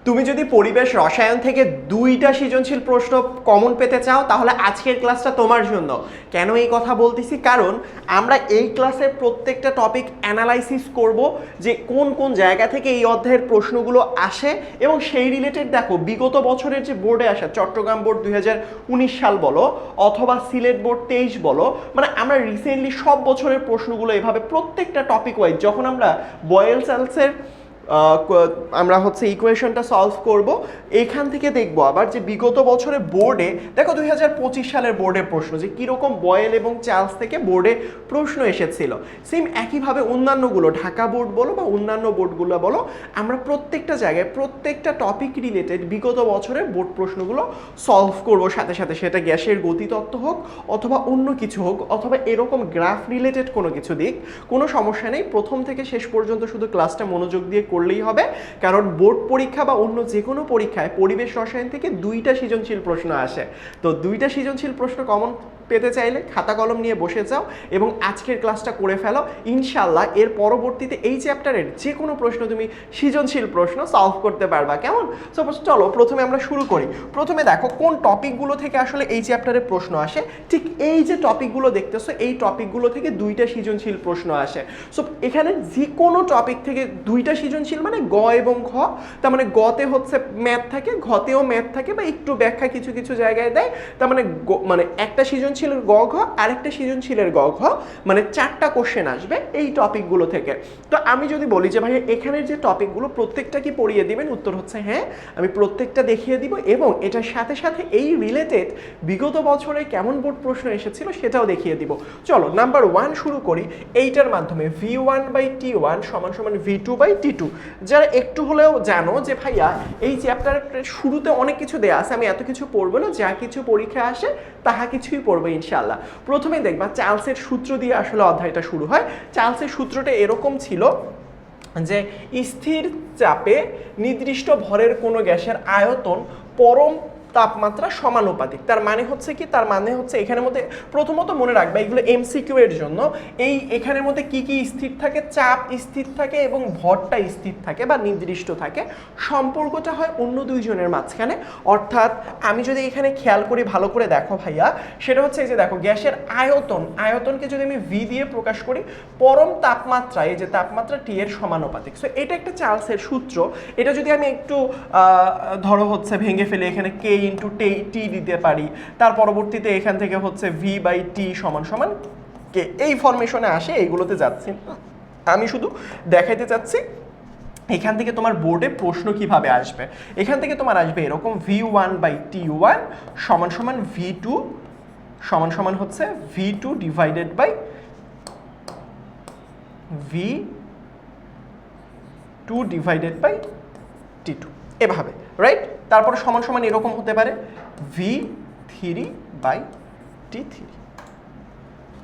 তুমি যদি পরিবেশ রসায়ন থেকে 2টা সৃজনশীল প্রশ্ন কমন পেতে চাও তাহলে আজকের ক্লাসটা তোমার জন্য। কেন এই কথা বলতেছি? কারণ আমরা এই ক্লাসে প্রত্যেকটা টপিক অ্যানালাইসিস করব যে কোন কোন জায়গা থেকে এই অধ্যায়ের প্রশ্নগুলো আসে এবং সেই রিলেটেড দেখো বিগত বছরের যে বোর্ডে আসা চট্টগ্রাম বোর্ড 2019 সাল বলো অথবা সিলেট বোর্ড 23 বলো, মানে আমরা রিসেন্টলি সব বছরের প্রশ্নগুলো এভাবে প্রত্যেকটা টপিক ওয়াইজ যখন আমরা বয়েলস-আলসের আমরা ইকুয়েশনটা সলভ করব, এইখান থেকে দেখবো আবার যে বিগত বছরে বোর্ডে দেখো 2025 সালের বোর্ডের প্রশ্ন যে কীরকম বয়েল এবং চার্লস থেকে বোর্ডে প্রশ্ন এসেছিল। সেম একইভাবে অন্যান্যগুলো ঢাকা বোর্ড বলো বা অন্যান্য বোর্ডগুলো বলো, আমরা প্রত্যেকটা জায়গায় প্রত্যেকটা টপিক রিলেটেড বিগত বছরের বোর্ড প্রশ্নগুলো সলভ করব সাথে সাথে, সেটা গ্যাসের গতিতত্ত্ব হোক অথবা অন্য কিছু হোক অথবা এরকম গ্রাফ রিলেটেড কোনো কিছু দিক, কোনো সমস্যা নেই। প্রথম থেকে শেষ পর্যন্ত শুধু ক্লাসটা মনোযোগ দিয়ে করলেই হবে, কারণ বোর্ড পরীক্ষা বা অন্য যে কোনো পরীক্ষায় পরিবেশ রসায়ন থেকে 2টা সৃজনশীল প্রশ্ন আসে। তো 2টা সৃজনশীল প্রশ্ন কমন পেতে চাইলে খাতা কলম নিয়ে বসে যাও এবং আজকের ক্লাসটা করে ফেলো। ইনশাল্লাহ এর পরবর্তীতে এই চ্যাপ্টারের যে কোনো প্রশ্ন তুমি সৃজনশীল প্রশ্ন সলভ করতে পারবা। কেমন? সাপোজ চলো প্রথমে আমরা শুরু করি। প্রথমে দেখো কোন টপিকগুলো থেকে আসলে এই চ্যাপ্টারে প্রশ্ন আসে। ঠিক এই যে টপিকগুলো দেখতেছো এই টপিকগুলো থেকে 2টা সৃজনশীল প্রশ্ন আসে। সো এখানে যে কোনো টপিক থেকে 2টা সৃজনশীল মানে গ এবং ঘ, তার মানে গতে ম্যাথ থাকে, ঘতেও ম্যাথ থাকে বা একটু ব্যাখ্যা কিছু কিছু জায়গায় দেয়। তার মানে একটা সৃজনশীলের গ ঘ আরেকটা সৃজনশীলের গ ঘ, মানে 4টা কোশ্চেন আসবে এই টপিকগুলো থেকে। তো আমি যদি বলি যে ভাই এখানের যে টপিকগুলো প্রত্যেকটা কি পড়িয়ে দিবেন, উত্তর হচ্ছে হ্যাঁ, আমি প্রত্যেকটা দেখিয়ে দিব এবং এটার সাথে সাথে এই রিলেটেড বিগত বছরে কেমন বোর্ড প্রশ্ন এসেছিল সেটাও দেখিয়ে দিব। চলো নাম্বার 1 শুরু করি। এইটার মাধ্যমে V1/T1 = V2/T2। যারা একটু হলেও জানো যে ভাইয়া এই চ্যাপ্টারের শুরুতে অনেক কিছু দেয়া আছে, আমি এত কিছু পড়বো না, যা কিছু পরীক্ষা আসে তাহা কিছুই পড়বো ইনশাআল্লাহ। প্রথমেই দেখবা চার্লসের সূত্র দিয়ে আসলে অধ্যায়টা শুরু হয়। চার্লসের সূত্রটা এরকম ছিল যে স্থির চাপে নির্দিষ্ট ভরের কোনো গ্যাসের আয়তন পরম তাপমাত্রা সমানুপাতিক। তার মানে হচ্ছে কি? তার মানে হচ্ছে এখানের মধ্যে প্রথমত মনে রাখবে এগুলো এমসিকিউ এর জন্য, এখানের মধ্যে কি কি স্থির থাকে, চাপ স্থির থাকে এবং ভরটা স্থির থাকে বা নির্দিষ্ট থাকে। সম্পর্কটা হয় অন্য দুইজনের মাঝখানে। অর্থাৎ আমি যদি এখানে খেয়াল করি ভালো করে দেখো ভাইয়া, সেটা হচ্ছে এই যে দেখো গ্যাসের আয়তনকে যদি আমি ভি দিয়ে প্রকাশ করি, পরম তাপমাত্রা এই যে তাপমাত্রা টি এর সমানুপাতিক। সো এটা একটা চার্লসের সূত্র। এটা যদি আমি একটু ধরো ভেঙে ফেলে এখানে কে ইন্টু টি দিতে পারি, তার পরবর্তীতে এখান থেকে V/T = কে, এই ফরমেশনে আসে। এইগুলোতে যাচ্ছি আমি, শুধু দেখাইতে চাচ্ছি এখান থেকে তোমার বোর্ডে প্রশ্ন কিভাবে আসবে। এখান থেকে তোমার আসবে এরকম V1/T1 = V2 V2 divided by V2 divided by T2 এভাবে, রাইট? তারপরে সমান এরকম হতে পারে V3/T3।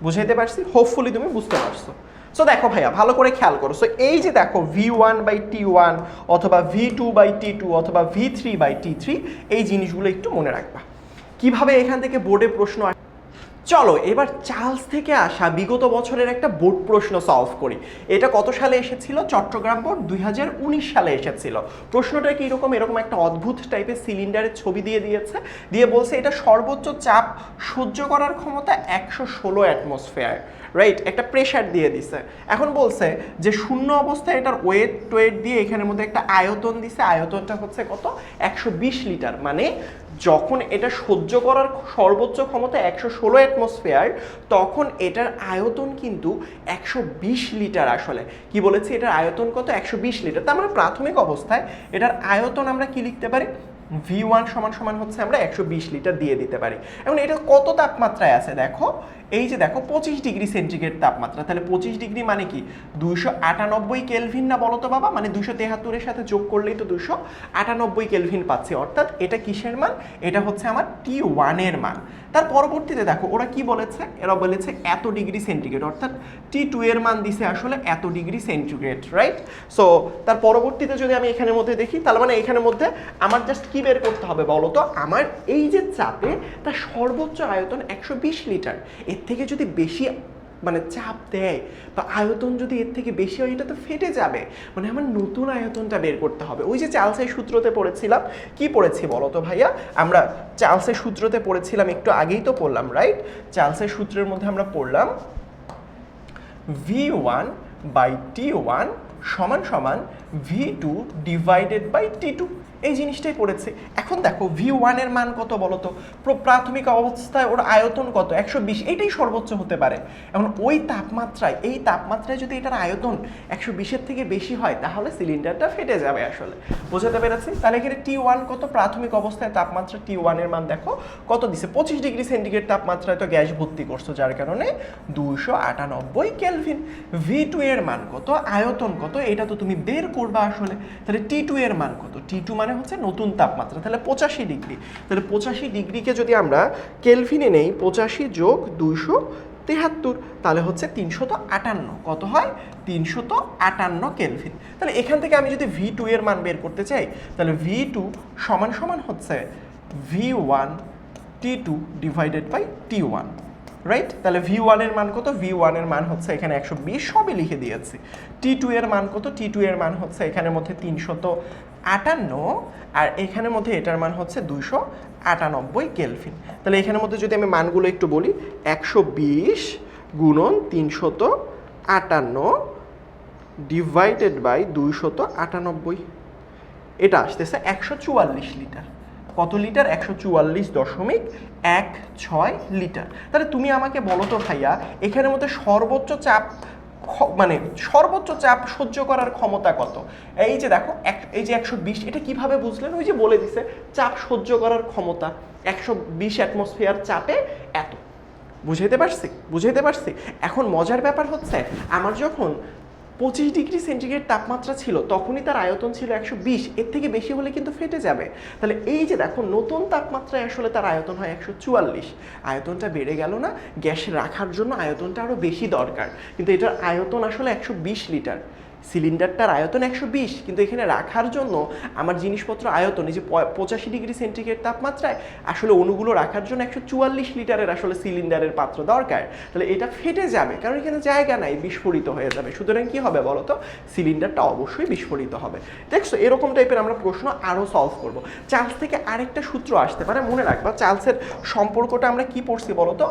বুঝাইতে পারছি? হোপফুলি তুমি বুঝতে পারছো। সো দেখো ভাইয়া ভালো করে খেয়াল করো। সো এই যে দেখো V1/T1 অথবা V2/T2 অথবা V3/T3, এই জিনিসগুলো একটু মনে রাখবা কিভাবে এখান থেকে বোর্ডে প্রশ্ন। চলো এবার চার্লস থেকে আসা বিগত বছরের একটা বোর্ড প্রশ্ন সলভ করি। এটা কত সালে এসেছিল? চট্টগ্রাম বোর্ড 2019 সালে এসেছিল। প্রশ্নটা কি এরকম একটা অদ্ভুত টাইপের সিলিন্ডারের ছবি দিয়েছে, দিয়ে বলছে এটা সর্বোচ্চ চাপ সহ্য করার ক্ষমতা 116 অ্যাটমসফিয়ার, রাইট? একটা প্রেশার দিয়ে দিছে। এখন বলছে যে শূন্য অবস্থায় এটার ওয়েট দিয়ে এখানের মধ্যে একটা আয়তন দিছে। আয়তনটা হচ্ছে কত? 120 লিটার। মানে যখন এটা সহ্য করার সর্বোচ্চ ক্ষমতা 116 অ্যাটমসফিয়ার, তখন এটার আয়তন কিন্তু 120 লিটার। আসলে কি বলেছে? এটার আয়তন কত? 120 লিটার। তার মানে প্রাথমিক অবস্থায় এটার আয়তন আমরা কি লিখতে পারি? V1 = আমরা 120 লিটার দিয়ে দিতে পারি। এখন এটা কত তাপমাত্রায় আছে দেখো, এই যে দেখো 25 ডিগ্রি সেন্টিগ্রেড তাপমাত্রা। তাহলে 25 ডিগ্রি মানে কি? 298 কেলভিন না বলো তো বাবা? মানে 273 এর সাথে যোগ করলেই তো 298 কেলভিন পাচ্ছি। অর্থাৎ এটা কিসের মান? এটা হচ্ছে আমার T1 এর মান। তার পরবর্তীতে দেখো ওরা কি বলেছে? এরা বলেছে এত ডিগ্রি সেন্টিগ্রেড, অর্থাৎ T2 এর মান দিছে আসলে এত ডিগ্রি সেন্টিগ্রেড, রাইট? সো তার পরবর্তীতে যদি আমি এখানের মধ্যে দেখি, তাহলে মানে এখানের মধ্যে আমার জাস্ট কি বের করতে হবে বলো তো? আমার এই যে চাপে তার সর্বোচ্চ আয়তন 120 লিটার, এর থেকে যদি বেশি মানে চাপ দেয় বা আয়তন যদি এর থেকে বেশি হয় এটা তো ফেটে যাবে, মানে আমার নতুন আয়তনটা বের করতে হবে। ওই যে চার্লসের সূত্রতে পড়েছিলাম, কি পড়েছি বলো তো ভাইয়া, আমরা চার্লসের সূত্রতে পড়েছিলাম, একটু আগেই তো পড়লাম রাইট। চার্লসের সূত্রের মধ্যে আমরা পড়লাম V1/T1 সমান সমান V2 ডিভাইডেড বাই T2, এই জিনিসটাই পড়েছে। এখন দেখো V1 এর মান কত বলো তো, প্রাথমিক অবস্থায় ওর আয়তন কত, 120, এইটাই সর্বোচ্চ হতে পারে। এখন ওই তাপমাত্রায়, এই তাপমাত্রায় যদি এটার আয়তন 120-এর থেকে বেশি হয় তাহলে সিলিন্ডারটা ফেটে যাবে আসলে, বোঝাতে পেরেছি? তাহলে এখানে T1 কত, প্রাথমিক অবস্থায় তাপমাত্রা T1 এর মান দেখো কত দিছে, 25 ডিগ্রি সেন্টিগ্রেড তাপমাত্রায় তো গ্যাস ভর্তি করছো, যার কারণে 298 কেলভিন। V2 এর মান কত, আয়তন কত, এটা তো তুমি বের করবা আসলে। তাহলে T2 এর মান কত, T2 মানে হচ্ছে নতুন তাপমাত্রা, তাহলে 85 ডিগ্রি। তাহলে 85 ডিগ্রিকে যদি আমরা কেলভিনে নেই, 85 যোগ 273, তাহলে হচ্ছে 358, কত হয়, 358 কেলভিন। তাহলে এখান থেকে আমি যদি V2 এর মান বের করতে চাই, তাহলে V2 সমান সমান হচ্ছে V1 T2 divided by T1, right? তাহলে V1 এর মান কত, V1 এর মান হচ্ছে এখানে 120, সবই লিখে দিয়েছি। T2 এর মান কত, T2 এর মান হচ্ছে এখানের মধ্যে 358, আর এখানের মধ্যে এটার মান হচ্ছে 298 কেলভিন। তাহলে এখানের মধ্যে যদি আমি মানগুলো একটু বলি, 120 গুণন 358 ডিভাইডেড বাই 298, এটা আসতেছে 144 লিটার। কত লিটার, 144.16 লিটার। তাহলে তুমি আমাকে বলো তো ভাইয়া, এখানের মধ্যে সর্বোচ্চ চাপ, মানে সর্বোচ্চ চাপ সহ্য করার ক্ষমতা কত? এই যে দেখো, এই যে 120, এটা কিভাবে বুঝলেন? ওই যে বলে দিছে চাপ সহ্য করার ক্ষমতা 120 অ্যাটমসফিয়ার চাপে এত, বুঝাইতে পারছি? এখন মজার ব্যাপার হচ্ছে, আমার যখন 25 ডিগ্রি সেন্টিগ্রেড তাপমাত্রা ছিল তখনই তার আয়তন ছিল 120, এর থেকে বেশি হলে কিন্তু ফেটে যাবে। তাহলে এই যে দেখো নতুন তাপমাত্রায় আসলে তার আয়তন হয় 144, আয়তনটা বেড়ে গেল না? গ্যাস রাখার জন্য আয়তনটা আরও বেশি দরকার, কিন্তু এটার আয়তন আসলে 120 লিটার। সিলিন্ডারটার আয়তন 120, কিন্তু এখানে রাখার জন্য আমার জিনিসপত্র আয়তন, এই যে 85 ডিগ্রি সেন্টিগ্রেড তাপমাত্রায় আসলে অণুগুলো রাখার জন্য 144 লিটারের আসলে সিলিন্ডারের পাত্র দরকার। তাহলে এটা ফেটে যাবে, কারণ এখানে জায়গা নাই, বিস্ফোরিত হয়ে যাবে। সুতরাং কি হবে বলো তো, সিলিন্ডারটা অবশ্যই বিস্ফোরিত হবে। দেখছো, এরকম টাইপের আমরা প্রশ্ন আরও সলভ করব। চার্লস থেকে আরেকটা সূত্র আসতে পারে, মনে রাখবা চার্লসের সম্পর্কটা আমরা কি পড়ছি বলো তো,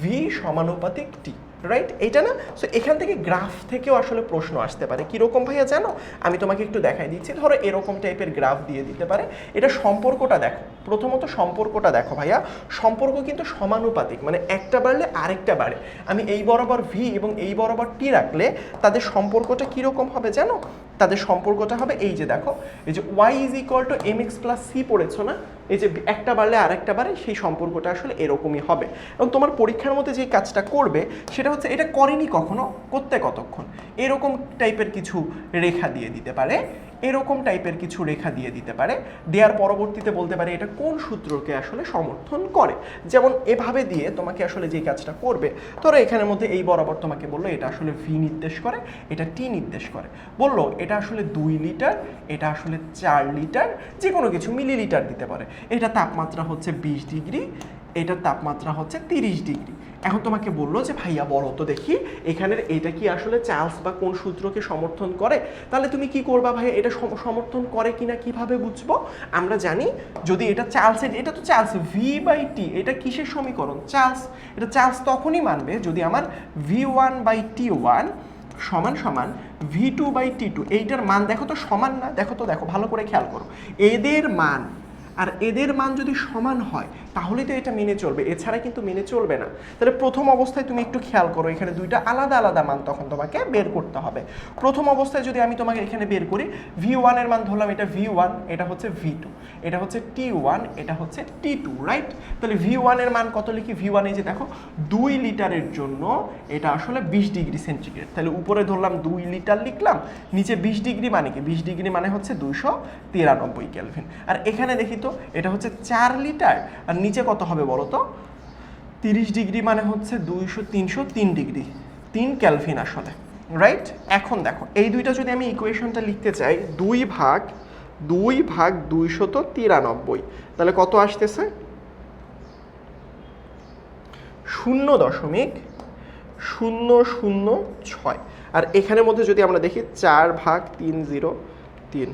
V সমানুপাতিক T, রাইট? এইটা না? সো এখান থেকে গ্রাফ থেকেও আসলে প্রশ্ন আসতে পারে। কীরকম ভাইয়া জানো? আমি তোমাকে একটু দেখাই দিচ্ছি। ধরো এরকম টাইপের গ্রাফ দিয়ে দিতে পারে, এটা সম্পর্কটা দেখো, প্রথমত সম্পর্কটা দেখো ভাইয়া, সম্পর্ক কিন্তু সমানুপাতিক, মানে একটা বাড়লে আরেকটা বাড়ে। আমি এই বরাবর V এবং এই বরাবর T রাখলে তাদের সম্পর্কটা কীরকম হবে জানো? তাদের সম্পর্কটা হবে এই যে দেখো, এই যে y = mx + c পড়েছো না, এই যে একটা বাড়লে আরেকটা বাড়ে, সেই সম্পর্কটা আসলে এরকমই হবে। এবং তোমার পরীক্ষার মধ্যে যে কাজটা করবে সেটা হচ্ছে, এটা করেনি কখনো, করতে কতক্ষণ, এরকম টাইপের কিছু রেখা দিয়ে দিতে পারে, এরকম টাইপের কিছু রেখা দিয়ে দিতে পারে, দেওয়ার পরবর্তীতে বলতে পারে এটা কোন সূত্রকে আসলে সমর্থন করে। যেমন এভাবে দিয়ে তোমাকে আসলে যে কাজটা করবে, ধরো এখানের মধ্যে এই বরাবর তোমাকে বললো এটা আসলে V নির্দেশ করে, এটা T নির্দেশ করে, বললো এটা আসলে 2 লিটার, এটা আসলে 4 লিটার, যে কোনো কিছু মিলিলিটার দিতে পারে। এটা তাপমাত্রা হচ্ছে 20 ডিগ্রি, এটার তাপমাত্রা হচ্ছে 30 ডিগ্রি। এখন তোমাকে বললো যে ভাইয়া বলো তো দেখি এখানের এটা কি আসলে চার্লস বা কোন সূত্রকে সমর্থন করে। তাহলে তুমি কি করবা ভাইয়া, এটা সমর্থন করে কিনা কিভাবে বুঝবো? আমরা জানি যদি এটা চার্লসের, এটা তো চার্লস V/T, এটা কিসের সমীকরণ, চার্লস। এটা চার্লস তখনই মানবে যদি আমার V1/T1 সমান সমান V2/T2, এইটার মান দেখো তো সমান না, দেখো তো, দেখো ভালো করে খেয়াল করো, এদের মান আর এদের মান যদি সমান হয় তাহলেই তো এটা মেনে চলবে, এছাড়া কিন্তু মেনে চলবে না। তাহলে প্রথম অবস্থায় তুমি একটু খেয়াল করো, এখানে দুইটা আলাদা আলাদা মান তখন তোমাকে বের করতে হবে। প্রথম অবস্থায় যদি আমি তোমাকে এখানে বের করি, V1 এর মান ধরলাম এটা V1, এটা হচ্ছে V2, এটা হচ্ছে T1, এটা হচ্ছে T2, রাইট? তাহলে V1 এর মান কত লিখি, V1 এই যে দেখো 2 লিটারের জন্য এটা আসলে 20 ডিগ্রি সেন্টিগ্রেড, তাহলে উপরে ধরলাম 2 লিটার লিখলাম, নিচে 20 ডিগ্রি মানে কি, 20 ডিগ্রি মানে হচ্ছে 293 কেলভিন। আর এখানে দেখি তো এটা হচ্ছে 4 লিটার, আর নিচে কত হবে বলো তো, 30 ডিগ্রি মানে হচ্ছে 303 ডিগ্রি, 3 কেলভিন আসলে, রাইট? এখন দেখো এই দুইটা যদি আমি ইকুয়েশনটা লিখতে চাই, 2 ভাগ 293, তাহলে কত আসতেছে, 0.006 আর এখানের মধ্যে যদি আমরা দেখি 4/303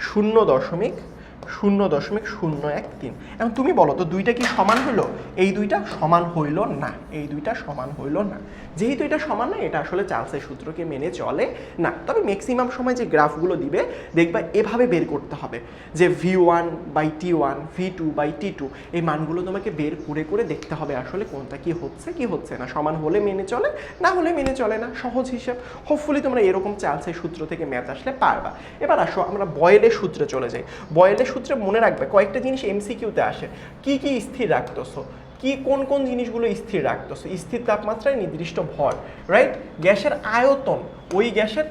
0.00113। এখন তুমি বলো তো দুইটা কি সমান হলো? এই দুইটা সমান হইল না, এই দুইটা সমান হইল না। যেহেতু এটা সমান না, এটা আসলে চার্লসের সূত্রকে মেনে চলে না। তবে ম্যাক্সিমাম সময় যে গ্রাফগুলো দিবে দেখবা এভাবে বের করতে হবে যে V1/T1 V2/T2 এই মানগুলো তোমাকে বের করে করে দেখতে হবে আসলে কোনটা কি হচ্ছে কি হচ্ছে না। সমান হলে মেনে চলে, না হলে মেনে চলে না, সহজ হিসাব। হোপফুলি তোমরা এরকম চার্লসের সূত্র থেকে ম্যাথ আসলে পারবা। এবার আসো আমরা বয়েলের সূত্রে চলে যাই। বয়েলের সূত্রে মনে রাখবে কয়েকটা জিনিস এমসিকিউতে আসে। কি কি স্থির রাখতেছো, কি কোন কোন জিনিসগুলো স্থির রাখতেছো? স্থির তাপমাত্রায় নির্দিষ্ট ভর, রাইট? গ্যাসের আয়তন ওই গ্যাসের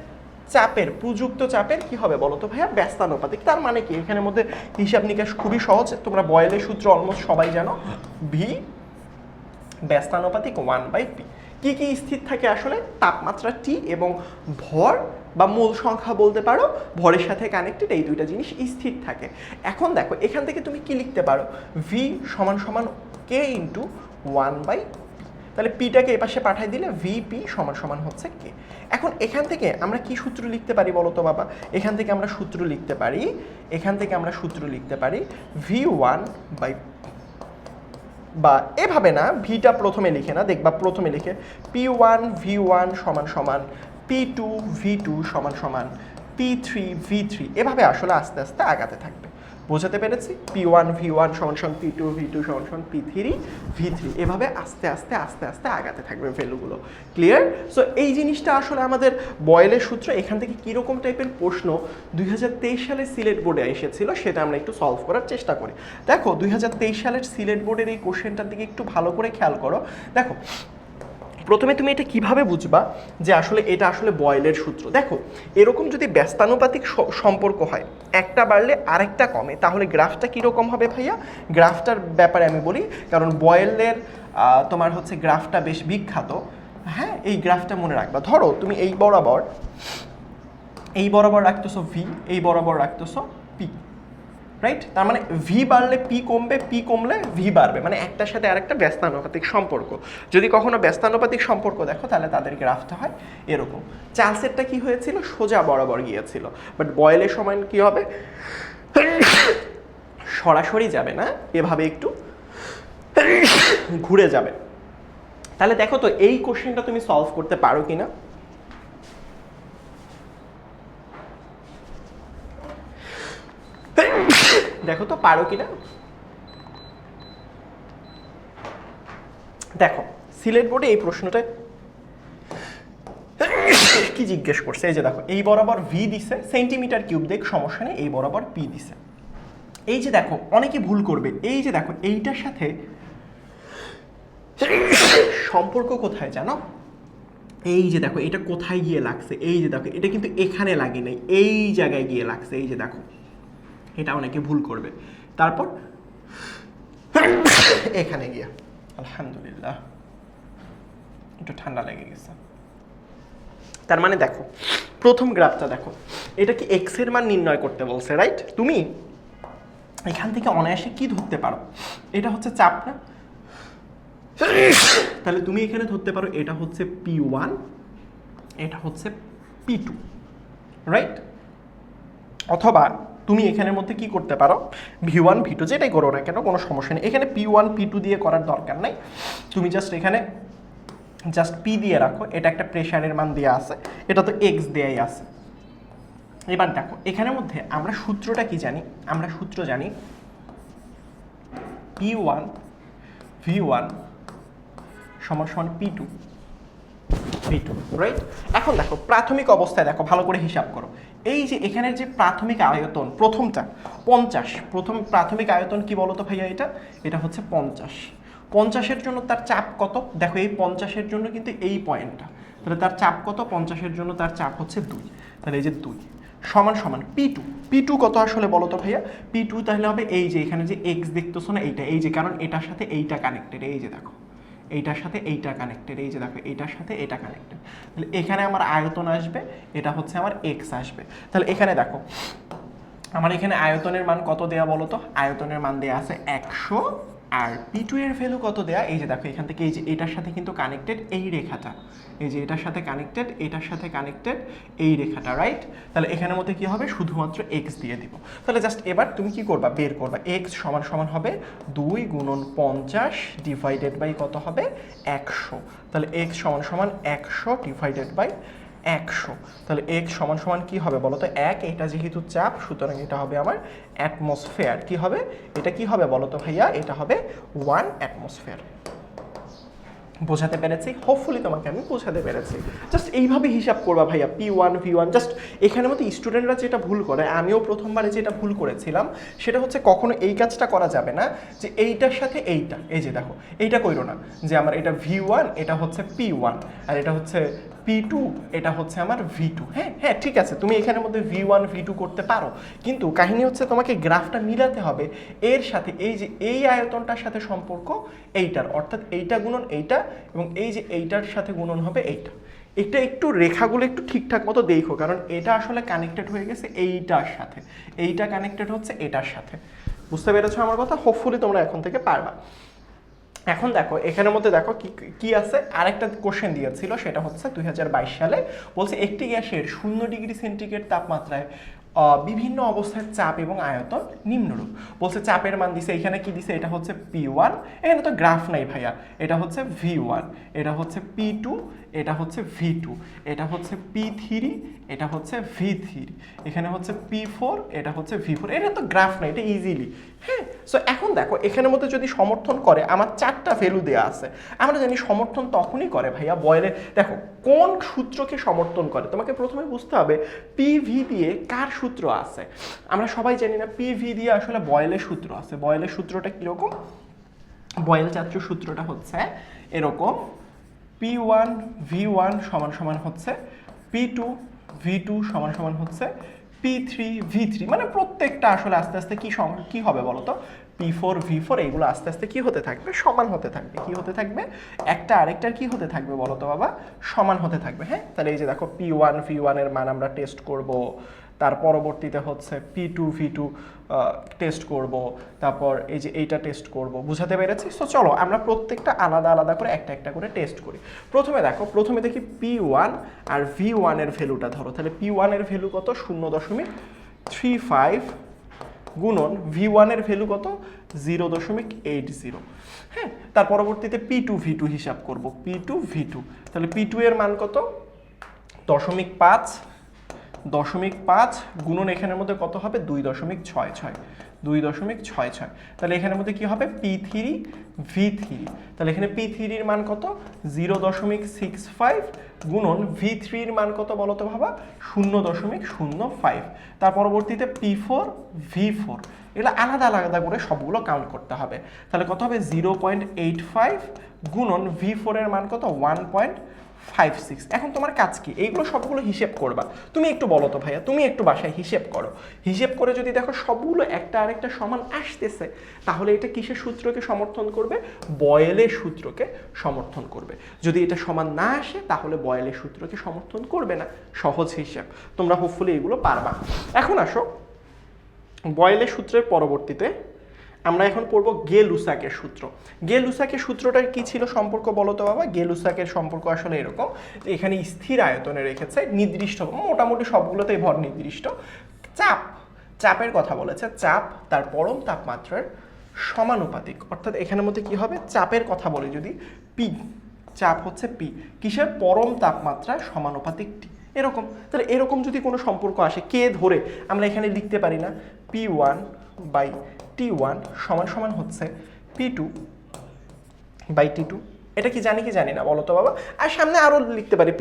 চাপের প্রযুক্ত চাপের কি হবে বলো তো ভাইয়া? ব্যস্তানুপাতিক। তার মানে কি এখানের মধ্যে হিসাব নিকাশ খুবই সহজ। তোমরা বয়েলের সূত্র অলমোস্ট সবাই জানো, ভি ব্যস্তানুপাতিক 1/p। কি কি স্থির থাকে আসলে? তাপমাত্রা টি এবং ভর বা মূল সংখ্যা বলতে পারো, ভরের সাথে কানেক্টেড, এই দুইটা জিনিস স্থির থাকে। এখন দেখো এখান থেকে তুমি কি লিখতে পারো? ভি সমান সমান কে ইন্টু 1/p। তাহলে পিটাকে এ পাশে পাঠিয়ে দিলে ভিপি সমান সমান হচ্ছে কে। এখন এখান থেকে আমরা কি সূত্র লিখতে পারি বলো তো বাবা? এখান থেকে আমরা সূত্র লিখতে পারি V1 বা এভাবে না, ভিটা প্রথমে লিখে না, দেখবা প্রথমে লিখে P1 V1 সমান সমান P2 V2 সমান সমান P3 V3, এভাবে আসলে আস্তে আস্তে আগাতে থাকবে। বোঝাতে পেরেছি? P1 V1 সমান সমান P2 V2 সমান সমান P3 V3, এভাবে আস্তে আস্তে আস্তে আস্তে আগাতে থাকবে ভ্যালুগুলো। ক্লিয়ার? সো এই জিনিসটা আসলে আমাদের বয়েলের সূত্র। এখান থেকে কীরকম টাইপের প্রশ্ন 2023 সালে সিলেট বোর্ডে এসেছিল সেটা আমরা একটু সলভ করার চেষ্টা করি। দেখো 2023 সালের সিলেট বোর্ডের এই কোশ্চেনটার দিকে একটু ভালো করে খেয়াল করো। দেখো প্রথমে তুমি এটা কিভাবে বুঝবা যে আসলে এটা আসলে বয়েলের সূত্র? দেখো এরকম যদি ব্যস্তানুপাতিক সম্পর্ক হয়, একটা বাড়লে আরেকটা কমে, তাহলে গ্রাফটা কীরকম হবে ভাইয়া? গ্রাফটার ব্যাপারে আমি বলি, কারণ বয়েলের তোমার হচ্ছে গ্রাফটা বেশ বিখ্যাত। হ্যাঁ, এই গ্রাফটা মনে রাখবা। ধরো তুমি এই বরাবর রাখতেছো ভি, এই বরাবর রাখতেছো পি, রাইট? তার মানে ভি বাড়লে পি কমবে, পি কমলে ভি বাড়বে, মানে একটার সাথে আরেকটা ব্যস্তানুপাতিক সম্পর্ক। যদি কখনো ব্যস্তানুপাতিক সম্পর্ক দেখো তাহলে তাদের গ্রাফটা হয় এরকম। চার্লসেরটা কি হয়েছিল? সোজা বরাবর গিয়েছিল। বাট বয়েলের সময় কি হবে? সরাসরি যাবে না, এভাবে একটু ঘুরে যাবে। তাহলে দেখো তো এই কোশ্চেনটা তুমি সলভ করতে পারো কিনা। দেখো তো পারো কিনা। দেখো সিলেট বোর্ডে এই প্রশ্নটা কি জিজ্ঞেস করছে? এই যে দেখো এই বরাবর ভি দিছে, সেন্টিমিটার কিউব দেখ সমস্যা নেই, এই বরাবর পি দিছে। এই যে দেখো অনেকে ভুল করবে, এই যে দেখো এইটার সাথে সম্পর্ক কোথায় জানো? এই যে দেখো এটা কোথায় গিয়ে লাগছে, এই যে দেখো এটা কিন্তু এখানে লাগে নাই, এই জায়গায় গিয়ে লাগছে। এই যে দেখো এটা অনেকে ভুল করবে। তারপর এখানে গিয়া, আলহামদুলিল্লাহ একটু ঠান্ডা লেগে গেছে। তার মানে দেখো প্রথম গ্রাফটা দেখো, এটা কি এক্স এর মান নির্ণয় করতে বলছে, রাইট? তুমি এখান থেকে অনায়াসে কি ধরতে পারো? এটা হচ্ছে চাপ না? তাহলে তুমি এখানে ধরতে পারো এটা হচ্ছে P1, এটা হচ্ছে P2, রাইট? অথবা তুমি এখানের মধ্যে কি করতে পারো? V1 V2 যেটাই করো না কেন কোনো সমস্যা নেই। এখানে P1 P2 দিয়ে করার দরকার নাই, তুমি জাস্ট এখানে জাস্ট P দিয়ে রাখো। এটা একটা প্রেশারের মান দেওয়া আছে, এটা তো X দেয়াই আছে। এবার দেখো এখানের মধ্যে আমরা সূত্রটা কি জানি? আমরা সূত্র জানি P1 V1 সমান সমান P2 V2, রাইট? এখন দেখো প্রাথমিক অবস্থায় দেখো ভালো করে হিসাব করো। এই যে এখানের যে প্রাথমিক আয়তন প্রথমটা 50, প্রথম প্রাথমিক আয়তন কি বলতো ভাইয়া? এটা হচ্ছে 50। 50-এর জন্য তার চাপ কত? দেখো এই 50-এর জন্য কিন্তু এই পয়েন্টটা, তাহলে তার চাপ কত? 50-এর জন্য তার চাপ হচ্ছে 2, তাহলে এই যে 2 সমান সমান P2 কত আসলে বলো তো ভাইয়া? P2 তাহলে হবে এই যে এখানে যে X দেখতেছো না, এইটা, এই যে কারণ এটার সাথে এইটা কানেক্টেড, এই যে দেখো এইটার সাথে এইটা কানেক্টেড, এই যে দেখো এইটার সাথে এটা কানেক্টেড, তাহলে এখানে আমার আয়তন আসবে, এটা হচ্ছে আমার এক্স আসবে। তাহলে এখানে দেখো আমার এখানে আয়তনের মান কত দেয়া বলো তো? আয়তনের মান দেয়া আছে 100 আর P2 এর ভ্যালু কত দেয়া, এই যে দেখো এখান থেকে এই যে এটার সাথে কিন্তু কানেক্টেড এই রেখাটা, এই যে এটার সাথে কানেক্টেড, এটার সাথে কানেক্টেড এই রেখাটা, রাইট? তাহলে এখানের মধ্যে কি হবে, শুধুমাত্র x দিয়ে দিব। তাহলে জাস্ট এবার তুমি কি করবা, বের করবা x সমান সমান হবে 2 গুণন 50 ডিভাইডেড বাই কত হবে 100। তাহলে x সমান সমান 100 ডিভাইডেড বাই 100। তাহলে x সমান সমান কি হবে বলো তো, 1, এটা যেহেতু চাপ সুতরাং এটা হবে আমার অ্যাটমসফেয়ার। কি হবে এটা, কি হবে বলো তো ভাইয়া, এটা হবে 1 অ্যাটমসফেয়ার। বোঝাতে পেরেছি? হোপফুলি তোমাকে আমি বোঝাতে পেরেছি। জাস্ট এইভাবে হিসাব করবা ভাইয়া, P1 V1। জাস্ট এখানের মধ্যে স্টুডেন্টরা যেটা ভুল করে, আমিও প্রথমবারে যেটা ভুল করেছিলাম, সেটা হচ্ছে কখনো এই কাজটা করা যাবে না যে এইটার সাথে এইটা, এই যে দেখো এইটা কইরো না যে আমার এটা V1, এটা হচ্ছে P1, আর এটা হচ্ছে P2, এটা হচ্ছে আমার V2। হ্যাঁ হ্যাঁ ঠিক আছে, তুমি এখানের মধ্যে V1 V2 করতে পারো, কিন্তু কাহিনী হচ্ছে তোমাকে গ্রাফটা মিলাতে হবে এর সাথে, এই যে এই আয়তনটার সাথে সম্পর্ক এইটার, অর্থাৎ এইটা গুণন এইটা, এবং এই যে এইটার সাথে গুণন হবে এইটা। এটা একটু রেখাগুলো একটু ঠিকঠাক মতো দেখো, কারণ এটা আসলে কানেক্টেড হয়ে গেছে এইটার সাথে, এইটা কানেক্টেড হচ্ছে এটার সাথে। বুঝতে পেরেছো আমার কথা? হোপফুলি তোমরা এখন থেকে পারবা। এখন দেখো এখানের মধ্যে দেখো কি কি আছে, আরেকটা কোশ্চেন দিয়েছিল, সেটা হচ্ছে 2022 সালে বলছে একটি গ্যাসের 0 ডিগ্রি সেন্টিগ্রেড তাপমাত্রায় বিভিন্ন অবস্থায় চাপ এবং আয়তন নিম্নরূপ। বলছে চাপের মান দিছে, এখানে কি দিছে, এটা হচ্ছে P1, এখানে তো গ্রাফ নাই ভাইয়া, এটা হচ্ছে V1, এটা হচ্ছে P2, এটা হচ্ছে V2, এটা হচ্ছে P3, এটা হচ্ছে V3, এখানে হচ্ছে P4, এটা হচ্ছে V4। এটা তো গ্রাফ নাই, এটা ইজিলি। হ্যাঁ, সো এখন দেখো এখানের মধ্যে যদি সমর্থন করে, আমার 4টা ভ্যালু দেওয়া আছে। আমরা জানি সমর্থন তখনই করে ভাইয়া বয়েলের, দেখো কোন সূত্রকে সমর্থন করে তোমাকে প্রথমে বুঝতে হবে PV দিয়ে কার সূত্র আছে। আমরা সবাই জানি না PV দিয়ে আসলে বয়েলের সূত্র আছে। বয়েলের সূত্রটা কীরকম, বয়েল চাত্র সূত্রটা হচ্ছে এরকম, P1 V1 সমান সমান হচ্ছে P2 V2 সমান সমান হচ্ছে P3 V3। মানে প্রত্যেকটা আসলে আস্তে আস্তে কি হবে বলো তো, P4 V4 এইগুলো আস্তে আস্তে কি হতে থাকবে, সমান হতে থাকবে। কি হতে থাকবে, একটা আরেকটার কি হতে থাকবে বলো তো বাবা, সমান হতে থাকবে। হ্যাঁ, তাহলে এই যে দেখো P1 V1 এর মান আমরা টেস্ট করব, তার পরবর্তীতে হচ্ছে P2 V2 টেস্ট করব, তারপর এই যে এইটা টেস্ট করব। বুঝাতে পেরেছি? সো চলো আমরা প্রত্যেকটা আলাদা আলাদা করে একটা একটা করে টেস্ট করি। প্রথমে দেখো, প্রথমে দেখি P1 আর V1 এর ভ্যালুটা ধরো। তাহলে P1 এর ভ্যালু কত, 0.35 গুণন V1 এর ভ্যালু কত, 0.80। হ্যাঁ, তার পরবর্তীতে P2 V2 হিসাব করব, P2 V2। তাহলে P2 এর মান কত, 0.5 গুণন এখানের মধ্যে কত হবে, 2.66। তাহলে এখানের মধ্যে কি হবে, P3 V3। তাহলে এখানে P3 এর মান কত, 0.65 গুণন V3 এর মান কত বলো তো বাবা, 0.05। তার পরবর্তীতে P4 V4, এগুলো আলাদা আলাদা করে সবগুলো কাউন্ট করতে হবে। তাহলে কত হবে, 0.85 গুণন V4 এর মান কত, 1.56। এখন তোমার কাজ কি, এইগুলো সবগুলো হিসেব করবা। তুমি একটু বলো তো ভাইয়া, তুমি একটু বাসায় হিসেব করো। হিসেব করে যদি দেখো সবগুলো একটা আরেকটা সমান আসতেছে, তাহলে এটা কিসের সূত্রকে সমর্থন করবে, বয়েলের সূত্রকে সমর্থন করবে। যদি এটা সমান না আসে, তাহলে বয়েলের সূত্রকে সমর্থন করবে না। সহজ হিসাব, তোমরা হোপফুলি এগুলো পারবা। এখন আসো বয়েলের সূত্রের পরবর্তীতে আমরা এখন পড়বো গে-লুসাকের সূত্র। গে-লুসাকের সূত্রটার কি ছিল সম্পর্ক বলো তো বাবা? গে-লুসাকের সম্পর্ক আসলে এরকম যে এখানে স্থির আয়তনে রেখেছে, নির্দিষ্ট, মোটামুটি সবগুলোতেই ভর নির্দিষ্ট। চাপের কথা বলেছে, চাপ তার পরম তাপমাত্রার সমানুপাতিক। অর্থাৎ এখানের মধ্যে কি হবে, চাপের কথা বলি যদি, P, চাপ হচ্ছে P, কিসের, পরম তাপমাত্রার সমানুপাতিক T, এরকম। তাহলে এরকম যদি কোনো সম্পর্ক আসে, কে ধরে আমরা এখানে লিখতে পারি না, P1 বাই T1 সমান সমান হচ্ছে P2 বাই T2। এটা কি জানি কি জানি না বলো তো বাবা? আর সামনে আরও লিখতে পারি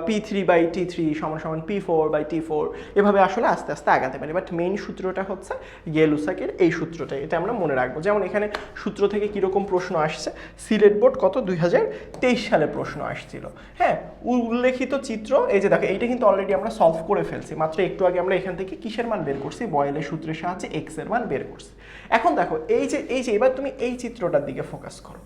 P3 বাই T3 সমান সমান P4 বাই T4, এভাবে আসলে আস্তে আস্তে আগাতে পারি। বাট মেইন সূত্রটা হচ্ছে গে-লুসাকের এই সূত্রটাই, এটা আমরা মনে রাখবো। যেমন এখানে সূত্র থেকে কীরকম প্রশ্ন আসছে, সিলেট বোর্ড কত 2023 সালে প্রশ্ন আসছিল। হ্যাঁ, উল্লেখিত চিত্র, এই যে দেখো এইটা কিন্তু অলরেডি আমরা সলভ করে ফেলছি। মাত্র একটু আগে আমরা এখান থেকে কিসের মান বের করছি, বয়েলের সূত্রের সাহায্যে x এর মান বের করছি। এখন দেখো এই যে এবার তুমি এই চিত্রটার দিকে ফোকাস করো।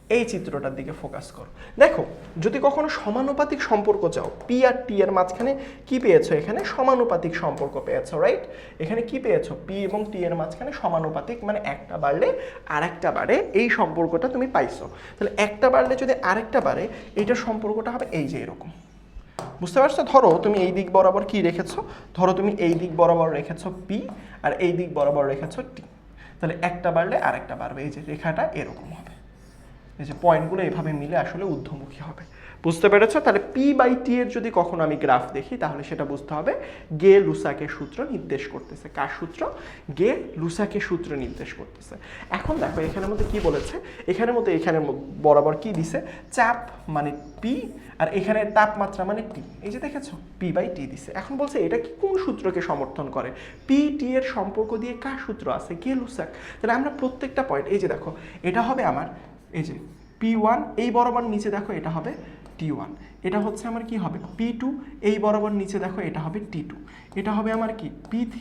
এই চিত্রটার দিকে ফোকাস করো। দেখো যদি কখনো সমানুপাতিক সম্পর্ক চাও, পি আর টি এর মাঝখানে কি পেয়েছো, এখানে সমানুপাতিক সম্পর্ক পেয়েছো, রাইট? এখানে কি পেয়েছো, পি এবং টি এর মাঝখানে সমানুপাতিক, মানে একটা বাড়লে আরেকটা বাড়ে, এই সম্পর্কটা তুমি পাইছো। তাহলে একটা বাড়লে যদি আরেকটা বাড়ে, এইটার সম্পর্কটা হবে এই যে এরকম। বুঝতে পারছো? ধরো তুমি এই দিক বরাবর কি রেখেছো, ধরো তুমি এই দিক বরাবর রেখেছো পি আর এই দিক বরাবর রেখেছো টি। তাহলে একটা বাড়লে আরেকটা বাড়বে, এই যে রেখাটা এরকম হবে, এই যে পয়েন্টগুলো এভাবে মিলে আসলে ঊর্ধ্বমুখী হবে। বুঝতে পেরেছো? তাহলে পি বাই টি এর যদি কখনো আমি গ্রাফ দেখি, তাহলে সেটা বুঝতে হবে গে লুসাকে সূত্র নির্দেশ করতেছে। কার সূত্র? গে লুসাকে সূত্র নির্দেশ করতেছে। এখন দেখো এখানের মধ্যে কি বলেছে, এখানের মধ্যে এখানে বরাবর কি দিছে, চাপ মানে পি আর এখানে তাপমাত্রা মানে টি। এই যে দেখেছো পি বাই টি দিছে। এখন বলছে এটা কি কোন সূত্রকে সমর্থন করে, পি টি এর সম্পর্ক দিয়ে কার সূত্র আছে, গে লুসাক। তাহলে আমরা প্রত্যেকটা পয়েন্ট, এই যে দেখো এটা হবে আমার এই যে P1, এই বরাবর নিচে দেখো এটা হবে T1, এটা হচ্ছে আমার কি হবে P2, এই বরাবর নিচে দেখো এটা হবে T2, এটা হবে আমার কি P3,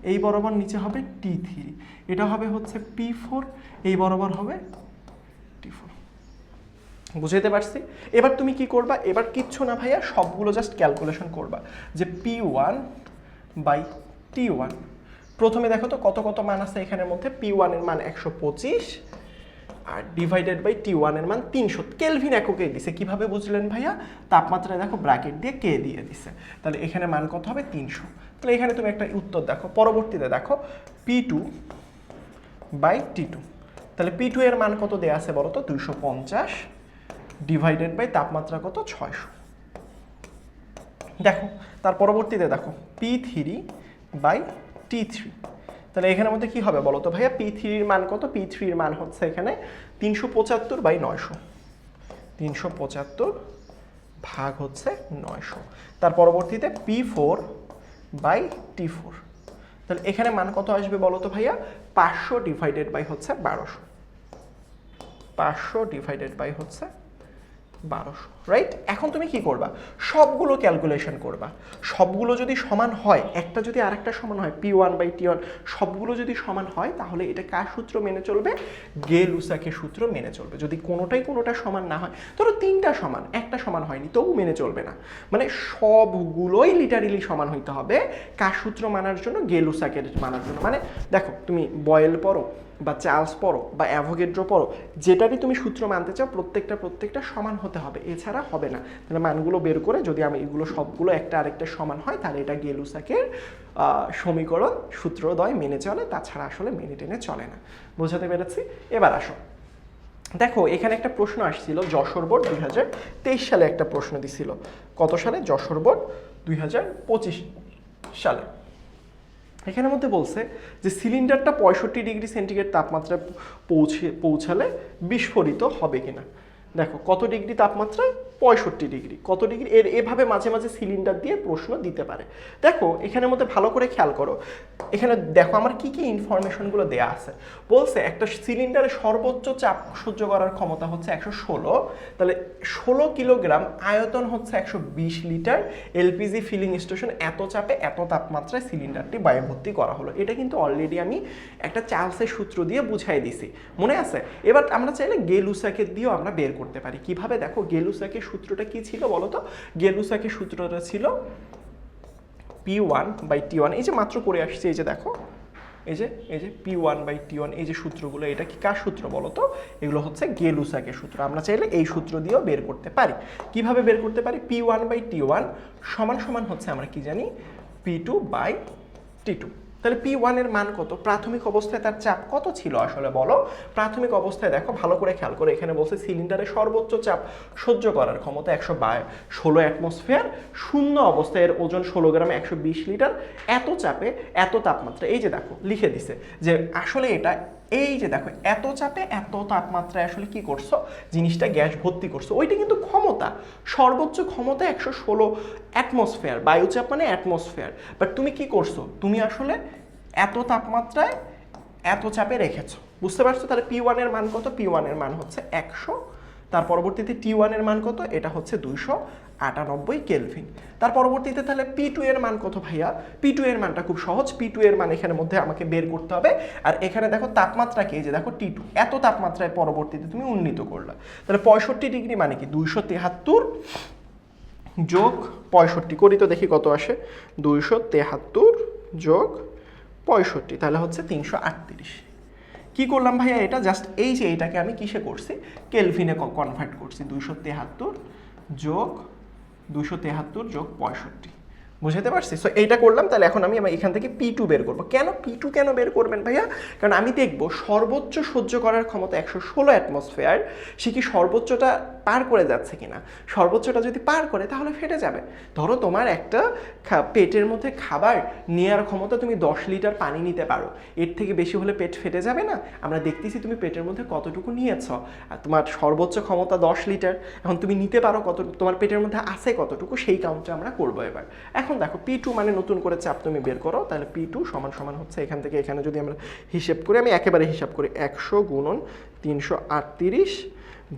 এই বরাবর নিচে হবে T3, এটা হবে হচ্ছে P4, এই বরাবর হবে T4। বুঝাইতে পারছি? এবার তুমি কি করবা, এবার কিচ্ছু না ভাইয়া, সবগুলো জাস্ট ক্যালকুলেশন করবা যে P1 বাই T1। প্রথমে দেখো তো কত কত মান আছে এখানের মধ্যে, P1 এর মান 125 আর ডিভাইডেড বাই T1 এর মান 300 কেলভিন এককে দিছে। কিভাবে বুঝলেন ভাইয়া? তাপমাত্রা দেখো ব্র্যাকেট দিয়ে কে দিয়ে দিছে, তাহলে এখানে মান কত হবে 300। তাহলে এখানে তুমি একটা উত্তর দেখো, পরবর্তীতে দেখো P2 বাই T2, তাহলে P2 এর মান কত দেয়া আছে বলো তো, 250 ডিভাইডেড বাই তাপমাত্রা কত 600। দেখো তার পরবর্তীতে দেখো P3 বাই T3, তাহলে এখানের মধ্যে কি হবে বলো তো ভাইয়া, P3 এর মান কত, P3 এর মান হচ্ছে এখানে 375 বাই 900, 375 ভাগ হচ্ছে 900। তার পরবর্তীতে P4 বাই T4, তাহলে এখানে মান কত আসবে বলো তো ভাইয়া, 500 ডিভাইডেড বাই হচ্ছে 1200, 500 ডিভাইডেড বাই হচ্ছে 1200, রাইট? এখন তুমি কি করবা, সবগুলো ক্যালকুলেশন করবা। সবগুলো যদি সমান হয়, একটা যদি আরেকটা সমান হয়, P1 বাই T1 সবগুলো যদি সমান হয়, তাহলে এটা কার সূত্র মেনে চলবে, গে লুসাকে সূত্র মেনে চলবে। যদি কোনোটা সমান না হয়, ধরো তিনটা সমান, একটা সমান হয়নি, তবু মেনে চলবে না। মানে সবগুলোই লিটারেলি সমান হইতে হবে কার সূত্র মানার জন্য, গে লুসাকে মানার জন্য। মানে দেখো তুমি বয়েল পড়ো বা চার্লস পড়ো বা অ্যাভোগাড্রো পড়ো, যেটারই তুমি সূত্র মানতে চাও প্রত্যেকটা সমান হতে হবে, এছাড়া হবে না। তাহলে মানগুলো বের করে যদি আমি এগুলো সবগুলো একটা আরেকটা সমান হয়, তাহলে এটা গে লুসাকের সমীকরণ সূত্রদ্বয় মেনে চলে, তাছাড়া আসলে মেনে টেনে চলে না। বোঝাতে পেরেছি? এবার আসো দেখো এখানে একটা প্রশ্ন আসছিল, যশোর বোর্ড 2023 সালে একটা প্রশ্ন দিছিল। কত সালে? যশোর বোর্ড 2025 সালে। এখানের মধ্যে বলছে যে সিলিন্ডারটা 65 ডিগ্রি সেন্টিগ্রেড তাপমাত্রায় পৌঁছালে বিস্ফোরিত হবে কিনা। দেখো কত ডিগ্রি তাপমাত্রায়, 65 ডিগ্রি, কত ডিগ্রি, এভাবে মাঝে মাঝে সিলিন্ডার দিয়ে প্রশ্ন দিতে পারে। দেখো এখানের মধ্যে ভালো করে খেয়াল করো, এখানে দেখো আমার কি কি ইনফরমেশনগুলো দেয়া আছে। বলছে একটা সিলিন্ডারের সর্বোচ্চ চাপ সহ্য করার ক্ষমতা হচ্ছে 116, তাহলে 16 কিলোগ্রাম, আয়তন হচ্ছে 120 লিটার, এলপিজি ফিলিং স্টেশন, এত চাপে এত তাপমাত্রায় সিলিন্ডারটি বায়ুভর্তি করা হলো। এটা কিন্তু অলরেডি আমি একটা চার্লসের সূত্র দিয়ে বুঝাই দিছি, মনে আছে? এবার আমরা চাইলে গে লুসাকে দিয়েও আমরা বের করতে পারি। কিভাবে? দেখো গে লুসাকের সূত্রটা কি ছিল বলো তো, গে লুসাকের সূত্রটা ছিল P1 বাই T1, এই যে মাত্র করে আসছে, এই যে দেখো এই যে P1 বাই T1, এই যে সূত্রগুলো, এটা কি কার সূত্র বলো তো, এগুলো হচ্ছে গে লুসাকের সূত্র। আমরা চাইলে এই সূত্র দিয়েও বের করতে পারি। কিভাবে বের করতে পারি? P1 বাই T1 সমান সমান হচ্ছে আমরা কি জানি, P2 বাই T2। তাহলে P1 এর মান কত, প্রাথমিক অবস্থায় তার চাপ কত ছিল আসলে বলো। প্রাথমিক অবস্থায় দেখো ভালো করে খেয়াল করে, এখানে বলছে সিলিন্ডারের সর্বোচ্চ চাপ সহ্য করার ক্ষমতা 116 অ্যাটমসফিয়ার, শূন্য অবস্থায় এর ওজন 16 গ্রাম, 120 লিটার, এত চাপে এত তাপমাত্রা। এই যে দেখো লিখে দিছে যে আসলে এটা, এই যে দেখো এত চাপে এত তাপমাত্রায় আসলে কি করছো, জিনিসটা গ্যাস ভর্তি করছো, ওইটা কিন্তু ক্ষমতা, সর্বোচ্চ ক্ষমতা 116 অ্যাটমসফিয়ার, বায়ুচাপ মানে অ্যাটমসফিয়ার। বাট তুমি কি করছো, তুমি আসলে এত তাপমাত্রায় এত চাপে রেখেছো। বুঝতে পারছো? তাহলে P1 এর মান কত, P1 এর মান হচ্ছে 100, তার পরবর্তীতে T1 এর মান কত, এটা হচ্ছে 298 কেলভিন। তার পরবর্তীতে তাহলে P2 এর মান কত ভাইয়া, P2 এর মানটা খুব সহজ, P2 এর মান এখানের মধ্যে আমাকে বের করতে হবে। আর এখানে দেখো তাপমাত্রা কি, এই যে দেখো T2, এত তাপমাত্রায় পরবর্তীতে তুমি উন্নীত করলা, তাহলে 65 ডিগ্রি মানে কি 273 যোগ 65, করি তো দেখি কত আসে, 273 যোগ 65, তাহলে হচ্ছে 338। কি করলাম ভাইয়া, এটা জাস্ট এই যে এইটাকে আমি কিসে করছি, কেলভিনে কনভার্ট করছি, 273 যোগ 273 যোগ 65, বুঝতে পারছি। সো এইটা করলাম, তাহলে এখন আমি এখান থেকে P2 বের করবো। কেন P2 কেন বের করবেন ভাইয়া, কারণ আমি দেখবো সর্বোচ্চ সহ্য করার ক্ষমতা 116 অ্যাটমসফেয়ার, সে কি সর্বোচ্চটা পার করে যাচ্ছে কিনা, সর্বোচ্চটা যদি পার করে তাহলে ফেটে যাবে। ধরো তোমার একটা পেটের মধ্যে খাবার নেওয়ার ক্ষমতা, তুমি 10 লিটার পানি নিতে পারো, এর থেকে বেশি হলে পেট ফেটে যাবে না। আমরা দেখতেছি তুমি পেটের মধ্যে কতটুকু নিয়েছ, আর তোমার সর্বোচ্চ ক্ষমতা 10 লিটার, এখন তুমি নিতে পারো কত, তোমার পেটের মধ্যে আছে কতটুকু, সেই কাউন্টটা আমরা করবো এবার। এখন দেখো P2 মানে নতুন করে চাপ তুমি বের করো, তাহলে P2 সমান সমান হচ্ছে এখান থেকে এখানে যদি আমরা হিসেব করি, আমি একেবারে হিসাব করি, 100 গুণন 338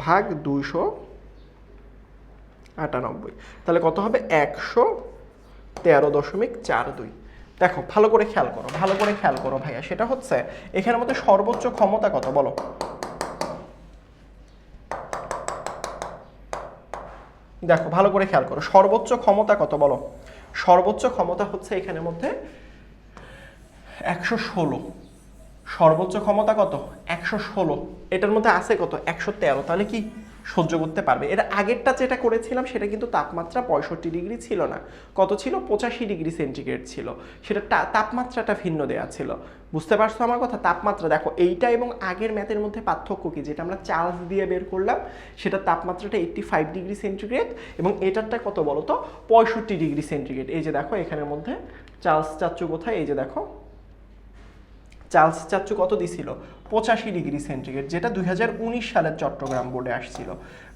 ভাগ 298, তাহলে কত হবে 113.42। দেখো ভালো করে খেয়াল করো, ভালো করে খেয়াল করো ভাইয়া, সেটা হচ্ছে এখানের মধ্যে সর্বোচ্চ ক্ষমতা কত বলো, দেখো ভালো করে খেয়াল করো, সর্বোচ্চ ক্ষমতা কত বলো, সর্বোচ্চ ক্ষমতা হচ্ছে এখানের মধ্যে 116, সর্বোচ্চ ক্ষমতা কত 116, এটার মধ্যে আছে কত 113, তাহলে কি সহ্য করতে পারবে। এর আগেরটা যেটা করেছিলাম সেটা কিন্তু তাপমাত্রা 65 ডিগ্রি ছিল না, কত ছিল 85 ডিগ্রি সেন্টিগ্রেড ছিল, সেটা তাপমাত্রাটা ভিন্ন দেয়া ছিল। বুঝতে পারছো আমার কথা, তাপমাত্রা দেখো এইটা এবং আগের ম্যাথের মধ্যে পার্থক্য কি, যেটা আমরা চার্লস দিয়ে বের করলাম সেটা তাপমাত্রাটা 85 ডিগ্রি সেন্টিগ্রেড এবং এটারটা কত বলো তো 65 ডিগ্রি সেন্টিগ্রেড। এই যে দেখো এখানের মধ্যে চার্লস চাচ্চু কোথায়, এই যে দেখো চার্লস চাচ্চু কত দিছিল 85 ডিগ্রি সেন্টিগ্রেড, যেটা 2019 সালের চট্টগ্রাম বোর্ডে আসছিল,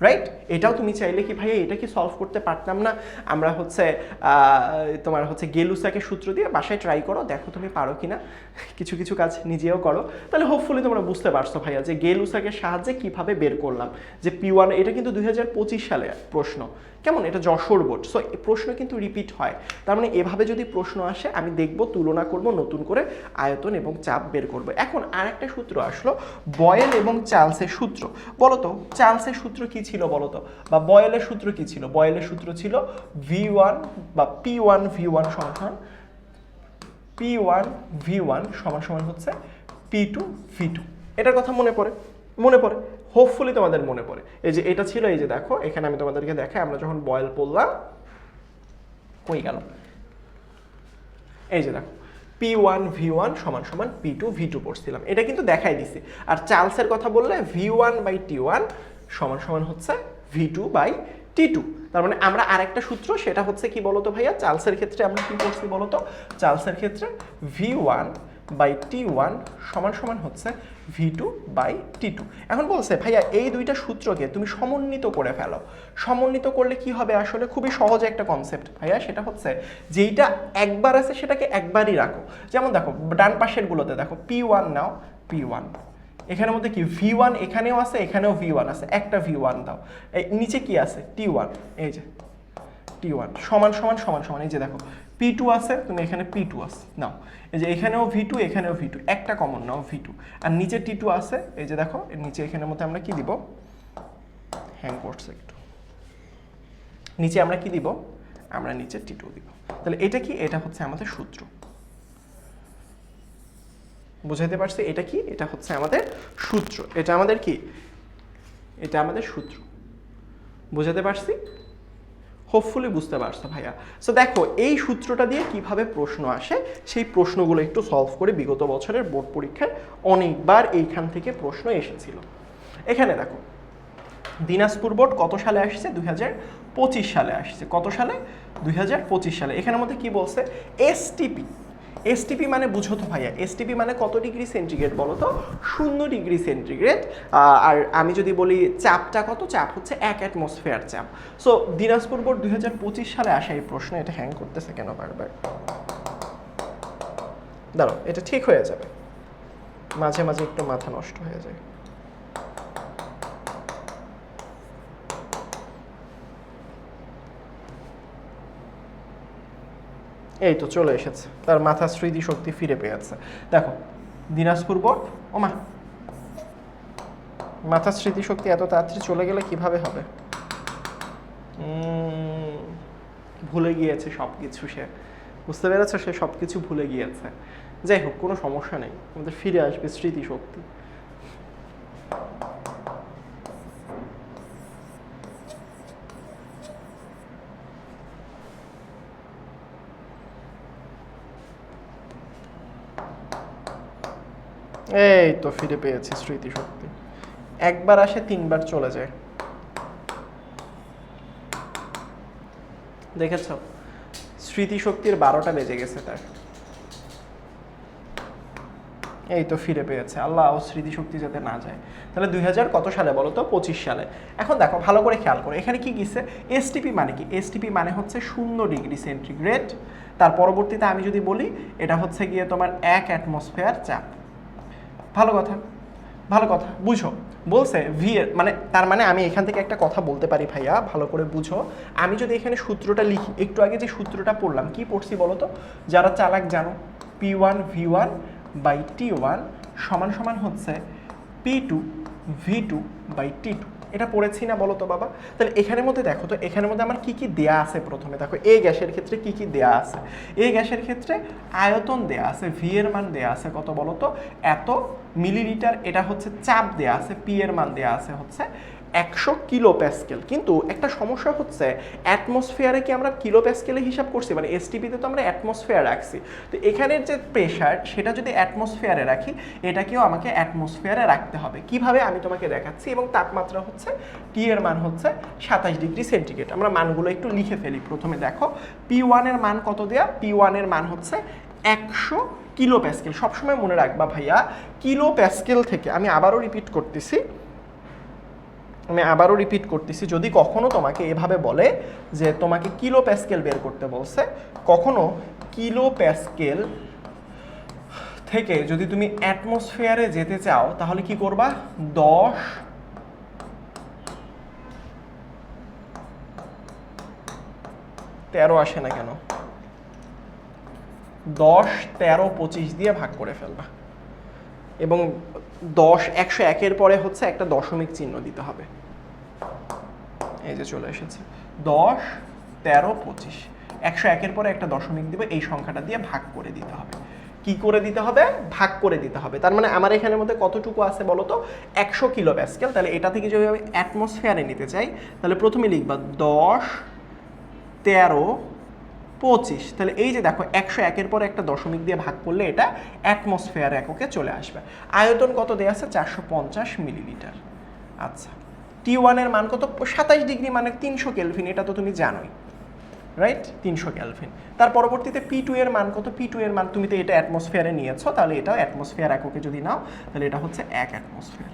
রাইট। এটাও তুমি চাইলে কি ভাইয়া এটা কি সলভ করতে পারতাম না, আমরা হচ্ছে তোমার হচ্ছে গেলুসাকে সূত্র দিয়ে বাসায় ট্রাই করো, দেখো তুমি পারো কিনা, কিছু কিছু কাজ নিজেও করো, তাহলে হোপফুলি তোমরা বুঝতে পারছো ভাইয়া যে গেলুসাকের সাহায্যে কিভাবে বের করলাম যে P1, এটা কিন্তু 2025 সালে প্রশ্ন, কেমন, এটা যশোর বোর্ড, সো এই প্রশ্ন কিন্তু রিপিট হয়, তার মানে এভাবে যদি প্রশ্ন আসে আমি দেখব, তুলনা করব, নতুন করে আয়তন এবং চাপ বের করব। এখন আরেকটা সূত্র আসলো, বয়েল এবং চার্লসের সূত্র। বলো তো চার্লসের সূত্র কি ছিল বলো তো, বা বয়েলের সূত্র কি ছিল, বয়েলের সূত্র ছিল V1 বা P1 V1 সমান P1 V1 সমান সমান হচ্ছে P2 V2। এটার কথা মনে পড়ে, মনে পড়ে, হোপফুলি তোমাদের মনে পড়ে। এই যে এটা ছিল, এই যে দেখো এখানে আমি তোমাদেরকে দেখাই, আমরা যখন বয়েল পড়লাম, কই গেল, এই যে দেখো P1 V1 সমান সমান P2 V2 পড়ছিলাম, এটা কিন্তু দেখাই দিছি। আর চার্লসের কথা বললে V1 বাই T1 সমান সমান হচ্ছে V2 বাই T2। তার মানে আমরা আরেকটা সূত্র, সেটা হচ্ছে কি বলতো ভাইয়া, চার্লসের ক্ষেত্রে আমরা কি করছি বলতো, চার্লসের ক্ষেত্রে V1 বাই T1 সমান সমান হচ্ছে V2 বাই T2। এখন বলছে ভাইয়া এই দুইটা সূত্রকে তুমি সমন্বিত করে ফেলো, সমন্বিত করলে কি হবে, আসলে খুবই সহজ একটা কনসেপ্ট ভাইয়া, সেটা হচ্ছে যেইটা একবার আছে সেটাকে একবারই রাখো। যেমন দেখো ডান পাশের গুলোতে দেখো P1 নাও, P1 এখানের মধ্যে কি V1 এখানেও আছে, এখানেও V1 আছে, একটা V1 দাও, এই নিচে কি আছে T1, এই যে T1 সমান সমান সমান সমান, এই যে দেখো P2 আছে, তুমি এখানে P2 আছে নাও, এই যে এখানেও V2 এখানেও V2, একটা কমন নাও V2, আর নিচে T2 আছে, এই যে দেখো এর নিচে এখানের মধ্যে আমরা কি দিব, হ্যাং করছে একটু, নিচে আমরা কি দিব, আমরা নিচে T2 দিব। তাহলে এটা কি, এটা হচ্ছে আমাদের সূত্র, বুঝাইতে পারছি, এটা কি, এটা হচ্ছে আমাদের সূত্র, এটা আমাদের কি, এটা আমাদের সূত্র, বুঝাতে পারছি, হোপফুলি বুঝতে পারছো ভাইয়া। সো দেখো এই সূত্রটা দিয়ে কিভাবে প্রশ্ন আসে, সেই প্রশ্নগুলো একটু সলভ করে, বিগত বছরের বোর্ড পরীক্ষায় অনেকবার এইখান থেকে প্রশ্ন এসেছিল। এখানে দেখো দিনাজপুর বোর্ড কত সালে আসছে, 2025 সালে আসছে, কত সালে 2025 সালে। এখানের মধ্যে কি বলছে, এসটিপি, এসটিপি মানে বুঝো তো ভাইয়া, এসটিপি মানে কত ডিগ্রি সেন্টিগ্রেড বলো তো, 0 ডিগ্রি সেন্টিগ্রেড। আর আমি যদি বলি চাপটা কত, চাপ হচ্ছে 1 অ্যাটমসফেয়ার চাপ। সো দিনাজপুর বোর্ড 2025 সালে আসা এই প্রশ্ন, এটা হ্যাং করতেছে কেন বারবার, দাঁড়াও এটা ঠিক হয়ে যাবে, মাঝে মাঝে একটু মাথা নষ্ট হয়ে যায়। এই তো চলে এসেছে, তার মাথা স্মৃতিশক্তি ফিরে পেয়েছে। দেখো দিনাজপুর বোর্ড, ওমা মাথার স্মৃতিশক্তি এত তাড়াতাড়ি চলে গেলে কিভাবে হবে? ভুলে গিয়েছে সব কিছু, সে বুঝতে পেরেছে, সে সব কিছু ভুলে গিয়েছে। যাই হোক, কোনো সমস্যা নেই, আমাদের ফিরে আসবে স্মৃতিশক্তি। এই তো ফিরে পেয়েছি স্মৃতিশক্তি। একবার আসে 3 বার চলে যায়, দেখেছ? স্মৃতিশক্তির 12টা বেজে গেছে তার। এই তো ফিরে পেয়েছে, আল্লাহ ও স্মৃতিশক্তি যাতে না যায়। তাহলে 2000 কত সালে বলো তো? 25 সালে। এখন দেখো ভালো করে খেয়াল করো, এখানে কি গিয়েছে? এসটিপি মানে কি? এসটিপি মানে হচ্ছে 0 ডিগ্রি সেন্টিগ্রেড। তার পরবর্তীতে আমি যদি বলি এটা হচ্ছে গিয়ে তোমার 1 অ্যাটমসফিয়ার চাপ। ভালো কথা, ভালো কথা, বুঝো। বলছে ভি এর মানে, তার মানে আমি এখান থেকে একটা কথা বলতে পারি ভাইয়া, ভালো করে বুঝো। আমি যদি এখানে সূত্রটা লিখি, একটু আগে যে সূত্রটা পড়লাম, কি পড়ছি বলো তো? যারা চালাক জানো, P1 V1 বাই T1 সমান সমান হচ্ছে P2 V2 বাই T2। এটা পড়েছি না বলো তো বাবা? তাহলে এখানের মধ্যে দেখো তো, এখানের মধ্যে আমার কি কি দেয়া আছে। প্রথমে দেখো এই গ্যাসের ক্ষেত্রে কি কি দেয়া আছে। এই গ্যাসের ক্ষেত্রে আয়তন দেয়া আছে, ভি এর মান দেয়া আছে কত বলো তো? এত মিলিলিটার। এটা হচ্ছে চাপ দেয়া আছে, পি এর মান দেয়া আছে হচ্ছে 100 কিলো প্যাসকেল। কিন্তু একটা সমস্যা হচ্ছে, অ্যাটমসফিয়ারে কি আমরা কিলো প্যাসকেলে হিসাব করছি? মানে এসটিপিতে তো আমরা অ্যাটমসফিয়ার রাখছি, তো এখানের যে প্রেশার সেটা যদি অ্যাটমসফিয়ারে রাখি, এটাকেও আমাকে অ্যাটমসফিয়ারে রাখতে হবে। কিভাবে আমি তোমাকে দেখাচ্ছি। এবং তাপমাত্রা হচ্ছে টি এর মান হচ্ছে 27 ডিগ্রি সেন্টিগ্রেড। আমরা মানগুলো একটু লিখে ফেলি। প্রথমে দেখো P1 এর মান কত দেয়া? P1 এর মান হচ্ছে 100 কিলো প্যাসকেল। সবসময় মনে রাখবা ভাইয়া, কিলো প্যাসকেল থেকে, আমি আবারও রিপিট করতেছি, যদি কখনো তোমাকে এভাবে বলে যে তোমাকে কিলো প্যাসকেল বের করতে বলছে, কখনো কিলো প্যাসকেল থেকে যদি তুমি অ্যাটমসফিয়ারে যেতে চাও, তাহলে কি করবা? 10 13 আসে না কেন, 10 13 25 দিয়ে ভাগ করে ফেলবা। এবং 101 পরে হচ্ছে একটা দশমিক চিহ্ন দিতে হবে। এই যে চলে এসেছে 10 13 25, 101 পরে একটা দশমিক দিব, এই সংখ্যাটা দিয়ে ভাগ করে দিতে হবে। কি করে দিতে হবে? ভাগ করে দিতে হবে। তার মানে আমার এখানের মধ্যে কতটুকু আছে বলো তো? 100 কিলো প্যাসকেল। তাহলে এটা থেকে যদি আমি অ্যাটমসফিয়ারে নিতে চাই, তাহলে প্রথমে লিখবা 10 13 25। তাহলে এই যে দেখো 101 পরে একটা দশমিক দিয়ে ভাগ করলে এটা অ্যাটমসফিয়ার এককে চলে আসবে। আয়তন কত দেয়া আছে? 450 মিলিলিটার। আচ্ছা, T1 এর মান কত? 27 ডিগ্রি মানে 300 কেলভিন, এটা তো তুমি জানোই, রাইট? 300 কেলভিন। তার পরবর্তীতে P2 এর মান কত? P2 এর মান, তুমি তো এটা অ্যাটমসফিয়ারে নিয়েছো, তাহলে এটাও অ্যাটমসফিয়ার এককে যদি নাও, তাহলে এটা হচ্ছে 1 অ্যাটমসফিয়ার।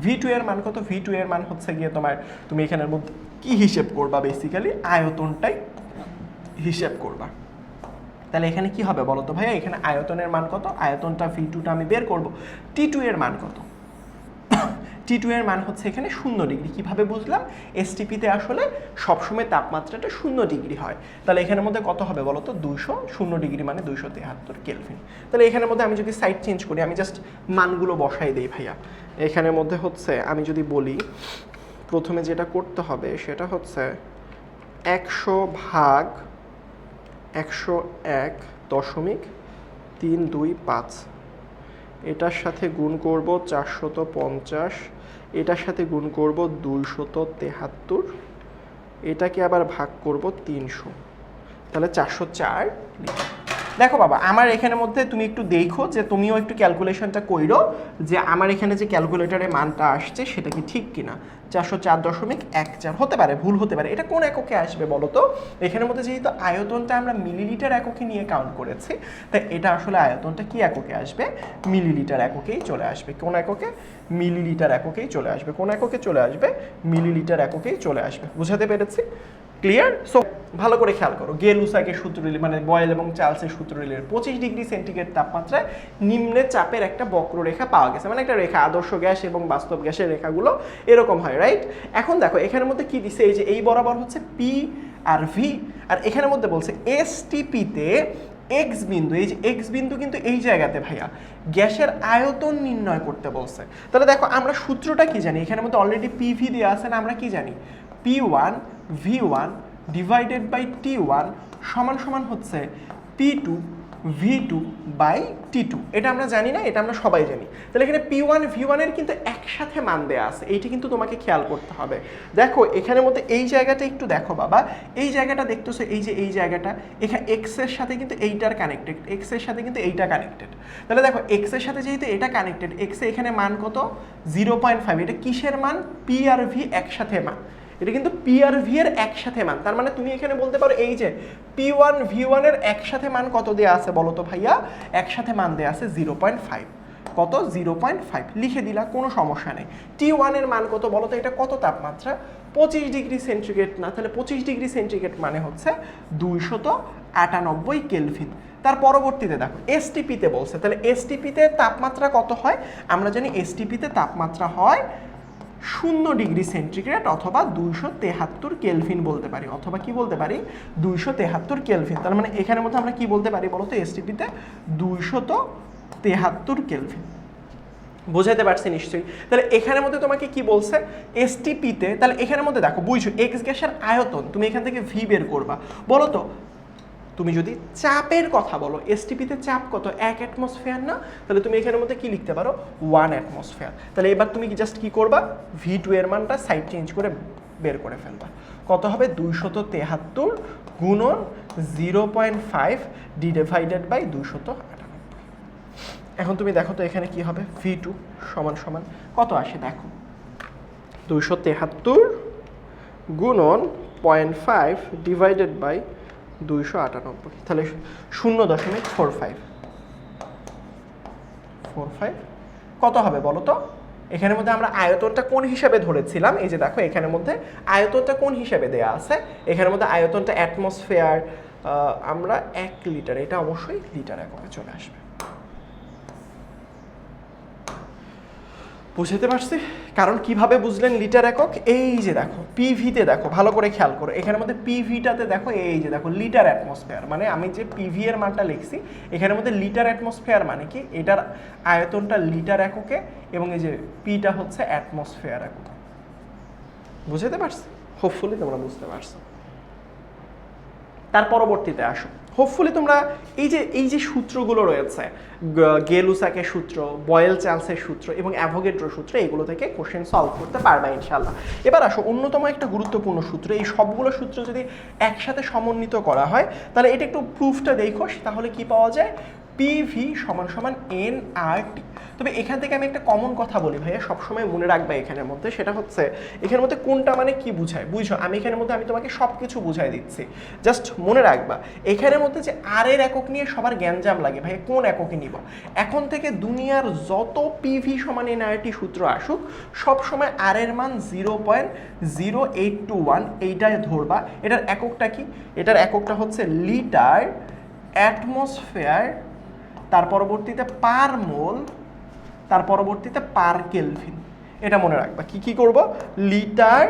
V2 এর মান কত? V2 এর মান হচ্ছে গিয়ে তোমার, তুমি এখানের মধ্যে কি হিসেব করবা? বেসিক্যালি আয়তনটাই হিসেব করবা। তাহলে এখানে কি হবে বলো তো ভাইয়া? এখানে আয়তনের মান কত? আয়তনটা V2টা আমি বের করব। T2 এর মান কত? T2 এর মান হচ্ছে এখানে 0 ডিগ্রি। কিভাবে বুঝলাম? এসটিপিতে আসলে সবসময় তাপমাত্রাটা 0 ডিগ্রি হয়। তাহলে এখানের মধ্যে কত হবে বলো তো? 200, 0 ডিগ্রি মানে 273 কেলভিন। তাহলে এখানের মধ্যে আমি যদি সাইড চেঞ্জ করি, আমি জাস্ট মানগুলো বসাই দেই ভাইয়া। এখানের মধ্যে হচ্ছে আমি যদি বলি, প্রথমে যেটা করতে হবে সেটা হচ্ছে 100 ভাগ 101.325, এটার সাথে গুণ করব 450, এটার সাথে গুণ করব 273, এটাকে আবার ভাগ করব 300, তাহলে 404 লিটার। দেখো বাবা, আমার এখানের মধ্যে তুমি একটু দেখো যে তুমিও একটু ক্যালকুলেশনটা কইরো যে আমার এখানে যে ক্যালকুলেটরে মানটা আসছে সেটা কি ঠিক কিনা। 404.14 হতে পারে, ভুল হতে পারে। এটা কোন এককে আসবে বলো তো? এখানের মধ্যে যেহেতু আয়তনটা আমরা মিলিলিটার এককে নিয়ে কাউন্ট করেছি, তাই এটা আসলে আয়তনটা কি এককে আসবে? মিলিলিটার এককেই চলে আসবে। কোন এককে? মিলিলিটার এককেই চলে আসবে। কোন এককে চলে আসবে? মিলিলিটার এককেই চলে আসবে। বুঝাতে পেরেছি? ক্লিয়ার? সো ভালো করে খেয়াল করো, গে-লুসাকের সূত্র মানে বয়েল এবং চার্লসের সূত্র 25 ডিগ্রি সেন্টিগ্রেড তাপমাত্রায় নিম্নে চাপের একটা বক্ররেখা পাওয়া গেছে। মানে একটা রেখা, আদর্শ গ্যাস এবং বাস্তব গ্যাসের রেখাগুলো এরকম হয়, রাইট? এখন দেখো এখানের মধ্যে কি দিছে, এই যে এই বরাবর হচ্ছে P আর ভি, আর এখানের মধ্যে বলছে এসটিপিতে এক্স বিন্দু, এই যে এক্স বিন্দু কিন্তু এই জায়গাতে ভাইয়া গ্যাসের আয়তন নির্ণয় করতে বলছে। তাহলে দেখো আমরা সূত্রটা কি জানি, এখানের মধ্যে অলরেডি পিভি দেওয়া আছে না, আমরা কি জানি P1 V1 divided by T1 সমান সমান হচ্ছে P2 V2 বাই T2। এটা আমরা জানি না, এটা আমরা সবাই জানি। তাহলে এখানে P1 V1 এর কিন্তু একসাথে মান দেওয়া আছে, এইটা কিন্তু তোমাকে খেয়াল করতে হবে। দেখো এখানের মধ্যে এই জায়গাটা একটু দেখো বাবা, এই জায়গাটা দেখতেছো, এই যে এই জায়গাটা এখানে এক্স এর সাথে কিন্তু এইটার কানেক্টেড, এক্স এর সাথে কিন্তু এইটা কানেক্টেড। তাহলে দেখো এক্স এর সাথে যেহেতু এটা কানেক্টেড, এক্স এ এখানে মান কত 0.5, এটা কিসের মান পি আর ভি একসাথে মান, এটা কিন্তু পি আর ভি এর একসাথে মান। তার মানে তুমি এখানে বলতে পারো এই যে P1 V1 এর একসাথে মান কত দেয়া আছে বলো তো ভাইয়া, একসাথে মান দেয়া আছে 0.5, কত 0.5 লিখে দিলা, কোনো সমস্যা নেই। T1 এর মান কত বলো তো, এটা কত তাপমাত্রা 25 ডিগ্রি সেন্টিগ্রেড না, তাহলে 25 ডিগ্রি সেন্টিগ্রেড মানে হচ্ছে 298 কেলভিন। তার পরবর্তীতে দেখো এসটিপিতে বলছে, তাহলে এসটিপিতে তাপমাত্রা কত হয়, আমরা জানি এসটিপিতে তাপমাত্রা হয় 0 ডিগ্রি সেন্টিগ্রেড অথবা 273 কেলভিন বলতে পারি, অথবা কি বলতে পারি 273 কেলভিন। তার মানে এখানের মধ্যে আমরা কি বলতে পারি বলো তো, এসটিপিতে 273 কেলভিন। বোঝাতে পারছি নিশ্চয়ই। তাহলে এখানের মধ্যে তোমাকে কি বলছে এসটিপিতে, তাহলে এখানের মধ্যে দেখো বুঝছো এক্স গ্যাসের আয়তন, তুমি এখান থেকে ভি বের করবা। বলো তো তুমি যদি চাপের কথা বলো, এসটিপিতে চাপ কত 1 অ্যাটমসফেয়ার না, তাহলে তুমি এখানের মধ্যে কি লিখতে পারো 1 অ্যাটমসফেয়ার। তাহলে এবার তুমি জাস্ট কি করবা, V2 এর মানটা সাইড চেঞ্জ করে বের করে ফেলবা, কত হবে 273 গুণন 0.5 ডিভাইডেড বাই 298। এখন তুমি দেখো তো এখানে কি হবে, V2 সমান সমান কত আসে দেখো, 273 গুণন 0.5 ডিভাইডেড বাই 298, তাহলে 0.45 কত হবে বলো তো। এখানের মধ্যে আমরা আয়তনটা কোন হিসাবে ধরেছিলাম, এই যে দেখো এখানের মধ্যে আয়তনটা কোন হিসাবে দেয়া আছে, এখানের মধ্যে আয়তনটা অ্যাটমসফেয়ার, আমরা 1 লিটার, এটা অবশ্যই লিটার এককে চলে আসবে। বুঝতে পারছি, কারণ কিভাবে বুঝলেন লিটার একক, এই যে দেখো পিভিতে দেখো ভালো করে খেয়াল করো, এখানের মধ্যে পিভিটাতে দেখো এই যে দেখো লিটার অ্যাটমসফেয়ার, মানে আমি যে পিভি এর মানটা লিখছি এখানের মধ্যে লিটার অ্যাটমসফেয়ার মানে কি, এটার আয়তনটা লিটার এককে এবং এই যে পিটা হচ্ছে অ্যাটমসফেয়ার একক। বুঝতে পারছি, হোপফুলি তোমরা বুঝতে পারছো। তার পরবর্তীতে আসো, হোপফুলি তোমরা এই যে সূত্রগুলো রয়েছে, গেলুসাকের সূত্র, বয়েল চার্লসের সূত্র এবং অ্যাভোগাড্রো সূত্র, এগুলো থেকে কোশ্চেন সলভ করতে পারবে ইনশাল্লাহ। এবার আসো অন্যতম একটা গুরুত্বপূর্ণ সূত্র, এই সবগুলো সূত্র যদি একসাথে সমন্বিত করা হয় তাহলে এটা একটু প্রুফটা দেখো, তাহলে কি পাওয়া যায়, পিভি সমান সমান এনআরটি। তবে এখান থেকে আমি একটা কমন কথা বলি ভাইয়া, সবসময় মনে রাখবা এখানের মধ্যে, সেটা হচ্ছে এখানের মধ্যে কোনটা মানে কি বুঝায়, বুঝো আমি এখানের মধ্যে আমি তোমাকে সব কিছু বুঝাই দিচ্ছি, জাস্ট মনে রাখবা এখানের মধ্যে যে আর এর একক নিয়ে সবার জ্ঞানজাম লাগে ভাইয়া, কোন এককে নিব। এখন থেকে দুনিয়ার যত পিভি সমান এনআরটি সূত্র আসুক সবসময় আর এর মান 0.0821 এইটাই ধরবা। এটার এককটা কি, এটার এককটা হচ্ছে লিটার অ্যাটমসফেয়ার, তার পরবর্তীতে পার মোল, তার পরবর্তীতে পার কেলভিন। এটা মনে রাখবা, কি করব, লিটার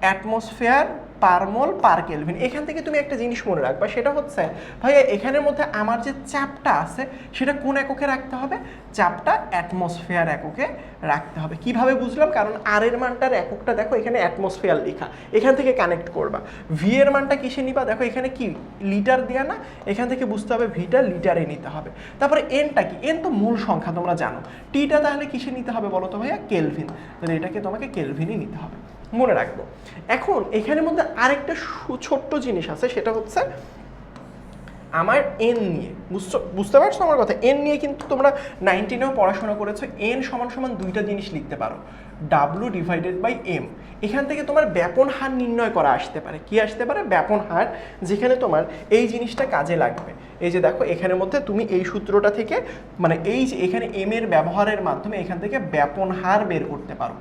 অ্যাটমসফেয়ার পার মোল পার কেলভিন। এখান থেকে তুমি একটা জিনিস মনে রাখবা, সেটা হচ্ছে ভাইয়া এখানের মধ্যে আমার যে চাপটা আছে সেটা কোন এককে রাখতে হবে, চাপটা অ্যাটমসফেয়ার এককে রাখতে হবে। কিভাবে বুঝলাম, কারণ আর এর মানটার এককটা দেখো এখানে অ্যাটমসফেয়ার লেখা, এখান থেকে কানেক্ট করবা। ভি এর মানটা কিসে নিবা, দেখো এখানে কি লিটার দেয়া না, এখান থেকে বুঝতে হবে ভিটা লিটারে নিতে হবে। তারপরে এনটা কি, এন তো মূল সংখ্যা তোমরা জানো, টিটা তাহলে কিসে নিতে হবে বলো তো ভাইয়া, কেলভিন, তাহলে এটাকে তোমাকে কেলভিনই নিতে হবে, মনে রাখবো। এখন এখানের মধ্যে আরেকটা ছোট্ট জিনিস আছে, সেটা হচ্ছে আমার এন নিয়ে, বুঝতে পারছো আমার কথা, এন নিয়ে কিন্তু তোমরা 19এও পড়াশোনা করেছো, এন সমান সমান দুইটা জিনিস লিখতে পারো, ডাব্লু ডিভাইডেড বাই এম। এখান থেকে তোমার ব্যাপন হার নির্ণয় করা আসতে পারে, কি আসতে পারে, ব্যাপন হার, যেখানে তোমার এই জিনিসটা কাজে লাগবে। এই যে দেখো এখানের মধ্যে তুমি এই সূত্রটা থেকে, মানে এই যে এখানে এম এর ব্যবহারের মাধ্যমে এখান থেকে ব্যাপন হার বের করতে পারো,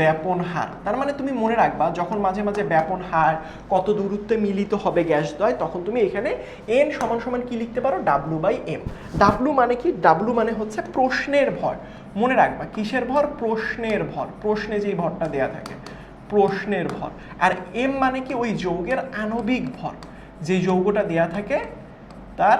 ব্যাপন হার। তার মানে তুমি মনে রাখবা যখন মাঝে মাঝে ব্যাপন হার কত দূরত্বে মিলিত হবে গ্যাসদ্বয়, তখন তুমি এখানে এন সমান সমান কি লিখতে পারো, ডাব্লু বাই এম। ডাব্লু মানে কি, ডাব্লু মানে হচ্ছে প্রশ্নের ভর, মনে রাখবা কিসের ভর, প্রশ্নের ভর, প্রশ্নে যেই ভরটা দেয়া থাকে, প্রশ্নের ভর, আর এম মানে কি ওই যৌগের আণবিক ভর, যে যৌগটা দেয়া থাকে তার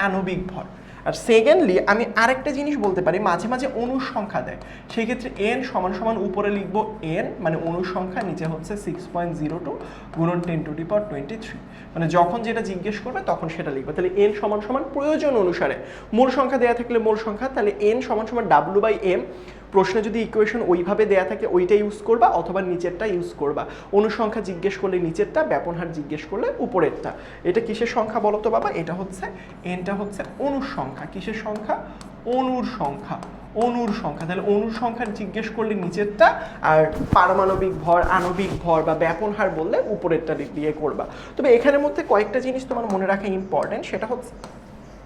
আণবিক ভর। আর সেকেন্ডলি আমি আরেকটা জিনিস বলতে পারি, মাঝে মাঝে অণুর সংখ্যা দেয়, সেই ক্ষেত্রে এন সমান সমান উপরে লিখবো এন মানে অণুর সংখ্যা, নিচে হচ্ছে 6.02 গুণন 10⁻23, মানে যখন যেটা জিজ্ঞেস করবে তখন সেটা লিখবে। তাহলে এন সমান সমান প্রয়োজন অনুসারে মূল সংখ্যা দেওয়া থাকলে মূল সংখ্যা, তাহলে এন সমান সমান W/m। প্রশ্নে যদি ইকুয়েশন ওইভাবে দেয়া থাকে ওইটা ইউজ করবা, অথবা নিচেরটা ইউজ করবা। অনুসংখ্যা জিজ্ঞেস করলে নিচেরটা, ব্যাপনহার জিজ্ঞেস করলে উপরেরটা। এটা কিসের সংখ্যা বলো তো বাবা? এটা হচ্ছে এনটা হচ্ছে অণুর সংখ্যা। কিসের সংখ্যা? অণুর সংখ্যা। অণুর সংখ্যা, তাহলে অণুর সংখ্যা জিজ্ঞেস করলে নিচেরটা, আর পারমাণবিক ভর, আণবিক ভর বা ব্যাপনহার বললে উপরেরটা দিয়ে করবা। তবে এখানের মধ্যে কয়েকটা জিনিস তোমার মনে রাখা ইম্পর্টেন্ট, সেটা হচ্ছে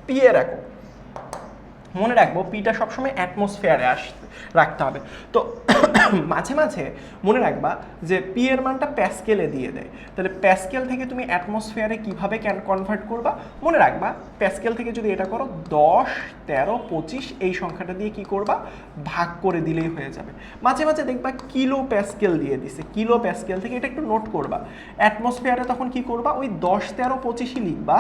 পি এর একক। মনে রাখবো পিটা সবসময় অ্যাটমসফিয়ারে রাখতে হবে। তো মাঝে মাঝে মনে রাখবা যে পি এর মানটা প্যাসকেলে দিয়ে দেয়, তাহলে প্যাসকেল থেকে তুমি অ্যাটমসফিয়ারে কিভাবে কনভার্ট করবা? মনে রাখবা প্যাসকেল থেকে যদি এটা করো 10, 13, 25 এই সংখ্যাটা দিয়ে কি করবা? ভাগ করে দিলেই হয়ে যাবে। মাঝে মাঝে দেখবা কিলো প্যাসকেল দিয়ে দিছে, কিলো প্যাসকেল থেকে, এটা একটু নোট করবা। অ্যাটমসফিয়ারে তখন কি করবা? ওই 10, 13, 25ই লিখবা,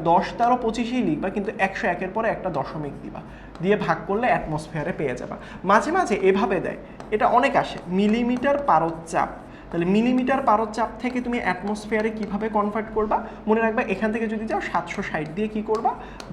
10, 13, 25ই লিখবা, কিন্তু 101-এর পরে একটা দশমিক দিবা, দিয়ে ভাগ করলে অ্যাটমসফিয়ারে পেয়ে যাবা। মাঝে মাঝে এভাবে দেয়, এটা অনেক আসে, মিলিমিটার পারদ-চাপ। তাহলে মিলিমিটার পারদ-চাপ থেকে তুমি অ্যাটমসফিয়ারে কিভাবে কনভার্ট করবা? মনে রাখবা এখান থেকে যদি যাও 760 দিয়ে কি করবা?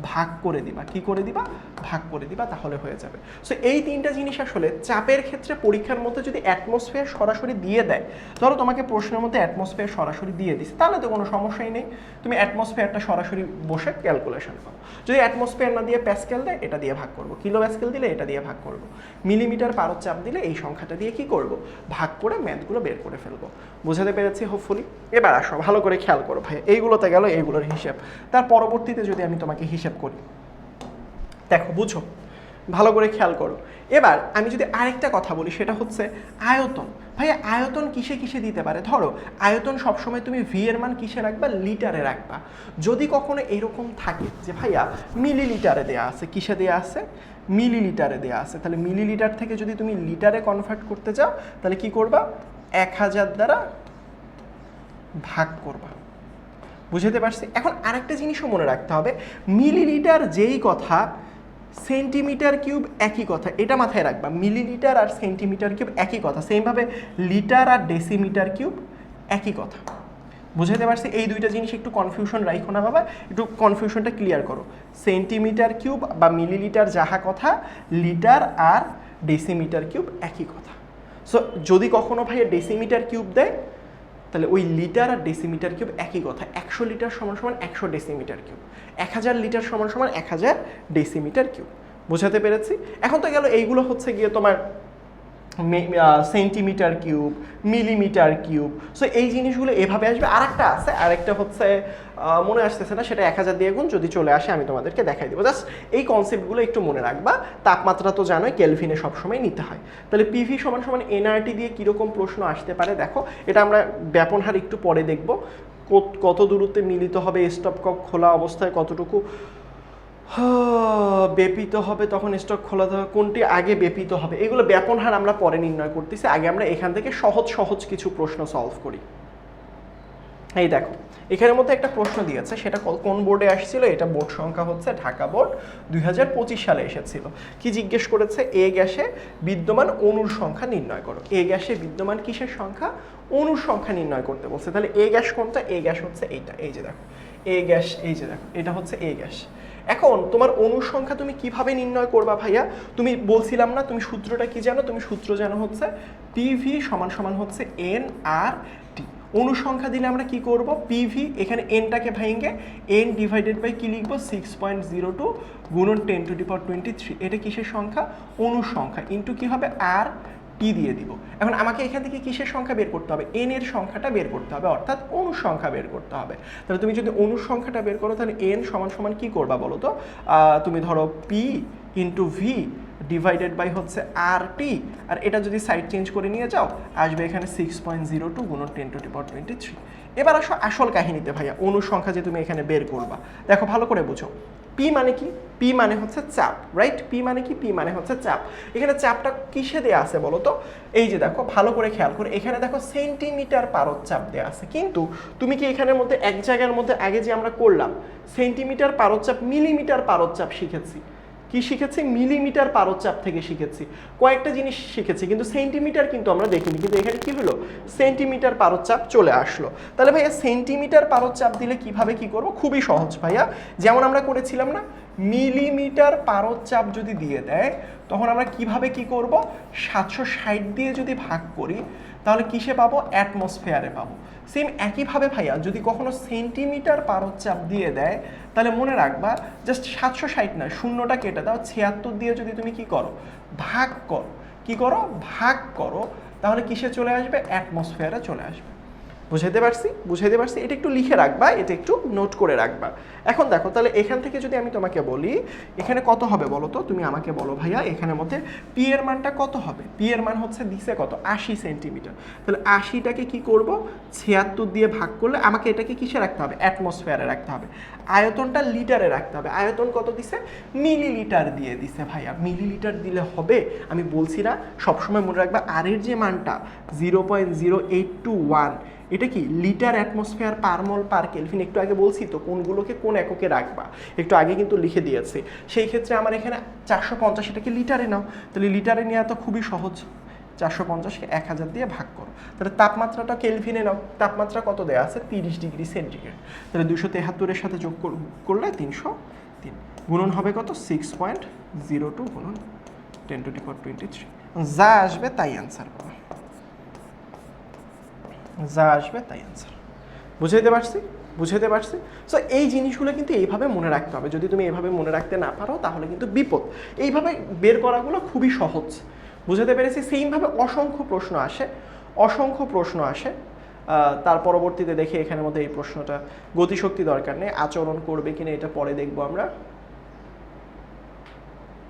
ভাগ করে দিবা। কি করে দিবা? ভাগ করে দিবা, তাহলে হয়ে যাবে। সো এই তিনটা জিনিস আসলে চাপের ক্ষেত্রে পরীক্ষার মধ্যে যদি অ্যাটমসফিয়ার সরাসরি দিয়ে দেয়, ধরো তোমাকে প্রশ্নের মধ্যে অ্যাটমসফিয়ার সরাসরি দিয়ে দিচ্ছে, তাহলে তো কোনো সমস্যাই নেই, তুমি অ্যাটমসফিয়ারটা সরাসরি বসে ক্যালকুলেশন করো। যদি অ্যাটমসফিয়ার না দিয়ে প্যাসকেল দেয়, এটা দিয়ে ভাগ করবো, কিলো প্যাসকেল দিলে এটা দিয়ে ভাগ করবো, মিলিমিটার পারদ-চাপ দিলে এই সংখ্যাটা দিয়ে কি করব? ভাগ করে ম্যাথগুলো বের করে ফেলবো। বুঝাতে পেরেছি হোপফুলি? এবার আসো ভালো করে খেয়াল করো ভাই, এইগুলোতে গেল এইগুলোর হিসাব, তার পরবর্তীতে যদি আমি তোমাকে হিসাব করি, দেখো বুঝো, ভালো করে খেয়াল করো। এবার আমি যদি আরেকটা কথা বলি, সেটা হচ্ছে আয়তন। ভাইয়া আয়তন কিসে কিসে দিতে পারে? ধরো আয়তন সবসময় তুমি ভি এর মান কিসে রাখবা? লিটারে রাখবা। যদি কখনো এরকম থাকে যে ভাইয়া মিলিলিটারে দেয়া আছে, কিসে দেয়া আছে? মিলিলিটারে দেয়া আছে, তাহলে মিলিলিটার থেকে যদি তুমি লিটারে কনভার্ট করতে চাও, তাহলে কি করবা? 1000 দ্বারা ভাগ করবা। বুঝতে পারছি? এখন আরেকটা জিনিসও মনে রাখতে হবে, মিলিলিটার যেই কথা, সেন্টিমিটার কিউব একই কথা, এটা মাথায় রাখবা। মিলিলিটার আর সেন্টিমিটার কিউব একই কথা, সেমভাবে লিটার আর ডেসিমিটার কিউব একই কথা। বুঝাতে পারছি? এই দুইটা জিনিস একটু কনফিউশন রাখো না বাবা, একটু কনফিউশনটা ক্লিয়ার করো। সেন্টিমিটার কিউব বা মিলিলিটার যাহা কথা, লিটার আর ডেসিমিটার কিউব একই কথা। সো যদি কখনো ভাইয়া ডেসিমিটার কিউব দেয়, তাহলে ওই লিটার আর ডেসিমিটার কিউব একই কথা। 100 লিটার সমান সমান 100 ডেসিমিটার কিউব, 1000 লিটার সমান সমান 1000 ডেসিমিটার কিউব। বোঝাতে পেরেছি? এখন তো গেল এইগুলো হচ্ছে গিয়ে তোমার centimetre cube, millimetre cube. So এই জিনিসগুলো এভাবে আসবে। আরেকটা আছে, আরেকটা হচ্ছে মনে আসতেছে না, সেটা 1000 দিয়ে গুণ, যদি চলে আসে আমি তোমাদেরকে দেখাই দেবো। জাস্ট এই কনসেপ্টগুলো একটু মনে রাখবা। তাপমাত্রা তো জানোই কেলভিনে সবসময় নিতে হয়। তাহলে পিভি সমান সমান এনআরটি দিয়ে কীরকম প্রশ্ন আসতে পারে দেখো, এটা আমরা ব্যাপনহার একটু পরে দেখব। কত দূরত্বে মিলিত হবে স্টপ কক খোলা অবস্থায়, কতটুকু বেপিত হবে, তখন স্টক খোলা হবে, কোনটি আগে বেপিত হবে, এগুলো ব্যাপনহার আমরা পরে নির্ণয় করতেছি। আগে আমরা এখান থেকে সহজ সহজ কিছু প্রশ্ন সলভ করি। এই দেখো এখানের মধ্যে একটা প্রশ্ন দিয়েছে, সেটা কোন বোর্ডে আসছিল? এটা বোর্ড সংখ্যা হচ্ছে ঢাকা বোর্ড, 2025 সালে এসেছিল। কি জিজ্ঞেস করেছে? এ গ্যাসে বিদ্যমান অণুর সংখ্যা নির্ণয় করো। এ গ্যাসে বিদ্যমান কিসের সংখ্যা? অণুর সংখ্যা নির্ণয় করতে বলছে। তাহলে এ গ্যাস কোনটা? এ গ্যাস হচ্ছে এইটা, এই যে দেখো এ গ্যাস, এই যে দেখো এটা হচ্ছে এ গ্যাস। এখন তোমার অণুর সংখ্যা তুমি কিভাবে নির্ণয় করবা ভাইয়া? তুমি বলছিলাম না, তুমি সূত্রটা কি জানো? তুমি সূত্র জানো হচ্ছে পিভি সমান সমান হচ্ছে এন আর টি। অণু সংখ্যা দিলে আমরা কি করব? পিভি, এখানে এনটাকে ভাঙে এন ডিভাইডেড বাই কি লিখবো? 6.02 গুণন 10⁻23। এটা কিসের সংখ্যা? অণুর সংখ্যা, ইন্টু কি হবে? আর টি দিয়ে দিব। এখন আমাকে এখান থেকে কিসের সংখ্যা বের করতে হবে? এন এর সংখ্যাটা বের করতে হবে, অর্থাৎ অণুর সংখ্যা বের করতে হবে। তাহলে তুমি যদি অণুর সংখ্যাটা বের করো, তাহলে এন সমান সমান কি করবা বলো তো? তুমি ধরো P into V divided by হচ্ছে আর টি, আর এটা যদি সাইড চেঞ্জ করে নিয়ে যাও, আসবে এখানে 6.02 গুণন 10⁻23। এবার আসো আসল কাহিনীতে ভাইয়া, অণুর সংখ্যা যে তুমি এখানে বের করবা, দেখো ভালো করে বুঝো। পি মানে কি? পি মানে হচ্ছে চাপ, রাইট? পি মানে কি? পি মানে হচ্ছে চাপ। এখানে চাপটা কিসে দেয়া আছে বলো তো? এই যে দেখো, ভালো করে খেয়াল করে, এখানে দেখো সেন্টিমিটার পারদ-চাপ দেয়া আছে। কিন্তু তুমি কি এখানের মধ্যে এক জায়গার মধ্যে আগে যে আমরা করলাম সেন্টিমিটার পারদ-চাপ, মিলিমিটার পারদ-চাপ শিখেছি। কি শিখেছি? মিলিমিটার পারদ-চাপ থেকে শিখেছি, কয়েকটা জিনিস শিখেছি, কিন্তু সেন্টিমিটার কিন্তু আমরা দেখিনি। কিন্তু এখানে কি হলো? সেন্টিমিটার পারদ-চাপ চলে আসলো। তাহলে ভাইয়া সেন্টিমিটার পারদ-চাপ দিলে কিভাবে কি করব? খুবই সহজ ভাইয়া, যেমন আমরা করেছিলাম না, মিলিমিটার পারদ-চাপ যদি দিয়ে দেয় তখন আমরা কিভাবে কি করব? 760 দিয়ে যদি ভাগ করি তাহলে কিসে পাবো? অ্যাটমসফেয়ারে পাবো। সেম একইভাবে ভাইয়া যদি কখনো সেন্টিমিটার পারদ-চাপ দিয়ে দেয় তাহলে মনে রাখবা জাস্ট 760 না, শূন্যটা কেটে দাও, 76 দিয়ে যদি তুমি কি করো? ভাগ করো। কি করো? ভাগ করো। তাহলে কিসে চলে আসবে? অ্যাটমসফেয়ারে চলে আসবে। বুঝাইতে পারছি? বুঝাইতে পারছি? এটা একটু লিখে রাখবা, এটা একটু নোট করে রাখবা। এখন দেখো, তাহলে এখান থেকে যদি আমি তোমাকে বলি এখানে কত হবে বলো তো? তুমি আমাকে বলো ভাইয়া, এখানের মধ্যে পি এর মানটা কত হবে? পি এর মান হচ্ছে দিছে কত? 80 সেন্টিমিটার। তাহলে 80টাকে কি করব? 76 দিয়ে ভাগ করলে আমাকে এটাকে কিসে রাখতে হবে? অ্যাটমসফেয়ারে রাখতে হবে। আয়তনটা লিটারে রাখতে হবে। আয়তন কত দিছে? মিলিলিটার দিয়ে দিছে ভাইয়া। মিলিলিটার দিলে হবে? আমি বলছি না, সবসময় মনে রাখবা আর এর যে মানটা 0.0821, এটা কি লিটার অ্যাটমসফেয়ার পার মোল পার কেলভিন। একটু আগে বলছি তো কোনগুলোকে কোন এককে রাখবা, একটু আগে কিন্তু লিখে দিয়েছি। সেই ক্ষেত্রে আমার এখানে 450, এটাকে লিটারে নাও। তাহলে লিটারে নেওয়া তো খুবই সহজ, 450কে 1000 দিয়ে ভাগ করো। তাহলে তাপমাত্রাটা কেলভিনে নাও। তাপমাত্রা কত দেওয়া আছে? 30 ডিগ্রি সেন্টিগ্রেড। তাহলে 273-এর সাথে যোগ করলে 303, গুণন হবে কত? 6.02 গুণন 10⁻23। যা আসবে তাই অ্যান্সার পাবে, যা আসবে তাই অ্যান্সার। বুঝাইতে পারছি? বুঝাইতে পারছি? সো এই জিনিসগুলো কিন্তু এইভাবে মনে রাখতে হবে। যদি তুমি এইভাবে মনে রাখতে না পারো তাহলে কিন্তু বিপদ। এইভাবে বের করাগুলো খুবই সহজ। বুঝাতে পেরেছি? সেইমভাবে অসংখ্য প্রশ্ন আসে, অসংখ্য প্রশ্ন আসে। তার পরবর্তীতে দেখি এখানের মধ্যে এই প্রশ্নটা, গতিশক্তি দরকার নেই, আচরণ করবে কিনা এটা পরে দেখবো আমরা।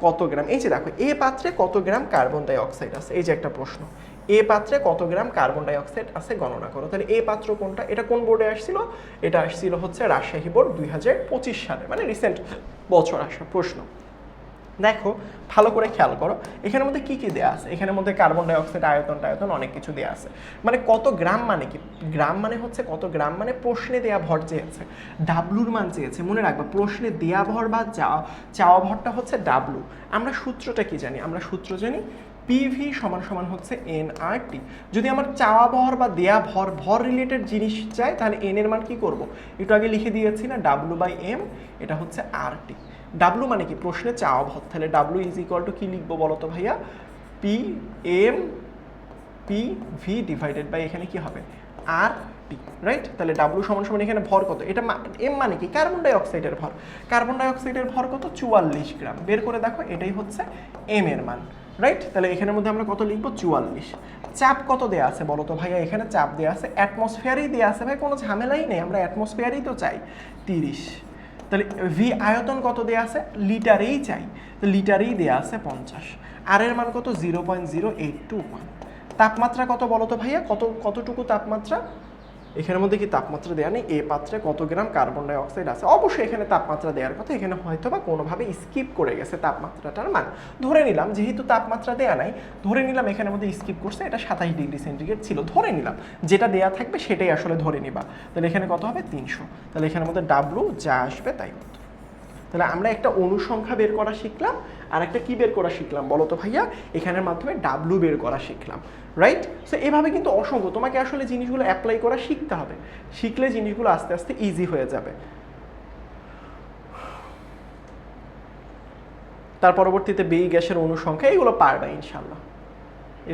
কত গ্রাম, এই যে দেখো, এ পাত্রে কত গ্রাম কার্বন ডাই অক্সাইড আছে, এই যে একটা প্রশ্ন, এ পাত্রে কত গ্রাম কার্বন ডাই অক্সাইড আছে গণনা করো। তাহলে এ পাত্র কোনটা? এটা কোন বোর্ডে আসছিল? এটা আসছিল হচ্ছে রাজশাহী বোর্ড 2025 সালে, মানে রিসেন্ট বছর আসা প্রশ্ন। দেখো ভালো করে খেয়াল করো এখানের মধ্যে কি কি দেয়া আছে। এখানের মধ্যে কার্বন ডাই অক্সাইড আয়তন অনেক কিছু দেয়া আছে। মানে কত গ্রাম মানে কি? গ্রাম মানে হচ্ছে কত গ্রাম, মানে প্রশ্নে দেয়া ভর চেয়েছে, ডাব্লুর মান চেয়েছে। মনে রাখবা প্রশ্নে দেয়া ভর বা চাওয়া ভরটা হচ্ছে ডাব্লু। আমরা সূত্রটা কি জানি? আমরা সূত্র জানি পিভি সমান সমান হচ্ছে এনআরটি। যদি আমার চাওয়া ভর বা দেয়া ভর রিলেটেড জিনিস চাই তাহলে এন এর মান কি করব? একটু আগে লিখে দিয়েছি না, ডাব্লু/এম, এটা হচ্ছে আরটি। ডাব্লু মানে কি? প্রশ্নে চাওয়া ভর। তাহলে ডাব্লু ইজ ইকুয়াল টু কি লিখবো বলো তো ভাইয়া? P M P V divided by এখানে কি হবে? আর টি, রাইট? তাহলে ডাব্লু সমান সমান এখানে ভর কত? এটা এম মানে কি? কার্বন ডাই অক্সাইডের ভর। কার্বন ডাই অক্সাইডের ভর কত? 44 গ্রাম। বের করে দেখো, এটাই হচ্ছে এম এর মান, রাইট? তাহলে এখানের মধ্যে আমরা কত লিখবো? 44। চাপ কত দেয়া আছে বলো তো ভাইয়া? এখানে চাপ দেয়া আছে অ্যাটমসফিয়ারেই দেয়া আছে ভাই, কোনো ঝামেলাই নেই, আমরা অ্যাটমসফিয়ারেই তো চাই, 30। তাহলে ভি আয়তন কত দেয়া আছে? লিটারেই চাই, তো লিটারেই দেয়া আছে 50। আর এর মান কত? 0.0821। তাপমাত্রা কত বলো তো ভাইয়া? কতটুকু তাপমাত্রা? এখানের মধ্যে কি তাপমাত্রা দেওয়া নেই? এ পাত্রে কত গ্রাম কার্বন ডাই অক্সাইড আছে? অবশ্যই এখানে তাপমাত্রা দেওয়ার কথা, এখানে হয়তো বা কোনোভাবে স্কিপ করে গেছে তাপমাত্রাটার মান। ধরে নিলাম যেহেতু তাপমাত্রা দেওয়া নাই, ধরে নিলাম এখানের মধ্যে স্কিপ করছে, এটা 27 ডিগ্রি সেন্টিগ্রেড ছিল, ধরে নিলাম যেটা দেওয়া থাকবে সেটাই আসলে ধরে নিবা। তাহলে এখানে কত হবে? 300। তাহলে এখানের মধ্যে ডাব্লু যা আসবে তাই উত্তর। তাহলে আমরা একটা অনুসংখ্যা বের করা শিখলাম, আর একটা কি বের করা শিখলাম বলো তো ভাইয়া? এখানের মাধ্যমে ডাব্লু বের করা শিখলাম, রাইট? সো এভাবে কিন্তু অসংখ্য, তোমাকে আসলে জিনিসগুলো অ্যাপ্লাই করা শিখতে হবে, শিখলে জিনিসগুলো আস্তে আস্তে ইজি হয়ে যাবে। তার পরবর্তীতে বেই গ্যাসের অনুসংখ্যা, এইগুলো পারবা ইনশাল্লাহ।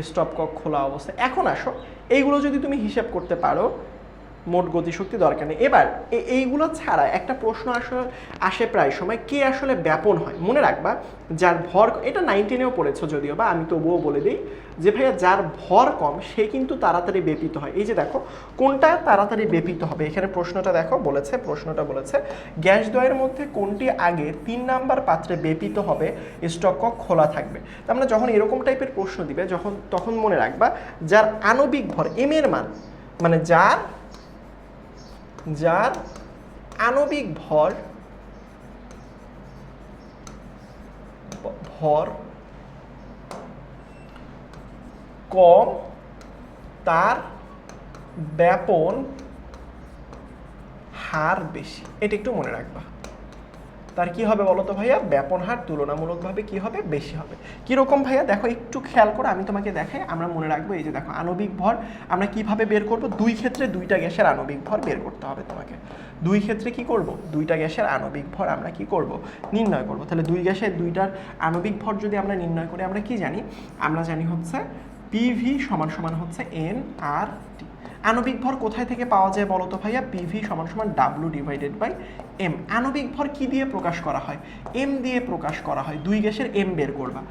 স্টপ কক খোলা অবস্থা। এখন আসো, এইগুলো যদি তুমি হিসাব করতে পারো, মোট গতিশক্তি দরকার নেই। এবার এইগুলো ছাড়া একটা প্রশ্ন আসে প্রায় সময়, কে আসলে ব্যাপন হয়? মনে রাখবা যার ভর, এটা 9-10-এও পড়েছো যদিও বা, আমি তবুও বলে দিই যে ভাইয়া যার ভর কম সে কিন্তু তাড়াতাড়ি ব্যাপিত হয়। এই যে দেখো কোনটা তাড়াতাড়ি ব্যাপিত হবে, এখানে প্রশ্নটা দেখো বলেছে, প্রশ্নটা বলেছে গ্যাস দ্বয়ের মধ্যে কোনটি আগে 3 নাম্বার পাত্রে ব্যাপিত হবে স্টক কক খোলা থাকবে। তার মানে যখন এরকম টাইপের প্রশ্ন দিবে, তখন মনে রাখবা যার আণবিক ভর এম এর মান, মানে যার আণবিক ভর ভর কম তার ব্যাপন হার বেশি। এটা একটু মনে রাখবা। তার কি হবে বলো তো ভাইয়া? ব্যাপন হার তুলনামূলকভাবে কি হবে? বেশি হবে। কিরকম ভাইয়া? দেখো একটু খেয়াল করে আমি তোমাকে দেখাই, আমরা মনে রাখবো। এই যে দেখো আণবিক ভর আমরা কিভাবে বের করব? দুই ক্ষেত্রে দুইটা গ্যাসের আণবিক ভর বের করতে হবে তোমাকে। দুই ক্ষেত্রে কি করব? দুইটা গ্যাসের আণবিক ভর আমরা কি করব? নির্ণয় করব। তাহলে দুই গ্যাসের দুইটার আণবিক ভর যদি আমরা নির্ণয় করি, আমরা কি জানি? আমরা জানি হচ্ছে পিভি সমান সমান হচ্ছে এন আর টি। আণবিক ভর কোথায় থেকে পাওয়া যায় বলো তো ভাইয়া? পিভি সমান সমান ডাব্লু ডিভাইডেড বাই এম। আণবিক ভর কি দিয়ে প্রকাশ করা হয়? এম দিয়ে প্রকাশ করা হয়। দুই গ্যাসের এম বের করবা।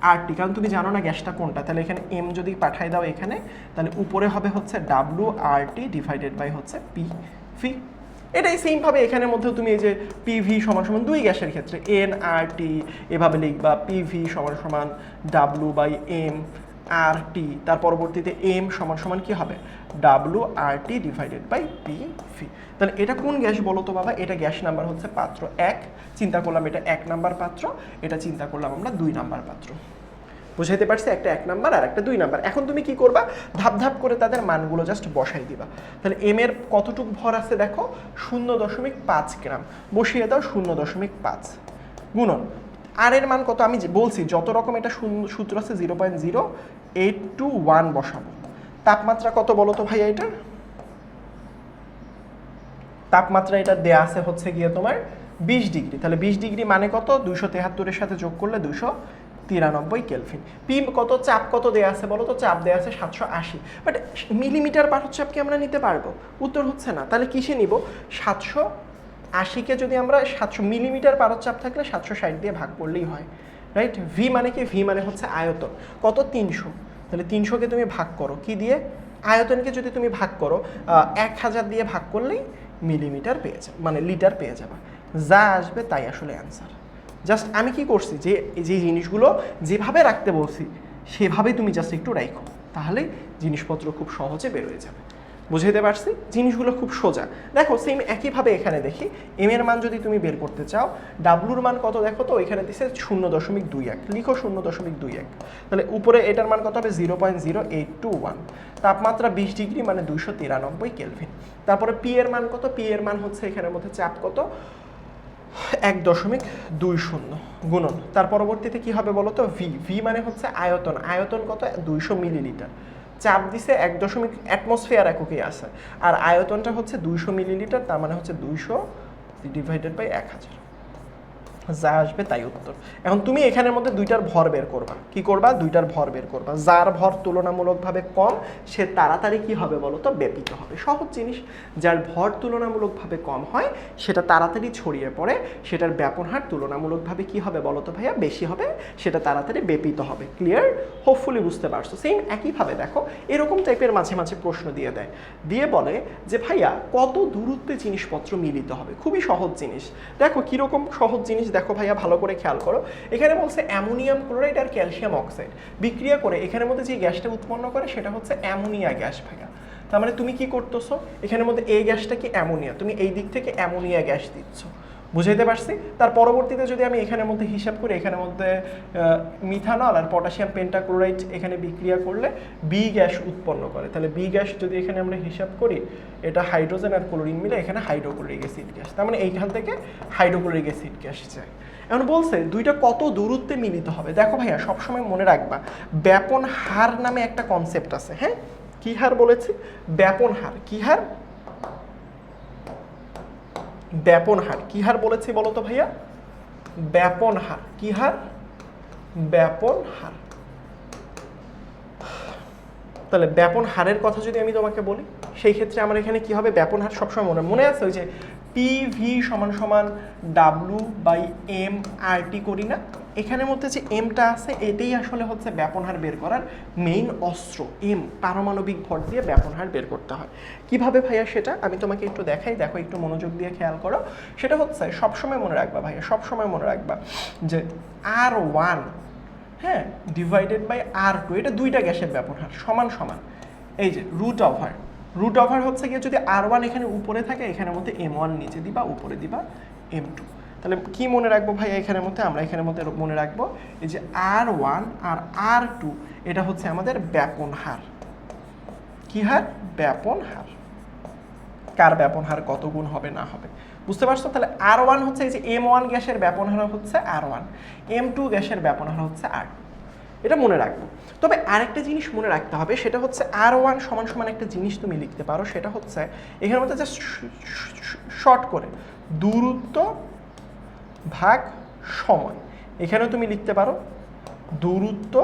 আর টি, কারণ তুমি জানো না গ্যাসটা কোনটা, তাহলে এখানে এম যদি পাঠাই দাও এখানে, তাহলে উপরে হবে হচ্ছে W R T divided by হচ্ছে পি ভি। এটাই সেমভাবে এখানের মধ্যেও তুমি এই যে পিভি সমান সমান দুই গ্যাসের ক্ষেত্রে এন আর টি এভাবে লিখবা, পিভি সমান সমান W by M R T, তার পরবর্তীতে এম সমান সমান কি হবে? W R T divided by P V. তাহলে এটা কোন গ্যাস বলো তো বাবা? এটা গ্যাস নাম্বার হচ্ছে পাত্র 1। চিন্তা করলাম এটা 1 নাম্বার পাত্র, এটা চিন্তা করলাম আমরা 2 নাম্বার পাত্র। বুঝাইতে পারছি? একটা 1 নাম্বার আর একটা 2 নাম্বার। এখন তুমি কি করবা? ধাপ ধাপ করে তাদের মানগুলো জাস্ট বসাই দিবা। তাহলে এম এর কতটুক ভর আছে দেখো? 0.5 গ্রাম। বসিয়ে দাও 0.5 গুণন আর এর মান কত? আমি বলছি যত রকম এটা সূত্র আছে 0.0821 বসাবো। তাপমাত্রা কত বলো তো ভাইয়া? এটার তাপমাত্রা এটা দেয়া আছে হচ্ছে গিয়ে তোমার 20 ডিগ্রি। তাহলে 20 ডিগ্রি মানে কত? 273 সাথে যোগ করলে 293 কেলভিন। পি কত? চাপ কত দেয়া আছে বলো তো? চাপ দেয়া আছে 780। বাট মিলিমিটার পারচাপকে আমরা নিতে পারবো? উত্তর হচ্ছে না। তাহলে কিসে নিব? 780কে যদি আমরা 700 মিলিমিটার পারচাপ থাকলে 760 দিয়ে ভাগ করলেই হয়, রাইট? ভি মানে কি? ভি মানে হচ্ছে আয়তন। কত? 300। তাহলে 300কে তুমি ভাগ করো কি দিয়ে? আয়তনকে যদি তুমি ভাগ করো 1000 দিয়ে ভাগ করলেই মিলিমিটার পেয়ে যাবে, মানে লিটার পেয়ে যাবে। যা আসবে তাই আসলে অ্যান্সার। জাস্ট আমি কি করছি, যে জিনিসগুলো যেভাবে রাখতে বলছি সেভাবেই তুমি জাস্ট একটু রাখো, তাহলে জিনিসপত্র খুব সহজে বেরোয় যাবে। বুঝাইতে পারছি? জিনিসগুলো খুব সোজা। দেখো সেম একইভাবে এখানে দেখি এম এর মান যদি তুমি বের করতে চাও, ডাব্লুর মান কত দেখো তো? এখানে দিচ্ছে 0.21। লিখো 0.21। তাহলে উপরে এটার মান কত হবে? 0.0821। তাপমাত্রা 20 ডিগ্রি মানে 293 কেলভিন। তারপরে পি এর মান কত? পি এর মান হচ্ছে এখানের মধ্যে চাপ কত? 1.20 গুণন তার পরবর্তীতে কি হবে বলো তো? ভি। ভি মানে হচ্ছে আয়তন। আয়তন কত? 200 মিলিলিটার। চাপ দিছে 1 অ্যাটমসফিয়ার এককে আছে, আর আয়তনটা হচ্ছে 200 মিলিলিটার, তার মানে হচ্ছে 200 ডিভাইডেড বাই 1000। যা আসবে তাই উত্তর। এখন তুমি এখানের মধ্যে দুইটার ভর বের করবা। কি করবা? দুইটার ভর বের করবা। যার ভর তুলনামূলকভাবে কম সে তাড়াতাড়ি কি হবে বলো তো? ব্যাপিত হবে। সহজ জিনিস। যার ভর তুলনামূলকভাবে কম হয় সেটা তাড়াতাড়ি ছড়িয়ে পড়ে, সেটার ব্যাপন হার তুলনামূলকভাবে কি হবে বলো তো ভাইয়া? বেশি হবে, সেটা তাড়াতাড়ি ব্যাপিত হবে। ক্লিয়ার? হোপফুলি বুঝতে পারছো। সেম একইভাবে দেখো এরকম টাইপের মাঝে মাঝে প্রশ্ন দিয়ে দেয়, দিয়ে বলে যে ভাইয়া কত দূরত্বে জিনিসপত্র মিলিত হবে? খুবই সহজ জিনিস। দেখো কীরকম সহজ জিনিস, দেখো ভাইয়া ভালো করে খেয়াল করো। এখানে বলছে অ্যামোনিয়াম ক্লোরাইড আর ক্যালসিয়াম অক্সাইড বিক্রিয়া করে এখানের মধ্যে যে গ্যাসটা উৎপন্ন করে সেটা হচ্ছে অ্যামোনিয়া গ্যাস ভাইয়া। তার মানে তুমি কি করতেছো? এখানের মধ্যে এই গ্যাসটা কি? অ্যামোনিয়া। তুমি এই দিক থেকে অ্যামোনিয়া গ্যাস দিচ্ছ। বুঝাইতে পারছি? তার পরবর্তীতে যদি আমি এখানের মধ্যে হিসাব করি, এখানের মধ্যে মিথানল আর পটাশিয়াম পেন্টাক্লোরাইড এখানে বিক্রিয়া করলে বি গ্যাস উৎপন্ন করে। তাহলে বি গ্যাস যদি এখানে আমরা হিসাব করি, এটা হাইড্রোজেন আর ক্লোরিন মিলে এখানে হাইড্রোক্লোরিক অ্যাসিড গ্যাস। তার মানে এইখান থেকে হাইড্রোক্লোরিক অ্যাসিড গ্যাস যায়। এখন বলছে দুইটা কত দূরত্বে মিলিত হবে। দেখো ভাইয়া সবসময় মনে রাখবা ব্যাপন হার নামে একটা কনসেপ্ট আছে। হ্যাঁ, কি হার বলেছি? ব্যাপন হার। কি হার? ব্যাপন হার। কি হার বলেছি বলো তো ভাইয়া? ব্যাপন হার। কি হার? ব্যাপন হার। তাহলে ব্যাপন হারের কথা যদি আমি তোমাকে বলি, সেই ক্ষেত্রে আমার এখানে কি হবে? ব্যাপন হার সবসময় মনে আছে ওই যে পিভি সমান সমান ডাব্লু বাই এম আর টি করি না? এখানের মধ্যে যে এমটা আছে এটাই আসলে হচ্ছে ব্যাপন হার বের করার মেইন অস্ত্র। এম পারমাণবিক ভর দিয়ে ব্যাপন হার বের করতে হয়। কিভাবে ভাইয়া সেটা আমি তোমাকে একটু দেখাই, দেখো একটু মনোযোগ দিয়ে খেয়াল করো। সেটা হচ্ছে সবসময় মনে রাখবা ভাইয়া, সবসময় মনে রাখবা যে R1 হ্যাঁ ডিভাইডেড বাই R2, এটা দুইটা গ্যাসের ব্যাপন হার সমান সমান। এই যে রুট ওভার হচ্ছে গিয়ে যদি R1 এখানে উপরে থাকে, এখানের মধ্যে M1 নিচে দিবা, উপরে দিবা M2। তাহলে কি মনে রাখবো ভাই এখানের মধ্যে? আমরা এখানের মধ্যে মনে রাখবো এই যে R1 আর R2 এটা হচ্ছে আমাদের ব্যাপন হার। কি হার? ব্যাপন হার। কার ব্যাপন হার কত গুণ হবে না হবে বুঝতে পারছো? তাহলে R1 হচ্ছে এই যে M1 গ্যাসের ব্যাপন হার হচ্ছে R1, M2 গ্যাসের ব্যাপন হার হচ্ছে R2। এটা মনে রাখবো। তবে আরেকটা জিনিস মনে রাখতে হবে, সেটা হচ্ছে R1 সমান সমান একটা জিনিস তুমি লিখতে পারো, সেটা হচ্ছে এখানের মধ্যে জাস্ট শর্ট করে দূরত্ব ভাগ সময়। এখানেও তুমি লিখতে পারো দূরত্ব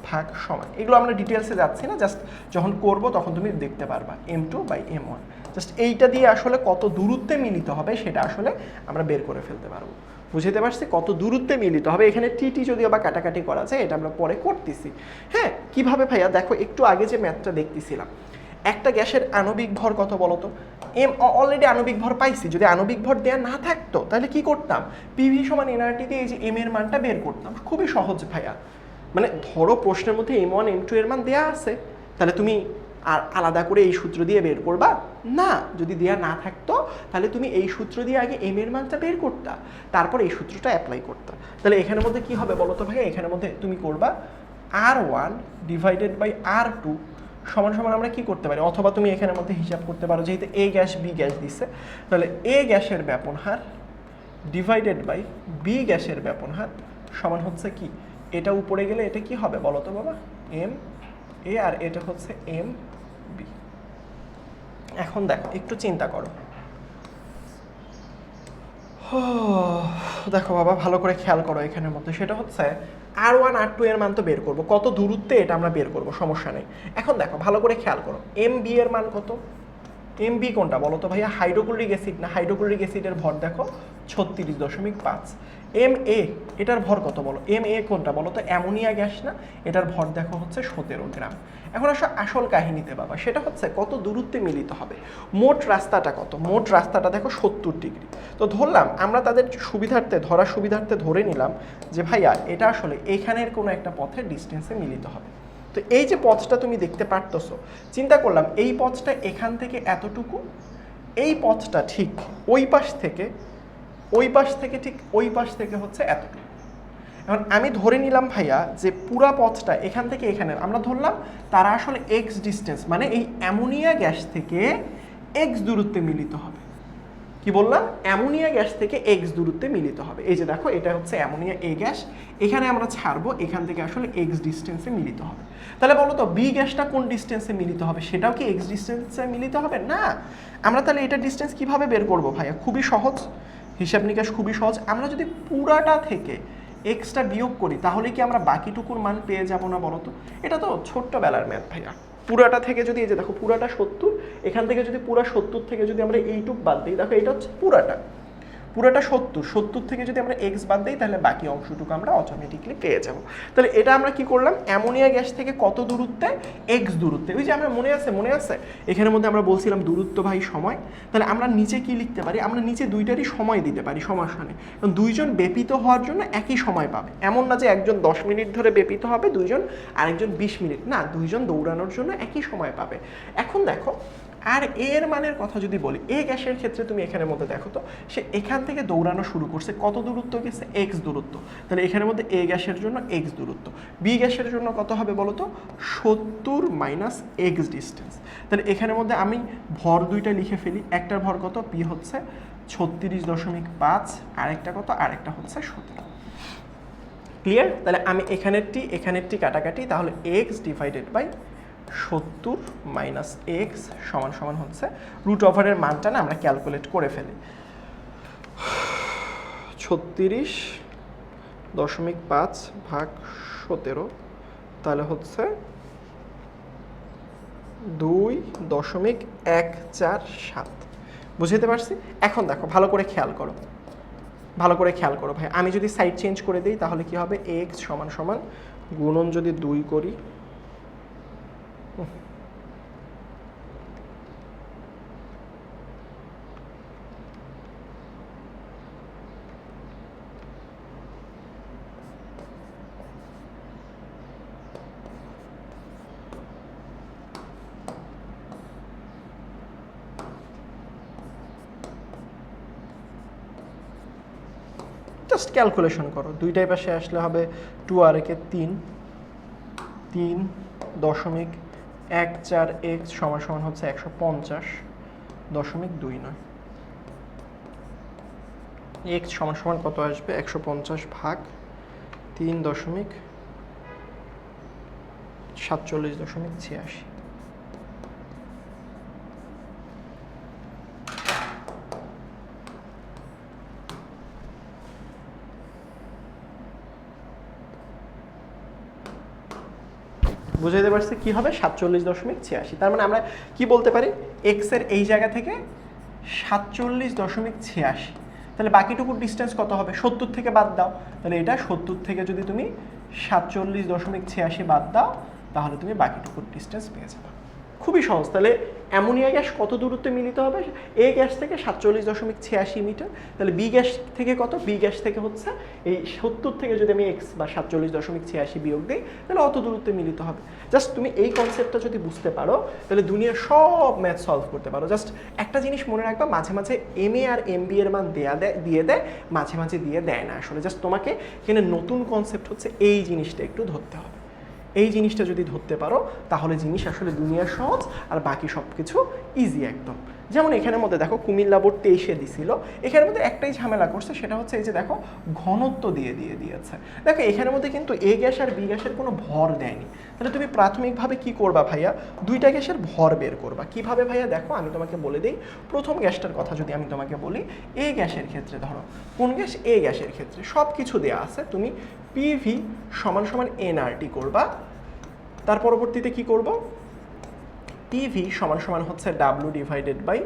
ভাগ সময়। এগুলো আমরা ডিটেলসে যাচ্ছি না, জাস্ট যখন করব তখন তুমি দেখতে পারবা M2/M1। জাস্ট এইটা দিয়ে আসলে কত দূরত্বে মিলিত হবে সেটা আসলে আমরা বের করে ফেলতে পারবো। বুঝতে পারছি কত দূরত্বে মিলিত হবে। এখানে টি যদিও বা কাটাকাটি করা যায়, এটা আমরা পরে করতেছি। হ্যাঁ, কিভাবে ভাইয়া? দেখো একটু আগে যে ম্যাথটা দেখতেছিলাম, একটা গ্যাসের আণবিক ভর কত বলো তো? অলরেডি আণবিক ভর পাইছি। যদি আণবিক ভর দেওয়া না থাকতো তাহলে কি করতাম? PV = nRT দিয়ে এই যে M এর মানটা বের করতাম। খুবই সহজ ভাইয়া। মানে ধরো প্রশ্নের মধ্যে M1 M2 এর মান দেয়া আছে, তাহলে তুমি আর আলাদা করে এই সূত্র দিয়ে বের করবা না। যদি দেয়া না থাকতো তাহলে তুমি এই সূত্র দিয়ে আগে M এর মানটা বের করতা, তারপর এই সূত্রটা অ্যাপ্লাই করতা। তাহলে এখানের মধ্যে কি হবে বলো তো ভাইয়া? এখানের মধ্যে তুমি করবা R1 / R2 সমান সমান আমরা কি করতে পারি? অথবা তুমি এখানের মধ্যে হিসাব করতে পারো, যেহেতু A গ্যাস B গ্যাস দিচ্ছে, তাহলে A গ্যাসের ব্যাপন হার / B গ্যাসের ব্যাপন হার সমান হচ্ছে কি? এটা উপরে গেলে এটা কি হবে বলো তো বাবা? MA, আর এটা হচ্ছে MB। এখন দেখো একটু চিন্তা করো, দেখো বাবা ভালো করে খেয়াল করো এখানের মধ্যে। সেটা হচ্ছে R1 R2 এর মান তো বের করবো, কত দূরত্বে এটা আমরা বের করবো, সমস্যা নেই। এখন দেখো ভালো করে খেয়াল করো, MB এর মান কত? MB কোনটা বলো তো ভাইয়া? হাইড্রোক্লোরিক অ্যাসিড না? হাইড্রোক্লোরিক অ্যাসিডের ভর দেখো 36.5। MA এটার ভর কত বলো? MA কোনটা বলো তো? অ্যামোনিয়া গ্যাস না? এটার ভর দেখো হচ্ছে 17 গ্রাম। এখন আসল কাহিনীতে বাবা, সেটা হচ্ছে কত দূরত্বে মিলিত হবে। মোট রাস্তাটা কত? মোট রাস্তাটা দেখো 70 ডিগ্রি। তো ধরলাম আমরা তাদের সুবিধার্থে ধরে নিলাম যে ভাইয়া এটা আসলে এখানের কোনো একটা পথের ডিস্টেন্সে মিলিত হবে। তো এই যে পথটা তুমি দেখতে পারতেছো, চিন্তা করলাম এই পথটা এখান থেকে এতটুকু, এই পথটা ঠিক ওই পাশ থেকে ঠিক ওই পাশ থেকে হচ্ছে এতটুকু। এখন আমি ধরে নিলাম ভাইয়া যে পুরা পথটা এখান থেকে এখানে আমরা ধরলাম তারা আসলে এক্স ডিস্টেন্স, মানে এই অ্যামোনিয়া গ্যাস থেকে এক্স দূরত্বে মিলিত হবে। কি বললাম? অ্যামোনিয়া গ্যাস থেকে এক্স দূরত্বে মিলিত হবে। এই যে দেখো এটা হচ্ছে অ্যামোনিয়া A গ্যাস, এখানে আমরা ছাড়বো, এখান থেকে আসলে এক্স ডিস্টেন্সে মিলিত হবে। তাহলে বলো তো বি গ্যাসটা কোন ডিস্টেন্সে মিলিত হবে? সেটাও কি এক্স ডিস্টেন্সে মিলিত হবে? না। আমরা তাহলে এটা ডিস্টেন্স কিভাবে বের করবো ভাইয়া? খুবই সহজ, হিসাব নিকাশ খুবই সহজ। আমরা যদি পুরাটা থেকে এক্সটা বিয়োগ করি তাহলে কি আমরা বাকিটুকুর মান পেয়ে যাবো না বলো তো? এটা তো ছোট্টবেলার ম্যাথ ভাইয়া। পুরাটা থেকে যদি এই যে দেখো পুরাটা 70, এখান থেকে যদি পুরা 70 থেকে যদি আমরা এইটুক বাদ দিই, দেখো এটা হচ্ছে পুরাটা 70 থেকে যদি আমরা এক্স বাদ দিই তাহলে বাকি অংশটুকু আমরা অটোমেটিকলি পেয়ে যাব। তাহলে এটা আমরা কি করলাম? অ্যামোনিয়া গ্যাস থেকে কত দূরত্বে? এক্স দূরত্বে। ওই যে আমরা মনে আছে এখানের মধ্যে আমরা বলছিলাম দূরত্ব ভাই সময়। তাহলে আমরা নিচে কি লিখতে পারি? আমরা নিচে দুইটারই সময় দিতে পারি, সমস্যা নেই। কারণ দুইজন বেপিত হওয়ার জন্য একই সময় পাবে। এমন না যে একজন 10 মিনিট ধরে বেপিত হবে, দুইজন আরেকজন 20 মিনিট, না, দুইজন দৌড়ানোর জন্য একই সময় পাবে। এখন দেখো আর এর মানের কথা যদি বলি, এ গ্যাসের ক্ষেত্রে তুমি এখানের মধ্যে দেখো তো সে এখান থেকে দৌড়ানো শুরু করছে, কত দূরত্ব গেছে? এক্স দূরত্ব। তাহলে এখানের মধ্যে এ গ্যাসের জন্য এক্স দূরত্ব, বি গ্যাসের জন্য কত হবে বলো তো? 70 - এক্স ডিস্টেন্স। তাহলে এখানের মধ্যে আমি ভর দুইটা লিখে ফেলি, একটার ভর কত? পি হচ্ছে 36.5, আরেকটা কত? আরেকটা হচ্ছে 17। ক্লিয়ার? তাহলে আমি এখানেরটি কাটাকাটি, তাহলে এক্স ডিভাইডেড বাই 70 - এক্স সমান সমান হচ্ছে রুট ওভারের মানটা না আমরা ক্যালকুলেট করে ফেলি। 36.5 ভাগ 17, তাহলে হচ্ছে 2.147। বুঝতে পারছি? এখন দেখো ভালো করে খেয়াল করো ভাই, আমি যদি সাইড চেঞ্জ করে দিই তাহলে কি হবে? এক্স সমান সমান গুণন যদি 2 করি, জাস্ট ক্যালকুলেশন করো, দুইটাই পাশে আসলে হবে 2 আর একে 3.14x সমান হচ্ছে 150.29। x সমান কত আসবে 150 ভাগ 3.47.86। বুঝাইতে পারছি কি হবে 47.86। তার মানে আমরা কি বলতে পারি এক্স এর এই জায়গা থেকে 47.86, তাহলে বাকিটুকুর ডিস্টেন্স কত হবে 70 থেকে বাদ দাও, তাহলে এটা 70 থেকে যদি তুমি 47.86 বাদ দাও তাহলে তুমি বাকিটুকুর ডিস্টেন্স পেয়ে যাবে। খুবই সহজ। তাহলে অ্যামোনিয়া গ্যাস কত দূরত্বে মিলিত হবে এ গ্যাস থেকে 47.86 মিটার, তাহলে বি গ্যাস থেকে কত, বি গ্যাস থেকে হচ্ছে এই 70 থেকে যদি আমি এক্স বা 47.86 বিয়োগ দিই তাহলে অত দূরত্বে মিলিত হবে। জাস্ট তুমি এই কনসেপ্টটা যদি বুঝতে পারো তাহলে দুনিয়ার সব ম্যাথ সলভ করতে পারো। জাস্ট একটা জিনিস মনে রাখবা, মাঝে মাঝে M A R M B এর মান দিয়ে দেয়, মাঝে মাঝে দিয়ে দেয় না। আসলে জাস্ট তোমাকে এখানে নতুন কনসেপ্ট হচ্ছে এই জিনিসটা একটু ধরতে হবে। এই জিনিসটা যদি ধরতে পারো তাহলে জিনিস আসলে দুনিয়ার সহজ, আর বাকি সব কিছু ইজি একদম। যেমন এখানের মধ্যে দেখো কুমিল্লা বোর্ড 23-এ দিছিল, এখানের মধ্যে একটাই ঝামেলা করছে, সেটা হচ্ছে এই যে দেখো ঘনত্ব দিয়েছে। দেখো এখানের মধ্যে কিন্তু এ গ্যাস আর বি গ্যাসের কোনো ভর দেয়নি। তাহলে তুমি প্রাথমিকভাবে কি করবা ভাইয়া, দুইটা গ্যাসের ভর বের করবা। কিভাবে ভাইয়া দেখো আমি তোমাকে বলে দিই। প্রথম গ্যাসটার কথা যদি আমি তোমাকে বলি, এ গ্যাসের ক্ষেত্রে ধরো কোন গ্যাস, এ গ্যাসের ক্ষেত্রে সব কিছু দেওয়া আছে, তুমি পিভি সমান এনআরটি করবা। তার পরবর্তীতে কি করব, পিভি সমান হচ্ছে ডাব্লু ডিভাইডেড বাই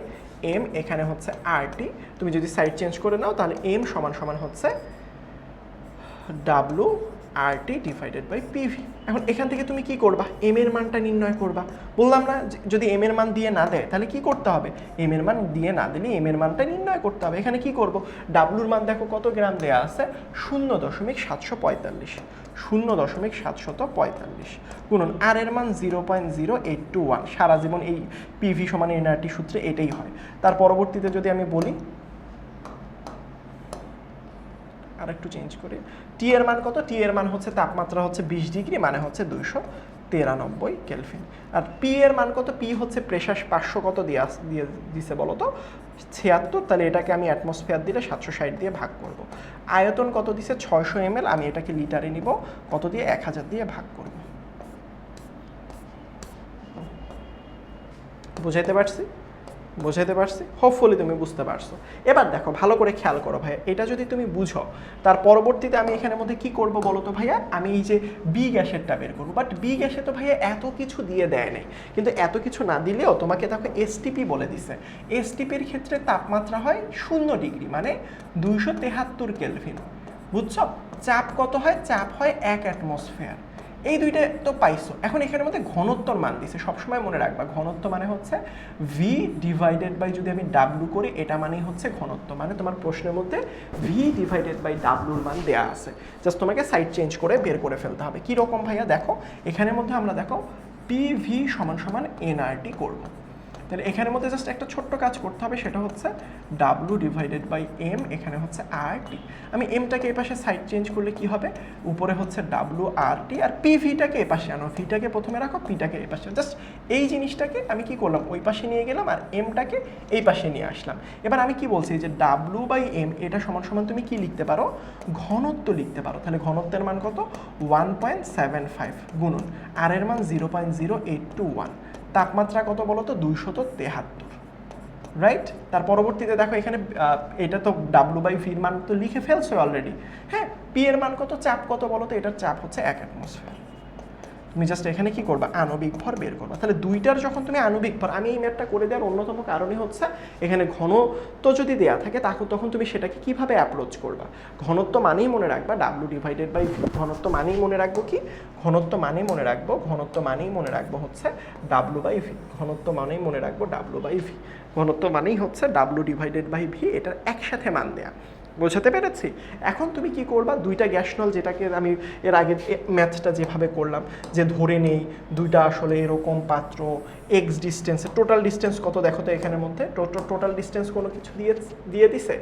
এম, এখানে হচ্ছে আরটি। তুমি যদি সাইড চেঞ্জ করে নাও তাহলে এম সমান হচ্ছে W RT divided by PV. এখন এখান থেকে তুমি কি করবা, এম এর মানটা নির্ণয় করবা। বললাম না যদি এম এর মান দিয়ে না দেয় তাহলে কি করতে হবে, এম এর মান দিয়ে না দিলে এম এর মানটা নির্ণয় করতে হবে। এখানে কি করব, ডাব্লুর মান দেখো কত গ্রাম দেয়া আছে 0.745, 0.745 গুণন আর এর মান 0.0821। সারা জীবন এই পিভি সমান এনআরটি সূত্রে এটাই হয়। তার পরবর্তীতে যদি আমি বলি আর একটু চেঞ্জ করি, টি এর মান কত, টি এর মান হচ্ছে তাপমাত্রা হচ্ছে 20 ডিগ্রি, মানে হচ্ছে 293 কেলভিন। আর পি এর মান কত, পি হচ্ছে প্রেশার 500 কত দিয়ে দিছে বলো তো 76, তাহলে এটাকে আমি অ্যাটমসফিয়ার দিলে 760 দিয়ে ভাগ করব। আয়তন কত দিছে 600 ml, আমি এটাকে লিটারে নিব কত দিয়ে 1000 দিয়ে ভাগ করব। বুঝাইতে পারছি হোপফুলি তুমি বুঝতে পারছো। এবার দেখো ভালো করে খেয়াল করো ভাইয়া, এটা যদি তুমি বুঝো তার পরবর্তীতে আমি এখানের মধ্যে কি করব বলো তো ভাইয়া, আমি এই যে বি গ্যাসেরটা বের করবো। বাট বি গ্যাসে তো ভাইয়া এত কিছু দিয়ে দেয় নাই, কিন্তু এত কিছু না দিলেও তোমাকে দেখো এসটিপি বলে দিছে। এসটিপির ক্ষেত্রে তাপমাত্রা হয় 0 ডিগ্রি, মানে 273 কেলভিন। বুঝছো, চাপ কত হয়, চাপ হয় 1 অ্যাটমসফিয়ার। এই দুইটা তো পাইছো। এখন এখানের মধ্যে ঘনত্বর মান দিছে, সবসময় মনে রাখবা ঘনত্ব মানে হচ্ছে ভি ডিভাইডেড বাই যদি আমি ডাব্লু করি এটা মানেই হচ্ছে ঘনত্ব, মানে তোমার প্রশ্নের মধ্যে ভি ডিভাইডেড বাই ডাব্লুর মান দেওয়া আছে, জাস্ট তোমাকে সাইড চেঞ্জ করে বের করে ফেলতে হবে। কীরকম ভাইয়া দেখো, এখানের মধ্যে আমরা দেখো পিভি সমান এনআরটি করবো। তাহলে এখানের মধ্যে জাস্ট একটা ছোট্ট কাজ করতে হবে, সেটা হচ্ছে ডাব্লু ডিভাইডেড বাই এম, এখানে হচ্ছে আরটি। আমি এমটাকে এই পাশে সাইড চেঞ্জ করলে কি হবে, উপরে হচ্ছে ডাব্লু আরটি, আর পিভিটাকে এ পাশে আনো, ভিটাকে প্রথমে রাখো, পিটাকে এই পাশে। জাস্ট এই জিনিসটাকে আমি কি করলাম, ওই পাশে নিয়ে গেলাম, আর এমটাকে এই পাশে নিয়ে আসলাম। এবার আমি কি বলছি যে ডাব্লু বাই এম এটা সমান তুমি কি লিখতে পারো, ঘনত্ব লিখতে পারো। তাহলে ঘনত্বের মান কত 1.75 গুণন আর এর মান 0.0821, তাপমাত্রা কত বলো তো 273, রাইট। তার পরবর্তীতে দেখো এখানে এটা তো ডাব্লু বাই ভির মান তো লিখে ফেলছো অলরেডি। হ্যাঁ, পি এর মান কত, চাপ কত বলো তো, এটার চাপ হচ্ছে 1 অ্যাটমসফিয়ার। তুমি জাস্ট এখানে কি করবা, আণবিক ভর বের করবা। তাহলে দুইটার যখন তুমি আণবিক ভর, আমি এই ম্যাথটা করে দেওয়ার অন্যতম কারণই হচ্ছে এখানে ঘনত্ব যদি দেওয়া থাকে তখন তুমি সেটাকে কিভাবে অ্যাপ্রোচ করবা। ঘনত্ব মানেই মনে রাখবা ডাব্লু ডিভাইডেড বাই ভি, ঘনত্ব মানেই মনে রাখবো কি, ঘনত্ব মানেই মনে রাখবো হচ্ছে ডাব্লু বাই ভি, ঘনত্ব মানেই মনে রাখবো ডাব্লু বাই ভি, ঘনত্ব মানেই হচ্ছে ডাব্লু ডিভাইডেড বাই ভি, এটার একসাথে মান দেয়া। বোঝাতে পেরেছি? এখন তুমি কি করবা, দুইটা গ্যাস নল, যেটাকে আমি এর আগে ম্যাথটা যেভাবে করলাম, যে ধরে নেই দুইটা আসলে এরকম পাত্র, এক্স ডিস্টেন্সে, টোটাল ডিস্টেন্স কত দেখো তো এখানের মধ্যে, টোটাল ডিস্টেন্স কোনো কিছু দিয়ে দিছে?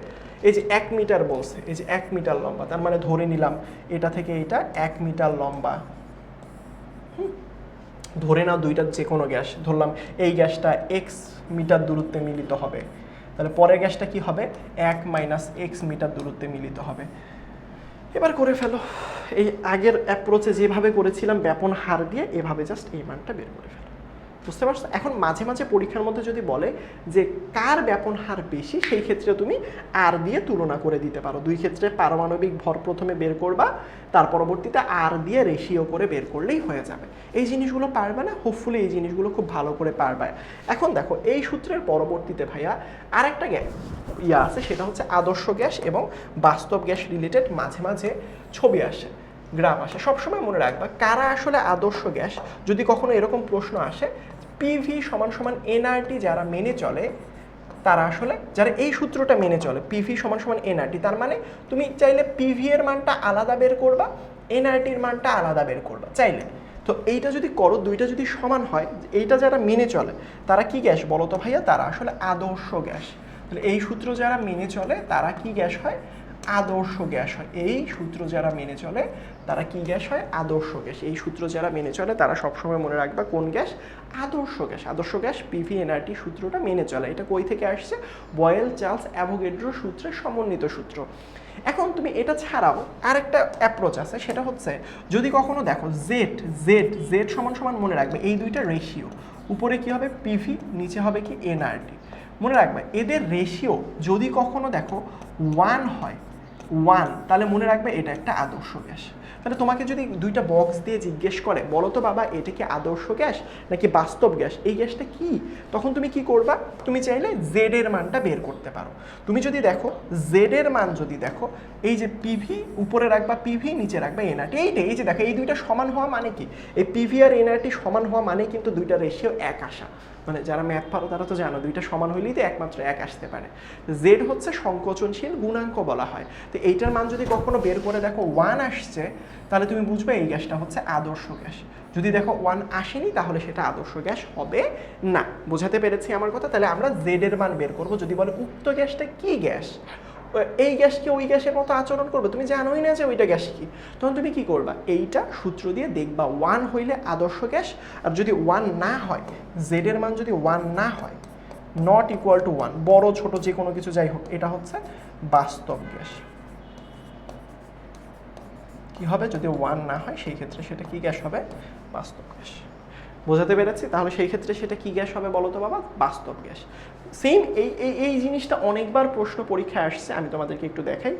এই যে 1 মিটার বলছে, এই যে 1 মিটার লম্বা, তার মানে ধরে নিলাম এটা থেকে এটা 1 মিটার লম্বা। ধরে নাও দুইটার যে কোনো গ্যাস, ধরলাম এই গ্যাসটা এক্স মিটার দূরত্বে মিলিত হবে, তাহলে পরের গ্যাসটা কি হবে, 1 মাইনাস এক্স মিটার দূরত্বে মিলিত হবে। এবার করে ফেলো, এই আগের অ্যাপ্রোচে যেভাবে করেছিলাম ব্যাপন হার দিয়ে, এভাবে জাস্ট এই মানটা বের করে ফেলো। বুঝতে পারছো? এখন মাঝে মাঝে পরীক্ষার মধ্যে যদি বলে যে কার ব্যাপন হার বেশি, সেই ক্ষেত্রে তুমি আর দিয়ে তুলনা করে দিতে পারো। দুই ক্ষেত্রে পারমাণবিক ভর প্রথমে বের করবা, তার পরবর্তীতে আর দিয়ে রেশিও করে বের করলেই হয়ে যাবে। এই জিনিসগুলো পারবে না? হোপফুলি এই জিনিসগুলো খুব ভালো করে পারবে। এখন দেখো এই সূত্রের পরবর্তীতে ভাইয়া আরেকটা ইয়া আছে, সেটা হচ্ছে আদর্শ গ্যাস এবং বাস্তব গ্যাস রিলেটেড মাঝে মাঝে ছবি আসে, গ্রাফ আসে। সবসময় মনে রাখবা কারা আসলে আদর্শ গ্যাস। যদি কখনো এরকম প্রশ্ন আসে, পিভি সমান সমান এনআরটি যারা মেনে চলে, তারা আসলে যারা এই সূত্রটা মেনে চলে, পিভি সমান সমান এনআরটি, তার মানে তুমি চাইলে পিভি এর মানটা আলাদা বের করবা, এনআরটির মানটা আলাদা বের করবা চাইলে। তো এইটা যদি করো, দুইটা যদি সমান হয়, এইটা যারা মেনে চলে তারা কি গ্যাস বলো তো ভাইয়া? তারা আসলে আদর্শ গ্যাস। তাহলে এই সূত্র যারা মেনে চলে তারা কি গ্যাস হয়? আদর্শ গ্যাস হয়। এই সূত্র যারা মেনে চলে তারা কি গ্যাস হয়? আদর্শ গ্যাস। এই সূত্র যারা মেনে চলে তারা সবসময় মনে রাখবা কোন গ্যাস? আদর্শ গ্যাস। আদর্শ গ্যাস পিভি এনআরটি সূত্রটা মেনে চলে। এটা কই থেকে আসছে? বয়েল চার্লস অ্যাভোগাড্রো সূত্রের সমন্বিত সূত্র। এখন তুমি এটা ছাড়াও আরেকটা অ্যাপ্রোচ আছে, সেটা হচ্ছে যদি কখনো দেখো জেড জেড জেড সমান সমান, মনে রাখবে এই দুইটা রেশিও, উপরে কি হবে? পিভি, নিচে হবে কি? এনআরটি। মনে রাখবে এদের রেশিও যদি কখনো দেখো 1 হয়, 1, তাহলে মনে রাখবে এটা একটা আদর্শ গ্যাস। তাহলে তোমাকে যদি দুইটা বক্স দিয়ে জিজ্ঞেস করে, বলো তো বাবা এটা কি আদর্শ গ্যাস নাকি বাস্তব গ্যাস, এই গ্যাসটা কি, তখন তুমি কি করবা? তুমি চাইলে জেড এর মানটা বের করতে পারো। তুমি যদি দেখো জেড এর মান, যদি দেখো এই যে পিভি উপরে রাখবা, পিভি নিচে রাখবা এনআরটি, এইটাই, এই যে দেখো এই দুইটা সমান হওয়া মানে কি? এই পিভি আর এনআরটি সমান হওয়া মানে কিন্তু দুইটা রেশিও 1 আসা। মানে যারা ম্যাথ পারো তারা তো জানো দুইটা সমান হইলেই তো একমাত্র 1 আসতে পারে। জেড হচ্ছে সংকোচনশীল গুণাঙ্ক বলা হয়। তো এইটার মান যদি কখনো বের করে দেখো 1 আসছে, তাহলে তুমি বুঝবে এই গ্যাসটা হচ্ছে আদর্শ গ্যাস। যদি দেখো 1 আসেনি, তাহলে সেটা আদর্শ গ্যাস হবে না। বোঝাতে পেরেছি আমার কথা? তাহলে আমরা জেড এর মান বের করব। যদি বলে উক্ত গ্যাসটা কি গ্যাস, এই গ্যাস কি ওই গ্যাসের মতো আচরণ করবে, তুমি জানোই না যে ওইটা গ্যাস কি, তখন তুমি কি করবা? এইটা সূত্র দিয়ে দেখবা 1 হইলে আদর্শ গ্যাস, আর যদি 1 না হয়, জেড এর মান যদি 1 না হয়, নট ইকুয়াল টু 1, বড় ছোট যে কোনো কিছু যাই হোক, এটা হচ্ছে বাস্তব গ্যাস। কি হবে? যদি 1 না হয় সেই ক্ষেত্রে সেটা কি গ্যাস হবে? বাস্তব গ্যাস। বোঝাতে পেরেছি? তাহলে সেই ক্ষেত্রে সেটা কি গ্যাস হবে বলো তো বাবা? বাস্তব গ্যাস। সেম এই জিনিসটা অনেকবার প্রশ্ন পরীক্ষায় আসছে, আমি তোমাদেরকে একটু দেখাই।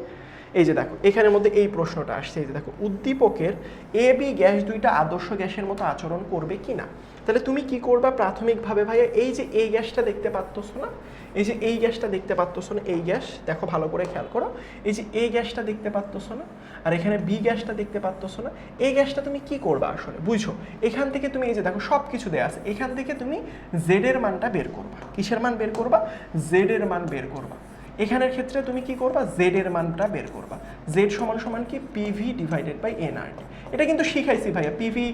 এই যে দেখো এখানের মধ্যে এই প্রশ্নটা আসছে, এই যে দেখো উদ্দীপকের এ বি গ্যাস দুইটা আদর্শ গ্যাসের মতো আচরণ করবে কি না। তাহলে তুমি কি করবা প্রাথমিকভাবে ভাইয়া? এই যে এই গ্যাসটা দেখতে পাচ্ছ না, এই যে এই গ্যাসটা দেখতে পাচ্ছ না, এই গ্যাস দেখো ভালো করে খেয়াল করো, এই যে এই গ্যাসটা দেখতে পাচ্ছ না, আর এখানে বি গ্যাসটা দেখতে পাচ্ছ না, এই গ্যাসটা তুমি কি করবা আসলে বুঝছো? এখান থেকে তুমি এই যে দেখো সব কিছু দেয়া আছে, এখান থেকে তুমি জেড এর মানটা বের করবা। কিসের মান বের করবা? জেড এর মান বের করবা। এখানের ক্ষেত্রে তুমি কি করবা? জেড এর মানটা বের করবা। জেড সমান সমান কি? PV divided by NRT. এটা কিন্তু শিখাইছি ভাইয়া, পিভি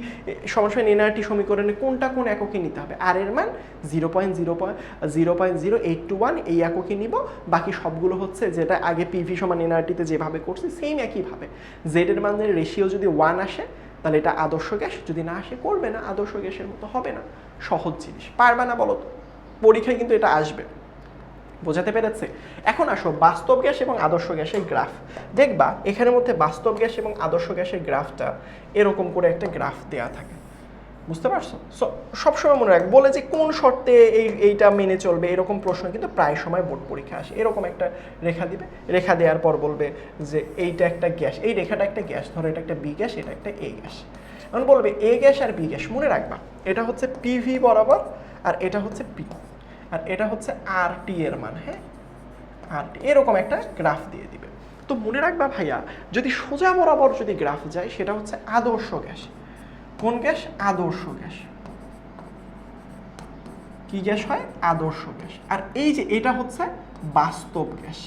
সমান সমান এনআরটি সমীকরণে কোনটা কোন এককে নিতে হবে। আর এর মান 0.0821 এই এককে নিব, বাকি সবগুলো হচ্ছে যেটা আগে পিভি সমান এনআরটিতে যেভাবে করছি সেম একইভাবে। জেড এর মানের রেশিও যদি 1 আসে, তাহলে এটা আদর্শ গ্যাস, যদি না আসে করবে না, আদর্শ গ্যাসের মতো হবে না। সহজ জিনিস, পারবে না বলো তো? পরীক্ষায় কিন্তু এটা আসবে। বোঝাতে পেরেছে? এখন আসো বাস্তব গ্যাস এবং আদর্শ গ্যাসের গ্রাফ দেখবা। এখানের মধ্যে বাস্তব গ্যাস এবং আদর্শ গ্যাসের গ্রাফটা এরকম করে একটা গ্রাফ দেয়া থাকে, বুঝতে পারছো? সবসময় মনে রাখ, বলে যে কোন শর্তে এইটা মেনে চলবে, এরকম প্রশ্ন কিন্তু প্রায় সময় বোর্ড পরীক্ষা আসে। এরকম একটা রেখা দিবে, রেখা দেওয়ার পর বলবে যে এইটা একটা গ্যাস, এই রেখাটা একটা গ্যাস, ধরো এটা একটা বি গ্যাস, এটা একটা এ গ্যাস। এখন বলবে এ গ্যাস আর বি গ্যাস, মনে রাখবা এটা হচ্ছে পিভি বরাবর, আর এটা হচ্ছে পি, আর এটা হচ্ছে আর টি এর মান। হ্যাঁ, আর টি এরকম একটা গ্রাফ দিয়ে দিবে। তো মনে রাখবা ভাইয়া, যদি সোজা বরাবর যদি গ্রাফ যায়, সেটা হচ্ছে আদর্শ গ্যাস। কোন গ্যাস? আদর্শ গ্যাস। কি গ্যাস হয়? আদর্শ গ্যাস। আর এই যে এটা হচ্ছে বাস্তব গ্যাস।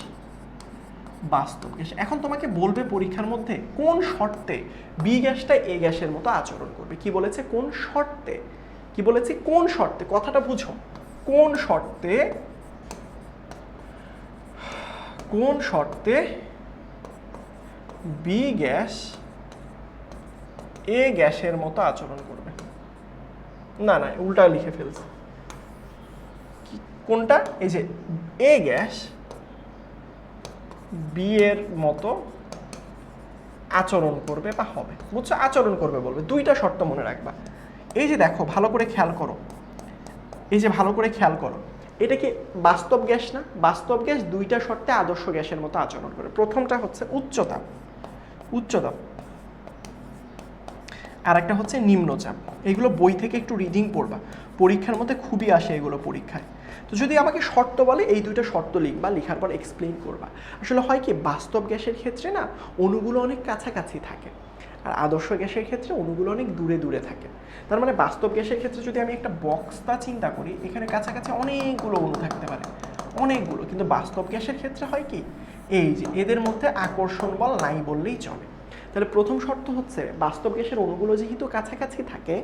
বাস্তব গ্যাস। এখন তোমাকে বলবে পরীক্ষার মধ্যে কোন শর্তে বি গ্যাসটা এ গ্যাসের মতো আচরণ করবে। কি বলেছে? কোন শর্তে। কি বলেছি? কোন শর্তে। কথাটা বুঝো, কোন শর্তে, কোন শর্তে বি গ্যাস এ গ্যাসের মতো আচরণ করবে। না না, উল্টা লিখে ফেলছে। কোনটা? এই যে এ গ্যাস বি এর মতো আচরণ করবে বা হবে। বুঝছো? আচরণ করবে বলবে। দুইটা শর্ত মনে রাখবা। এই যে দেখো, ভালো করে খেয়াল করো, এই যে ভালো করে খেয়াল করো, এটা কি বাস্তব গ্যাস না? বাস্তব গ্যাস দুইটা শর্তে আদর্শ গ্যাসের মতো আচরণ করে। প্রথমটা হচ্ছে উচ্চতাপ, উচ্চতাপ, আর একটা হচ্ছে নিম্নচাপ। এগুলো বই থেকে একটু রিডিং পড়বা, পরীক্ষার মধ্যে খুবই আসে এগুলো পরীক্ষায়। তো যদি আমাকে শর্ত বলে, এই দুইটা শর্ত লিখবা, লেখার পর এক্সপ্লেইন করবা। আসলে হয় কি, বাস্তব গ্যাসের ক্ষেত্রে না অণুগুলো অনেক কাছাকাছি থাকে, আর আদর্শ গ্যাসের ক্ষেত্রে অণুগুলো অনেক দূরে দূরে থাকে। তার মানে বাস্তব গ্যাসের ক্ষেত্রে যদি আমি একটা বক্সটা চিন্তা করি, এখানে কাছাকাছি অনেকগুলো অণু থাকতে পারে, অনেকগুলো। কিন্তু বাস্তব গ্যাসের ক্ষেত্রে হয় কি, এই যে এদের মধ্যে আকর্ষণ বল নাই বললেই চলে। তাহলে প্রথম শর্ত হচ্ছে, বাস্তব গ্যাসের অণুগুলো যেহেতু কাছাকাছি থাকে,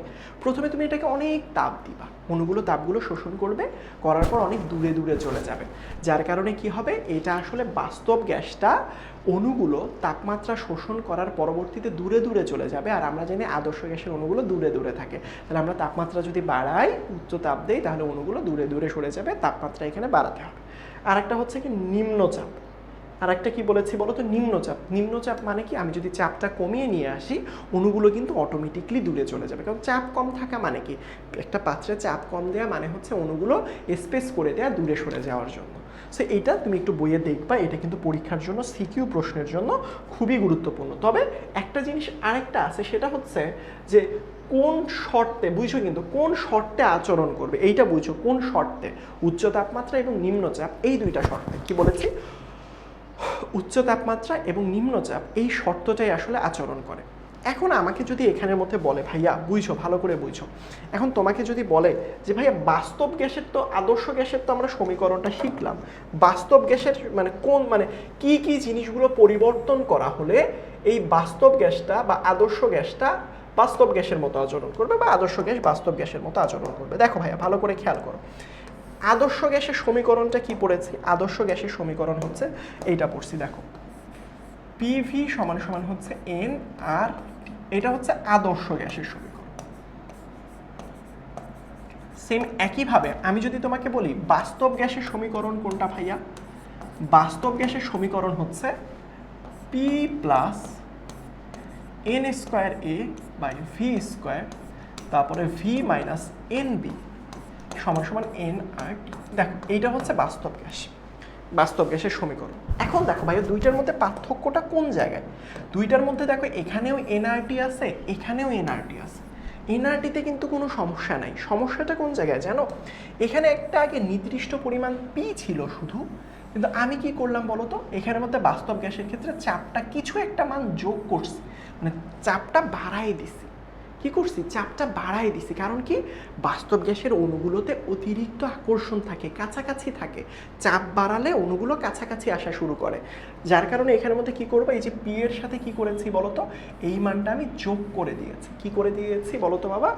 প্রথমে তুমি এটাকে অনেক তাপ দিবা, অণুগুলো তাপগুলো শোষণ করবে, করার পর অনেক দূরে দূরে চলে যাবে। যার কারণে কি হবে, এটা আসলে বাস্তব গ্যাসটা অণুগুলো তাপমাত্রা শোষণ করার পরবর্তীতে দূরে দূরে চলে যাবে। আর আমরা জানি আদর্শ গ্যাসের অণুগুলো দূরে দূরে থাকে। তাহলে আমরা তাপমাত্রা যদি বাড়াই, উচ্চ তাপ দেই, তাহলে অণুগুলো দূরে দূরে সরে যাবে, তাপমাত্রা এখানে বাড়াতে হবে। আর একটা হচ্ছে কি নিম্নচাপ। আর একটা কি বলেছি বলো তো? নিম্নচাপ। নিম্নচাপ মানে কি, আমি যদি চাপটা কমিয়ে নিয়ে আসি, অণুগুলো কিন্তু অটোমেটিকলি দূরে চলে যাবে। কারণ চাপ কম থাকা মানে কি, একটা পাত্রে চাপ কম দেওয়া মানে হচ্ছে অণুগুলো স্পেস করে দেওয়া, দূরে সরে যাওয়ার জন্য। সো এইটা তুমি একটু বইয়ে দেখবা, এটা কিন্তু পরীক্ষার জন্য সিকিউ প্রশ্নের জন্য খুবই গুরুত্বপূর্ণ। তবে একটা জিনিস আরেকটা আছে, সেটা হচ্ছে যে কোন শর্তে, বুঝছো কিন্তু, কোন শর্তে আচরণ করবে এইটা বুঝছো, কোন শর্তে। উচ্চ তাপমাত্রা এবং নিম্নচাপ, এই দুইটা শর্তে। কি বলেছি? উচ্চ তাপমাত্রা এবং নিম্নচাপ, এই শর্তটাই আসলে আচরণ করে। এখন আমাকে যদি এখানের মধ্যে বলে, ভাইয়া বুঝছো, ভালো করে বুঝছো, এখন তোমাকে যদি বলে যে ভাইয়া বাস্তব গ্যাসের তো আদর্শ গ্যাসের তো আমরা সমীকরণটা শিখলাম, বাস্তব গ্যাসের মানে কোন, মানে কি কি জিনিসগুলো পরিবর্তন করা হলে এই বাস্তব গ্যাসটা বা আদর্শ গ্যাসটা বাস্তব গ্যাসের মতো আচরণ করবে, বা আদর্শ গ্যাস বাস্তব গ্যাসের মতো আচরণ করবে। দেখো ভাইয়া, ভালো করে খেয়াল করো, আদর্শ গ্যাসের সমীকরণটা কি পড়েছি? আদর্শ গ্যাসের সমীকরণ হচ্ছে এইটা পড়ছি, দেখো, পিভি সমান সমান হচ্ছে এন আর, এটা হচ্ছে আদর্শ গ্যাসের সমীকরণ। সেম একইভাবে আমি যদি তোমাকে বলি বাস্তব গ্যাসের সমীকরণ কোনটা ভাইয়া? বাস্তব গ্যাসের সমীকরণ হচ্ছে P plus N square A by V square, তারপরে ভি মাইনাস এন বি সমান সমান এন আর টি। দেখো, এইটা হচ্ছে বাস্তব গ্যাস, বাস্তব গ্যাসের সমীকরণ। এখন দেখো ভাই, দুইটার মধ্যে পার্থক্যটা কোন জায়গায়? দুইটার মধ্যে দেখো, এখানেও এনআরটি আছে, এখানেও এনআরটি আছে। এনআরটিতে কিন্তু কোনো সমস্যা নাই। সমস্যাটা কোন জায়গায় জানো? এখানে একটা আগে নির্দিষ্ট পরিমাণ পি ছিল শুধু, কিন্তু আমি কি করলাম বলো তো, এখানের মধ্যে বাস্তব গ্যাসের ক্ষেত্রে চাপটা কিছু একটা মান যোগ করছি, মানে চাপটা বাড়াই দিছি। কি করছি? চাপটা বাড়াই দিছি। কারণ কি, বাস্তব গ্যাসের অণুগুলোতে অতিরিক্ত আকর্ষণ থাকে, কাছাকাছি থাকে। চাপ বাড়ালে অণুগুলো কাছাকাছি আসা শুরু করে। যার কারণে এখানের মধ্যে কি করবো, এই যে পি এর সাথে কি করেছি বলতো, এই মানটা আমি যোগ করে দিয়েছি। কি করে দিয়েছি বলতো বাবা?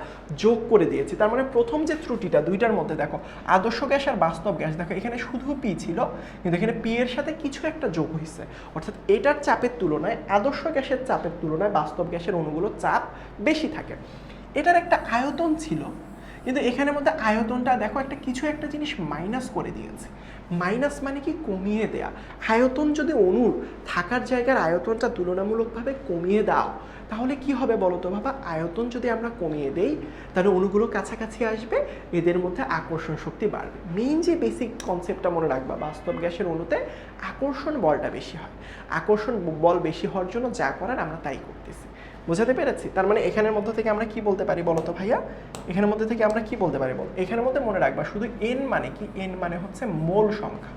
যোগ করে দিয়েছি। তার মানে প্রথম যে ত্রুটিটা দুইটার মধ্যে, দেখো আদর্শ গ্যাস আর বাস্তব গ্যাস, দেখো এখানে শুধু পি ছিল, কিন্তু এখানে পি এর সাথে কিছু একটা যোগ হয়েছে। অর্থাৎ এটার চাপের তুলনায়, আদর্শ গ্যাসের চাপের তুলনায় বাস্তব গ্যাসের অণুগুলোর চাপ বেশি থাকে। এটার একটা আয়তন ছিল, কিন্তু এখানের মধ্যে আয়তনটা দেখো একটা কিছু একটা জিনিস মাইনাস করে দিয়েছে। মাইনাস মানে কি? কমিয়ে দেয়া। আয়তন যদি অণুর থাকার জায়গার আয়তনটা তুলনামূলকভাবে কমিয়ে দাও, তাহলে কি হবে বলো তো বাবা? আয়তন যদি আমরা কমিয়ে দেই, তাহলে অণুগুলো কাছাকাছি আসবে, এদের মধ্যে আকর্ষণ শক্তি বাড়বে। মেইন যে বেসিক কনসেপ্টটা মনে রাখবা, বাস্তব গ্যাসের অণুতে আকর্ষণ বলটা বেশি হয়। আকর্ষণ বল বেশি হওয়ার জন্য যা করার আমরা তাই করতেছি। বোঝাতে পেরেছি? তার মানে এখানের মধ্যে থেকে আমরা কি বলতে পারি বলো তো ভাইয়া? এখানের মধ্যে থেকে আমরা কি বলতে পারি বলো? এখানের মধ্যে মনে রাখবা শুধু এন মানে কি? এন মানে হচ্ছে মোল সংখ্যা।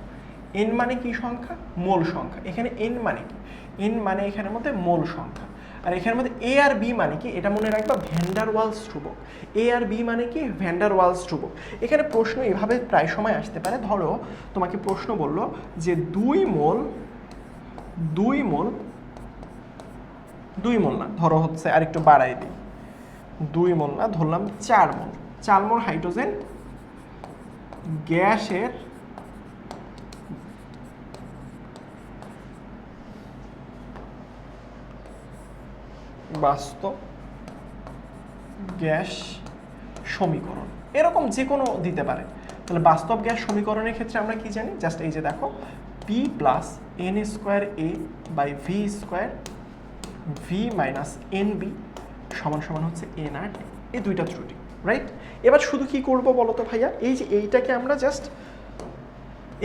এন মানে কি সংখ্যা? মোল সংখ্যা। এখানে এন মানে কি? এন মানে এখানের মধ্যে মোল সংখ্যা। আর এখানের মধ্যে এ আর বি মানে কি? এটা মনে রাখবা ভ্যান ডার ওয়ালস ধ্রুবক। এ আর বি মানে কি? ভ্যান ডার ওয়ালস ধ্রুবক। এখানে প্রশ্ন এভাবে প্রায় সময় আসতে পারে। ধরো তোমাকে প্রশ্ন বললো যে 2 2 মোল, 2 মোল না, ধরো হচ্ছে আর একটু বাড়াই দিই, 2 মোল না, ধরলাম 4 মোল, 4 মোল হাইড্রোজেন গ্যাসের বাস্তব গ্যাস সমীকরণ, এরকম যে কোনো দিতে পারে। তাহলে বাস্তব গ্যাস সমীকরণের ক্ষেত্রে আমরা কি জানি, জাস্ট এই যে দেখো P plus N square A by V square V minus N B সমান সমান হচ্ছে এন আর টি, এই দুইটা ত্রুটি, রাইট? এবার শুধু কি করব বলো তো ভাইয়া, এই যে এইটাকে আমরা জাস্ট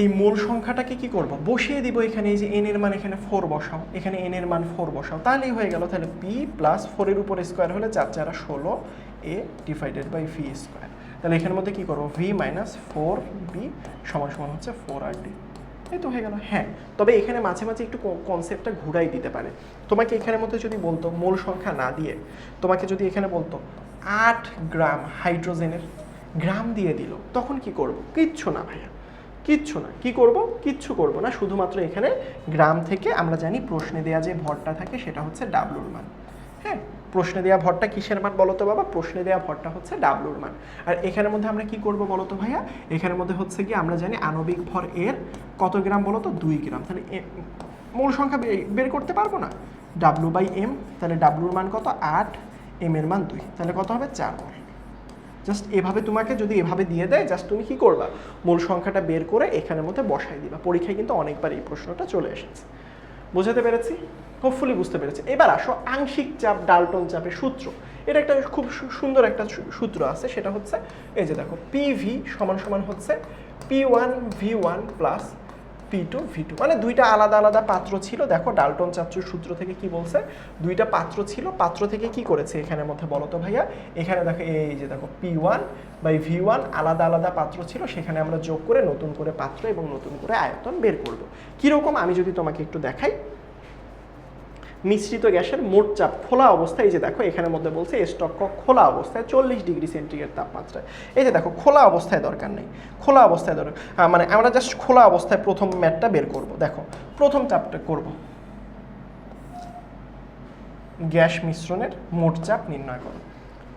এই মূল সংখ্যাটাকে কি করব, বসিয়ে দিব এখানে, এই যে এন এর মান এখানে 4 বসাও, এখানে এন এর মান 4 বসাও, তাহলেই হয়ে গেল। তাহলে পি প্লাস 4 এর উপর স্কোয়ার হলে 4 4 16 এ ডিভাইডেড বাই ভি স্কোয়ার। তাহলে এখানের মধ্যে কি করবো, ভি মাইনাস 4b সমান সমান হচ্ছে 4rd, এই তো হয়ে গেল। হ্যাঁ, তবে এখানে মাঝে মাঝে একটু কনসেপ্টটা ঘুরাই দিতে পারে। তোমাকে এখানের মধ্যে যদি বলতো মূল সংখ্যা না দিয়ে, তোমাকে যদি এখানে বলতো 8 গ্রাম হাইড্রোজেনের গ্রাম দিয়ে দিল, তখন কি করব? কিচ্ছু না ভাইয়া, কিচ্ছু না। কি করব? কিচ্ছু করব না, শুধুমাত্র এখানে গ্রাম থেকে আমরা জানি প্রশ্নে দেওয়া যে ভরটা থাকে সেটা হচ্ছে ডাব্লুর মান। হ্যাঁ, প্রশ্নে দেওয়া ভরটা কিসের মান বলো তো বাবা? প্রশ্নে দেওয়া ভরটা হচ্ছে ডাব্লুর মান। আর এখানের মধ্যে আমরা কি করব বলো তো ভাইয়া? এখানের মধ্যে হচ্ছে কি আমরা জানি আণবিক ভর এর কত গ্রাম বলো তো? 2 গ্রাম। তাহলে মূল সংখ্যা বের করতে পারবো না, ডাব্লু বাই এম। তাহলে ডাব্লুর মান কত? 8, এম এর মান 2, তাহলে কত হবে? 4 মোল। জাস্ট এভাবে তোমাকে যদি এভাবে দিয়ে দেয়, জাস্ট তুমি কি করবা? মূল সংখ্যাটা বের করে এখানের মধ্যে বসাই দিবা। পরীক্ষায় কিন্তু অনেকবার এই প্রশ্নটা চলে এসেছে। বোঝাতে পেরেছি? হোপফুলি বুঝতে পেরেছি। এবার আসো আংশিক চাপ ডাল্টন চাপের সূত্র। এটা একটা খুব সুন্দর একটা সূত্র আছে, সেটা হচ্ছে এই যে দেখো পিভি সমান সমান হচ্ছে P1 V1 plus P2 V2, মানে দুইটা আলাদা আলাদা পাত্র ছিল। দেখো ডাল্টন চাপের সূত্র থেকে কি বলছে, দুইটা পাত্র ছিল, পাত্র থেকে কি করেছে এখানের মধ্যে বলো তো ভাইয়া? এখানে দেখো এই যে দেখো P1 বাই V1 আলাদা আলাদা পাত্র ছিল, সেখানে আমরা যোগ করে নতুন করে পাত্র এবং নতুন করে আয়তন বের করব। কীরকম আমি যদি তোমাকে একটু দেখাই, মিশ্রিত গ্যাসের মোট চাপ খোলা অবস্থায়, এই যে দেখো এখানের মধ্যে বলছে স্টক খোলা অবস্থায় 40 ডিগ্রি সেন্টিগ্রেড তাপমাত্রায়। এই যে দেখো খোলা অবস্থায় দরকার নেই, খোলা অবস্থায় দরকার, মানে আমরা জাস্ট খোলা অবস্থায় প্রথম ম্যাথটা বের করব। দেখো প্রথম চাপটা করব, গ্যাস মিশ্রণের মোট চাপ নির্ণয় করো।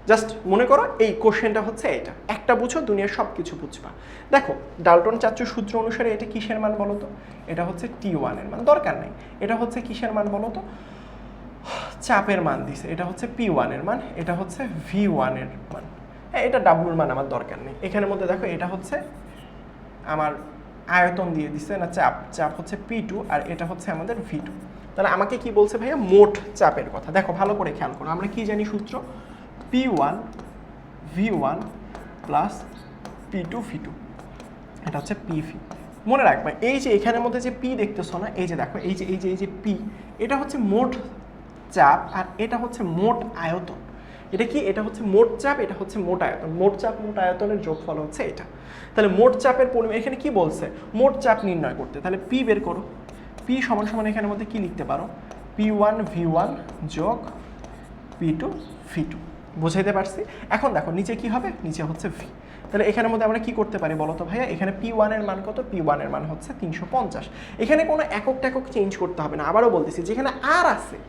জাস্ট মনে করো এই কোশ্চেনটা হচ্ছে এটা, একটা বুঝো দুনিয়ার সব কিছু বুঝবা। দেখো ডাল্টন চাচুর সূত্র অনুসারে এটা কিসের মান বলো তো? এটা হচ্ছে T1 এর মান, দরকার নেই। এটা হচ্ছে কিসের মান বলো তো? চাপের মান দিছে, এটা হচ্ছে P1 এর মান, এটা হচ্ছে V1 এর মান। হ্যাঁ, এটা ডাব্লুর মান আমার দরকার নেই। এখানের মধ্যে দেখো এটা হচ্ছে আমার আয়তন দিয়ে দিছে না, চাপ, চাপ হচ্ছে P2 আর এটা হচ্ছে আমাদের V2। তাহলে আমাকে কি বলছে ভাইয়া? মোট চাপের কথা। দেখো ভালো করে খেয়াল করো, আমরা কি জানি সূত্র? P1 V1 plus P2 V2, এটা হচ্ছে PV। মনে রাখবা এই যে এখানের মধ্যে যে P দেখতেছো না, এই যে দেখো এই যে P, এটা হচ্ছে মোট চাপ আর এটা হচ্ছে মোট আয়তন। এটা কি? এটা হচ্ছে মোট চাপ, এটা হচ্ছে মোট আয়তন। মোট চাপ মোট আয়তনের যোগফল হচ্ছে এটা। তাহলে মোট চাপের পরিমাণ, এখানে কি বলছে? মোট চাপ নির্ণয় করতে। তাহলে P বের করো। P সমান সমান এখানের মধ্যে কি লিখতে পারো? P1 V1 যোগ P2 V2। বুঝাইতে পারছি? এখন দেখো নিচে কি হবে? নিচে হচ্ছে V। তাহলে এখানের মধ্যে আমরা কি করতে পারি বলো তো ভাইয়া? এখানে P1 এর মান কত? P1 এর মান হচ্ছে 350। এখানে কোনো একক টেকক চেঞ্জ করতে হবে না। আবারও বলতেছি, যেখানে আর আছে,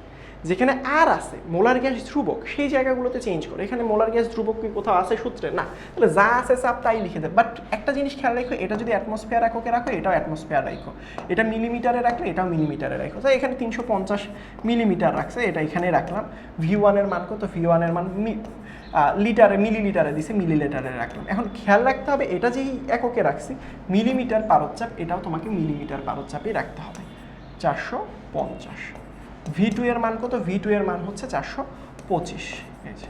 যেখানে আর আছে মোলার গ্যাস ধ্রুবক, সেই জায়গাগুলোতে চেঞ্জ করে। এখানে মোলার গ্যাস ধ্রুবক কি কোথাও আছে সূত্রে? না। তাহলে যা আছে চাপ তাই লিখে দেয়। বাট একটা জিনিস খেয়াল রাখো, এটা যদি অ্যাটমসফিয়ার এককে রাখো, এটাও অ্যাটমসফিয়ার রাখো, এটা মিলিমিটারে রাখলে এটাও মিলিমিটারে রাখো। তাই এখানে 350 মিলিমিটার রাখছে, এটা এখানে রাখলাম। V1 এর মান কত? V1 এর মান লিটারে, মিলিলিটারে দিছে, মিলিলিটারে রাখলাম। এখন খেয়াল রাখতে হবে, এটা যেই এককে রাখছি মিলিমিটার পারদচাপ, এটাও তোমাকে মিলিমিটার পারদচাপেই রাখতে হবে। 450। V2 এর মান কত? V2 এর মান হচ্ছে 425। এই যে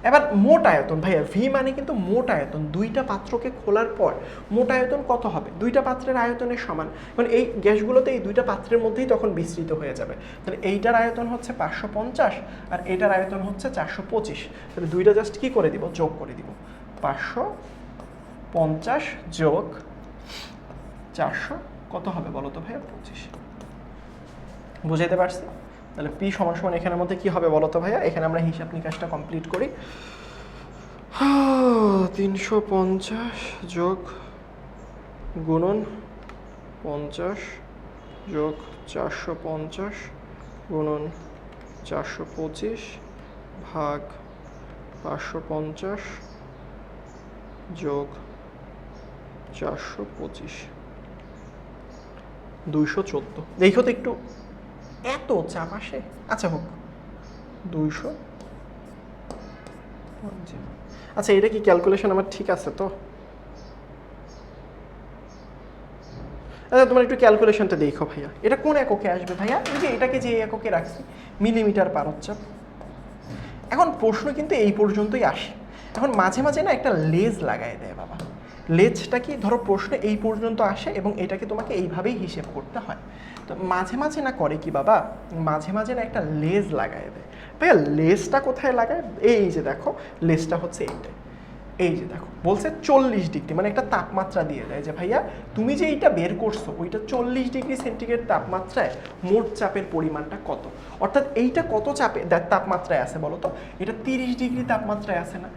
এবার মোট আয়তন ভাইয়া, V মানে কিন্তু মোট আয়তন। দুইটা পাত্রকে খোলার পর মোট আয়তন কত হবে? দুইটা পাত্রের আয়তনের সমান। মানে এই গ্যাসগুলোতে এই দুইটা পাত্রের মধ্যেই তখন বিস্তৃত হয়ে যাবে। তাহলে এইটার আয়তন হচ্ছে 550 আর এটার আয়তন হচ্ছে 425। তাহলে দুইটা জাস্ট কি করে দিব? যোগ করে দিব। 550 যোগ 400 কত হবে বলো তো ভাইয়া? 25। বুঝাইতে পারছি? তাহলে P সমান সমান এখানের মধ্যে কি হবে বলো তো ভাইয়া? এখানে আমরা হিসাব নিকাশটা কমপ্লিট করি। 350 যোগ গুণন 50 যোগ 450 গুণন 425 ভাগ 550 যোগ 425 214। দেখো তো একটু এত চাপ আসে। আচ্ছা হোক 200। আচ্ছা এটা কি ক্যালকুলেশন আমার ঠিক আছে তো? আচ্ছা তোমার একটু ক্যালকুলেশনটা দেখো ভাইয়া, এটা কোন এককে আসবে ভাইয়া? এই যে এটাকে যে এককে রাখছি মিলিমিটার পারচ্চাপ। এখন প্রশ্ন কিন্তু এই পর্যন্তই আসে। এখন মাঝে মাঝে না একটা লেজ লাগায় দেয় বাবা। লেজটা কি, ধরো প্রশ্ন এই পর্যন্ত আসে এবং এটাকে তোমাকে এইভাবেই হিসেব করতে হয়। তো মাঝে মাঝে না করে কি বাবা, মাঝে মাঝে না একটা লেজ লাগায় দেয়। ভাইয়া লেজটা কোথায় লাগায়? এই যে দেখো লেজটা হচ্ছে এইটা, এই যে দেখো বলছে 40 ডিগ্রি, মানে একটা তাপমাত্রা দিয়ে দেয় যে ভাইয়া তুমি যে এইটা বের করছো ওইটা 40 ডিগ্রি সেন্টিগ্রেড তাপমাত্রায় মোট চাপের পরিমাণটা কত। অর্থাৎ এইটা কত চাপে তাপমাত্রায় আছে বলো তো? এটা 30 ডিগ্রি তাপমাত্রায় আছে না?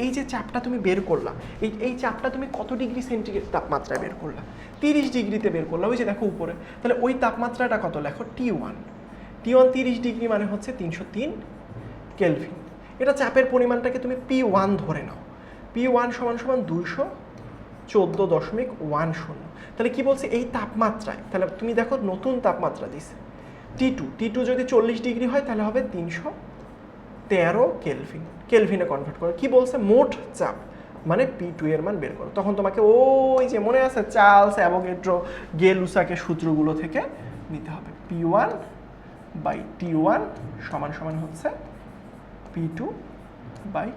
এই যে চাপটা তুমি বের করলা, এই চাপটা তুমি কত ডিগ্রি সেন্টিগ্রেড তাপমাত্রায় বের করলা? 30 ডিগ্রিতে বের করলা, ওই যে দেখো উপরে। তাহলে ওই তাপমাত্রাটা কত লেখো? T1। T1 30 ডিগ্রি মানে হচ্ছে 303 কেলভিন। এটা চাপের পরিমাণটাকে তুমি P1 ধরে নাও। P1 সমান সমান 214.10। তাহলে কি বলছে এই তাপমাত্রায়, তাহলে তুমি দেখো নতুন তাপমাত্রা দিছে T2 যদি 40 ডিগ্রি হয় তাহলে হবে 313 কেলভিন। কেলভিনে কনভার্ট করো। কি বলছে? মোট চাপ মানে P2 এর মান বের করো। তখন তোমাকে ওই যে মনে আছে চার্লস অ্যাভোগাড্রো গে-লুসাকের সূত্রগুলো থেকে নিতে হবে। P1 বাই T1 সমান সমান হচ্ছে P2 বাই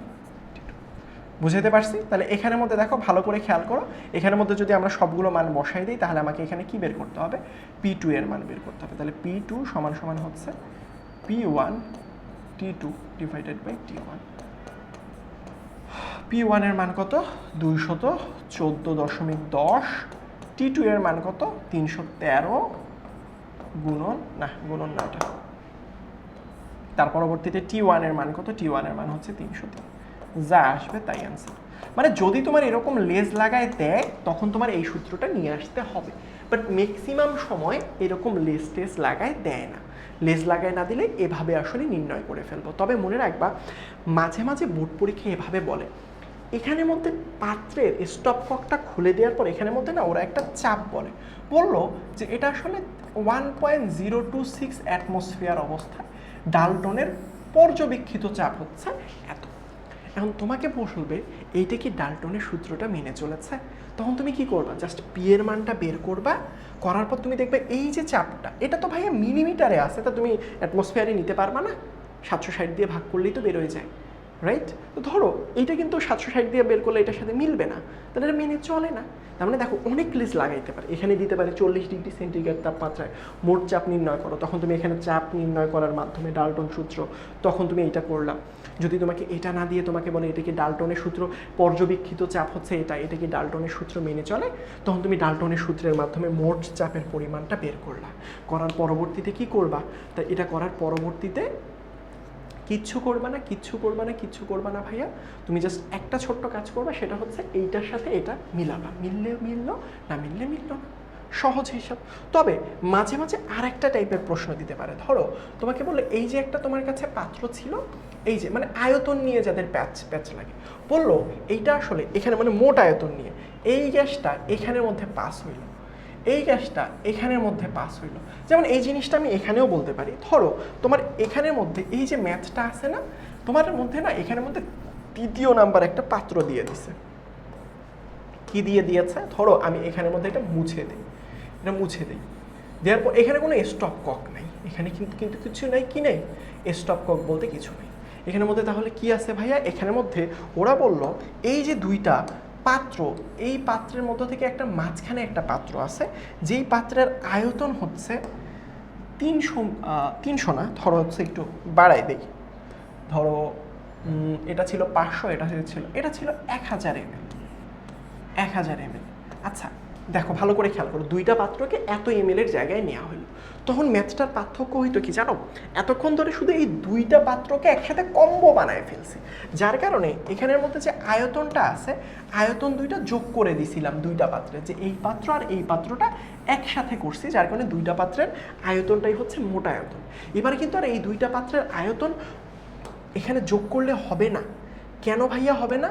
T2। বুঝাতে পারছি? তাহলে এখানের মধ্যে দেখো ভালো করে খেয়াল করো, এখানের মধ্যে যদি আমরা সবগুলো মান বসাই দিই তাহলে আমাকে এখানে কি বের করতে হবে? P2 এর মান বের করতে হবে। তাহলে P2 সমান সমান হচ্ছে P1 T2 divided by T1। P1 এর মান কত? 214.10। T2 এর মান কত? 313 গুণন না এটা। তার পরবর্তীতে T1 এর মান কত? T1 এর মান হচ্ছে 303। যা আসবে তাই অ্যান্সার। মানে যদি তোমার এরকম লেজ লাগায় দেয় তখন তোমার এই সূত্রটা নিয়ে আসতে হবে, বাট ম্যাক্সিমাম সময় এরকম লেজ টেজ লাগায় দেয় না। লেজ লাগায় না দিলে এভাবে আসলে নির্ণয় করে ফেলবো। তবে মনে রাখবা মাঝে মাঝে বোর্ড পরীক্ষায় এভাবে বলে, এখানের মধ্যে পাত্রের স্টপ ককটা খুলে দেওয়ার পর এখানের মধ্যে না ওরা একটা চাপ বললো যে এটা আসলে 1.026 অ্যাটমসফিয়ার অবস্থায় ডাল্টনের পর্যবেক্ষিত চাপ হচ্ছে এত। এখন তোমাকে বলবে এইটা কি ডাল্টনের সূত্রটা মেনে চলেছে? তখন তুমি কি করবা? জাস্ট পি এর মানটা বের করবা, করার পর তুমি দেখবে এই যে চাপটা এটা তো ভাইয়া মিলিমিটারে আছে, তা তুমি অ্যাটমসফিয়ারে নিতে পারবা না? 760 দিয়ে ভাগ করলেই তো বের হয়ে যায়, রাইট? তো ধরো এইটা কিন্তু 760 দিয়ে বের করলে এটার সাথে মিলবে না, তাহলে এটা মেনে চলে না। তার মানে দেখো অনেক লেজ লাগাইতে পারে। এখানে দিতে পারে 40 ডিগ্রি সেন্টিগ্রেড তাপমাত্রায় মোট চাপ নির্ণয় করো, তখন তুমি এখানে চাপ নির্ণয় করার মাধ্যমে ডাল্টন সূত্র, তখন তুমি এইটা করলাম। যদি তোমাকে এটা না দিয়ে তোমাকে বলে এটা কি ডাল্টনের সূত্র, পর্যবেক্ষিত চাপ হচ্ছে এটা কি ডাল্টনের সূত্র মেনে চলে, তখন তুমি ডাল্টনের সূত্রের মাধ্যমে মোট চাপের পরিমাণটা বের করলা। করার পরবর্তীতে কি করবা? তাই এটা করার পরবর্তীতে কিচ্ছু করবা না ভাইয়া, তুমি জাস্ট একটা ছোট্ট কাজ করবা, সেটা হচ্ছে এইটার সাথে এটা মিলাবা, মিললে মিললো, না মিললে মিললো না। সহজ হিসাব। তবে মাঝে মাঝে আর একটা টাইপের প্রশ্ন দিতে পারে। ধরো তোমাকে বললো এই যে একটা তোমার কাছে পাত্র ছিল, এই যে মানে আয়তন নিয়ে যাদের প্যাচ লাগে, বললো এইটা আসলে এখানে মানে মোট আয়তন নিয়ে এই গ্যাসটা এখানের মধ্যে পাস হইল, এই গ্যাসটা এখানের মধ্যে পাস হইল। যেমন এই জিনিসটা আমি এখানেও বলতে পারি। ধরো তোমার এখানের মধ্যে এই যে ম্যাথটা আছে না, তোমার মধ্যে না এখানের মধ্যে 3য় নাম্বার একটা পাত্র দিয়ে দিছে। কি দিয়ে দিয়েছে? ধরো আমি এখানের মধ্যে এটা মুছে দিই, দেওয়ার পর এখানে কোনো স্টপ কক নাই, এখানে কিন্তু কিছু নাই। কি নেই? স্টপ কক বলতে কিছু নেই এখানের মধ্যে। তাহলে কি আছে ভাইয়া? এখানের মধ্যে ওরা বলল এই যে দুইটা পাত্র, এই পাত্রের মধ্য থেকে একটা মাঝখানে একটা পাত্র আছে, যেই পাত্রের আয়তন হচ্ছে 300 না, ধরো হচ্ছে একটু বাড়াই দেই, ধরো এটা ছিল 500, এটা ছিল 1000 ml। 1000 ml। আচ্ছা দেখো ভালো করে খেয়াল করো, দুইটা পাত্রকে এত ml এর জায়গায় নেওয়া হলো, তখন ম্যাথটার পার্থক্য হইতো কি জানো, এতক্ষণ ধরে শুধু এই দুইটা পাত্রকে একসাথে কম্বো বানায় ফেলছি, যার কারণে এখানের মধ্যে যে আয়তনটা আছে, আয়তন দুইটা যোগ করে দিছিলাম দুইটা পাত্রে, যে এই পাত্র আর এই পাত্রটা একসাথে করছি, যার কারণে দুইটা পাত্রের আয়তনটাই হচ্ছে মোট আয়তন। এবার কিন্তু আর এই দুইটা পাত্রের আয়তন এখানে যোগ করলে হবে না। কেন ভাইয়া হবে না?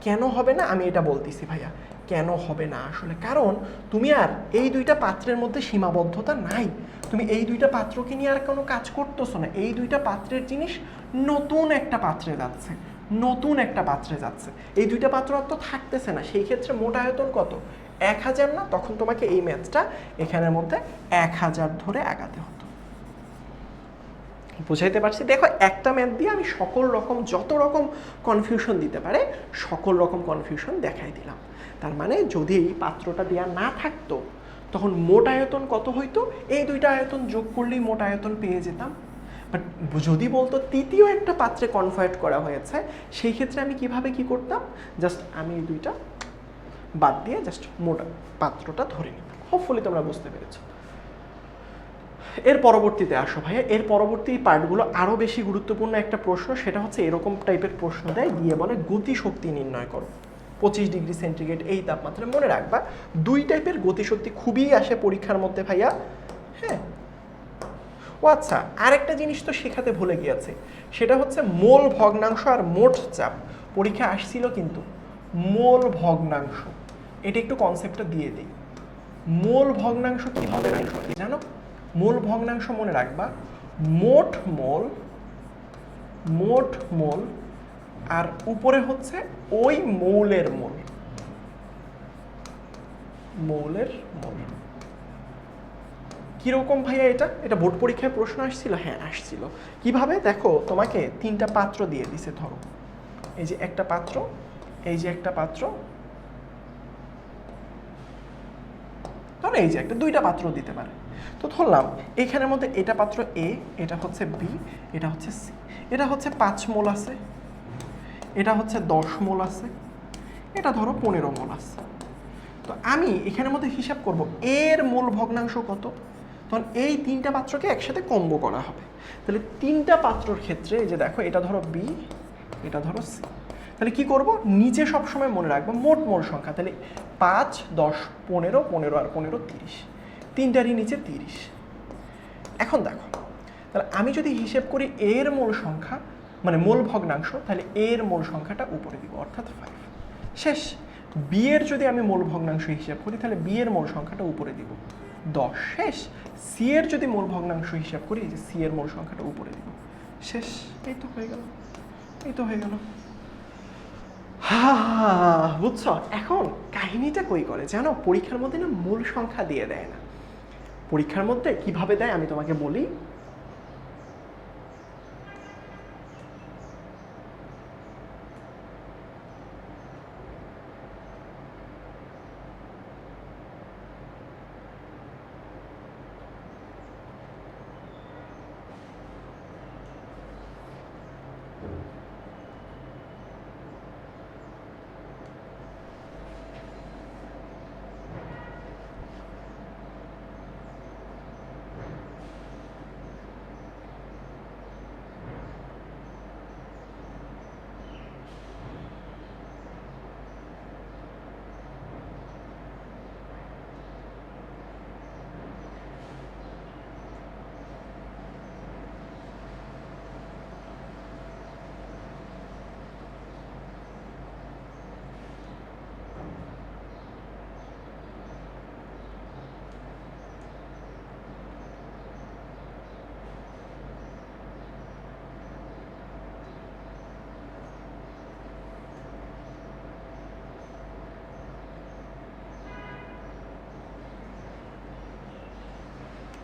কেন হবে না আমি এটা বলতেছি ভাইয়া, কেন হবে না আসলে, কারণ তুমি আর এই দুইটা পাত্রের মধ্যে সীমাবদ্ধতা নাই, তুমি এই দুইটা পাত্রকে নিয়ে আর কোনো কাজ করতেছো না, এই দুইটা পাত্রের জিনিস নতুন একটা পাত্রে যাচ্ছে, নতুন একটা পাত্রে যাচ্ছে, এই দুইটা পাত্র আর তো থাকতেছে না, সেই ক্ষেত্রে মোট আয়তন কত, 1000 না, তখন তোমাকে এই ম্যাথটা এখানের মধ্যে 1000 ধরে আগাতে হতো। বুঝাইতে পারছি? দেখো একটা ম্যাথ দিয়ে আমি সকল রকম যত রকম কনফিউশন দিতে পারে সকল রকম কনফিউশন দেখাই দিলাম। তার মানে যদি এই পাত্রটা দেওয়া না থাকতো তখন মোট আয়তন কত হইতো, এই দুইটা আয়তন যোগ করলেই মোট আয়তন পেয়ে যেতাম। বাট যদি বলতো তৃতীয় একটা পাত্রে কনভার্ট করা হয়েছে, সেই ক্ষেত্রে আমি কিভাবে কি করতাম, জাস্ট আমি এই দুইটা বাদ দিয়ে জাস্ট মোট পাত্রটা ধরে নিতাম। হোপফুলি তোমরা বুঝতে পেরেছো। এর পরবর্তীতে আসো ভাইয়া, এর পরবর্তী পার্টগুলো আরও বেশি গুরুত্বপূর্ণ একটা প্রশ্ন, সেটা হচ্ছে এরকম টাইপের প্রশ্ন দেয়, দিয়ে বলে গতিশক্তি নির্ণয় করো 25 ডিগ্রি সেন্টিগ্রেড এই তাপমাত্রায়। মনে রাখবা দুই টাইপের গতিশক্তি খুবই আসে পরীক্ষার মধ্যে ভাইয়া। হ্যাঁ, ও আচ্ছা, আরেকটা জিনিস তো শেখাতে ভুলে গিয়েছে, সেটা হচ্ছে মোল ভগ্নাংশ আর মোট চাপ। পরীক্ষা আসছিল কিন্তু মোল ভগ্নাংশ, এটা একটু কনসেপ্টটা দিয়ে দিই। মোল ভগ্নাংশ কীভাবে বের করে জানো? মোল ভগ্নাংশ মনে রাখবা মোট মোল, মোট মোল আর উপরে হচ্ছে ওই মৌলের মোল, মৌলের মোল। কিরকম ভাইয়া এটা? এটা বোর্ড পরীক্ষায় প্রশ্ন আসছিল? হ্যাঁ আসছিল। কিভাবে দেখো, তোমাকে তিনটা পাত্র দিয়ে দিছে, ধরো এই যে একটা পাত্র, এই যে একটা পাত্র, ধরো এই যে একটা, দুইটা পাত্র দিতে পারে। তো ধরলাম এইখানের মধ্যে এটা পাত্র এ, এটা হচ্ছে বি, এটা হচ্ছে সি, এটা হচ্ছে 5 মোল আছে, এটা হচ্ছে 10 মোল আছে, এটা ধরো 15 মোল আছে। তো আমি এখানের মধ্যে হিসাব করব এর মোল ভগ্নাংশ কত, তখন এই তিনটা পাত্রকে একসাথে কম্বো করা হবে। তাহলে তিনটা পাত্রর ক্ষেত্রে এই যে দেখো, এটা ধরো বি, এটা ধরো সি, তাহলে কি করব, নিচে সবসময় মনে রাখবো মোট মোল সংখ্যা, তাহলে 5, 10, 15, 15 আর 15 30, তিনটারই নিচে 30। এখন দেখো, তাহলে আমি যদি হিসেব করি এর মোল সংখ্যা মানে মোল ভগ্নাংশ, তাহলে এর মোল সংখ্যাটা উপরে দিব, অর্থাৎ 5। শেষ। বি এর যদি আমি মোল ভগ্নাংশ হিসাব করি, তাহলে বি এর মোল সংখ্যাটা উপরে দিব, 10। শেষ। সি এর যদি মোল ভগ্নাংশ হিসাব করি, এই যে সি এর মোল সংখ্যাটা উপরে দিব, শেষ। এই তো হয়ে গেল, এই তো হয়ে গেল। বুঝছো? এখন কাহিনীটা কই করে জানো, পরীক্ষার মধ্যে না মূল সংখ্যা দিয়ে দেয় না। পরীক্ষার মধ্যে কিভাবে দেয় আমি তোমাকে বলি।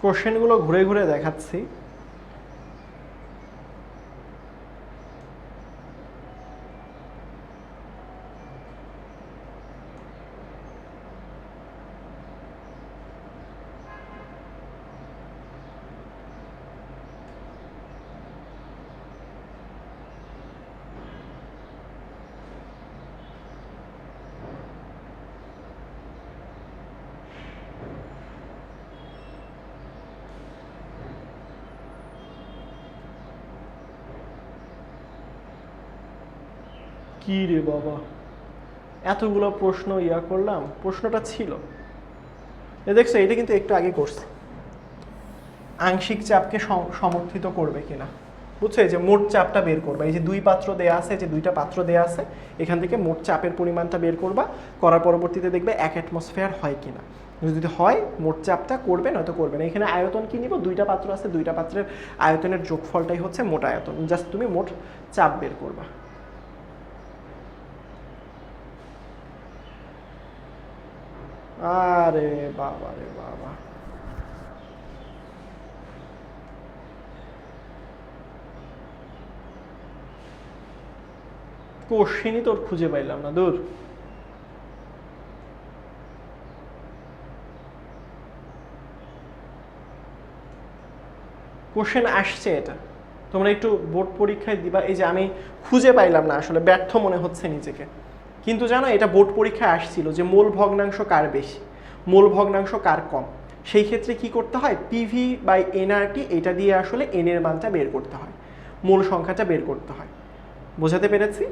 কোশ্চেনগুলো ঘুরে ঘুরে দেখাচ্ছি। কি রে বাবা, এতগুলো প্রশ্ন ইয়া করলাম, প্রশ্নটা ছিল দেখছো, এটা কিন্তু একটু আগে করছি, আংশিক চাপকে সমর্থিত করবে কিনা, বুঝছো? এই যে মোট চাপটা বের করবা, এই যে দুই পাত্র দেয়া আছে, যে দুইটা পাত্র দেয়া আছে, এখান থেকে মোট চাপের পরিমাণটা বের করবা, করার পরবর্তীতে দেখবে 1 অ্যাটমসফেয়ার হয় কিনা, যদি হয় মোট চাপটা করবে, নয়তো করবে না। এখানে আয়তন কি নিব, দুইটা পাত্র আছে, দুইটা পাত্রের আয়তনের যোগফলটাই হচ্ছে মোট আয়তন, জাস্ট তুমি মোট চাপ বের করবা। আরে বাবা রে বাবা, কোশ্চেনই তোর খুঁজে পাইলাম না, দূর। কোশ্চেন আসছে, এটা তোমরা একটু বোর্ড পরীক্ষায় দিবা। এই যে আমি খুঁজে পাইলাম না, আসলে ব্যর্থ মনে হচ্ছে নিজেকে, কিন্তু জানো এটা বোর্ড পরীক্ষায় আসছিল যে মোল ভগ্নাংশ কার বেশি, মোল ভগ্নাংশ কার কম। সেই ক্ষেত্রে কি করতে হয়, পিভি বাই এনআরটি, এটা দিয়ে আসলে এন এর মানটা বের করতে হয়, মূল সংখ্যাটা বের করতে হয়। বোঝাতে পেরেছি?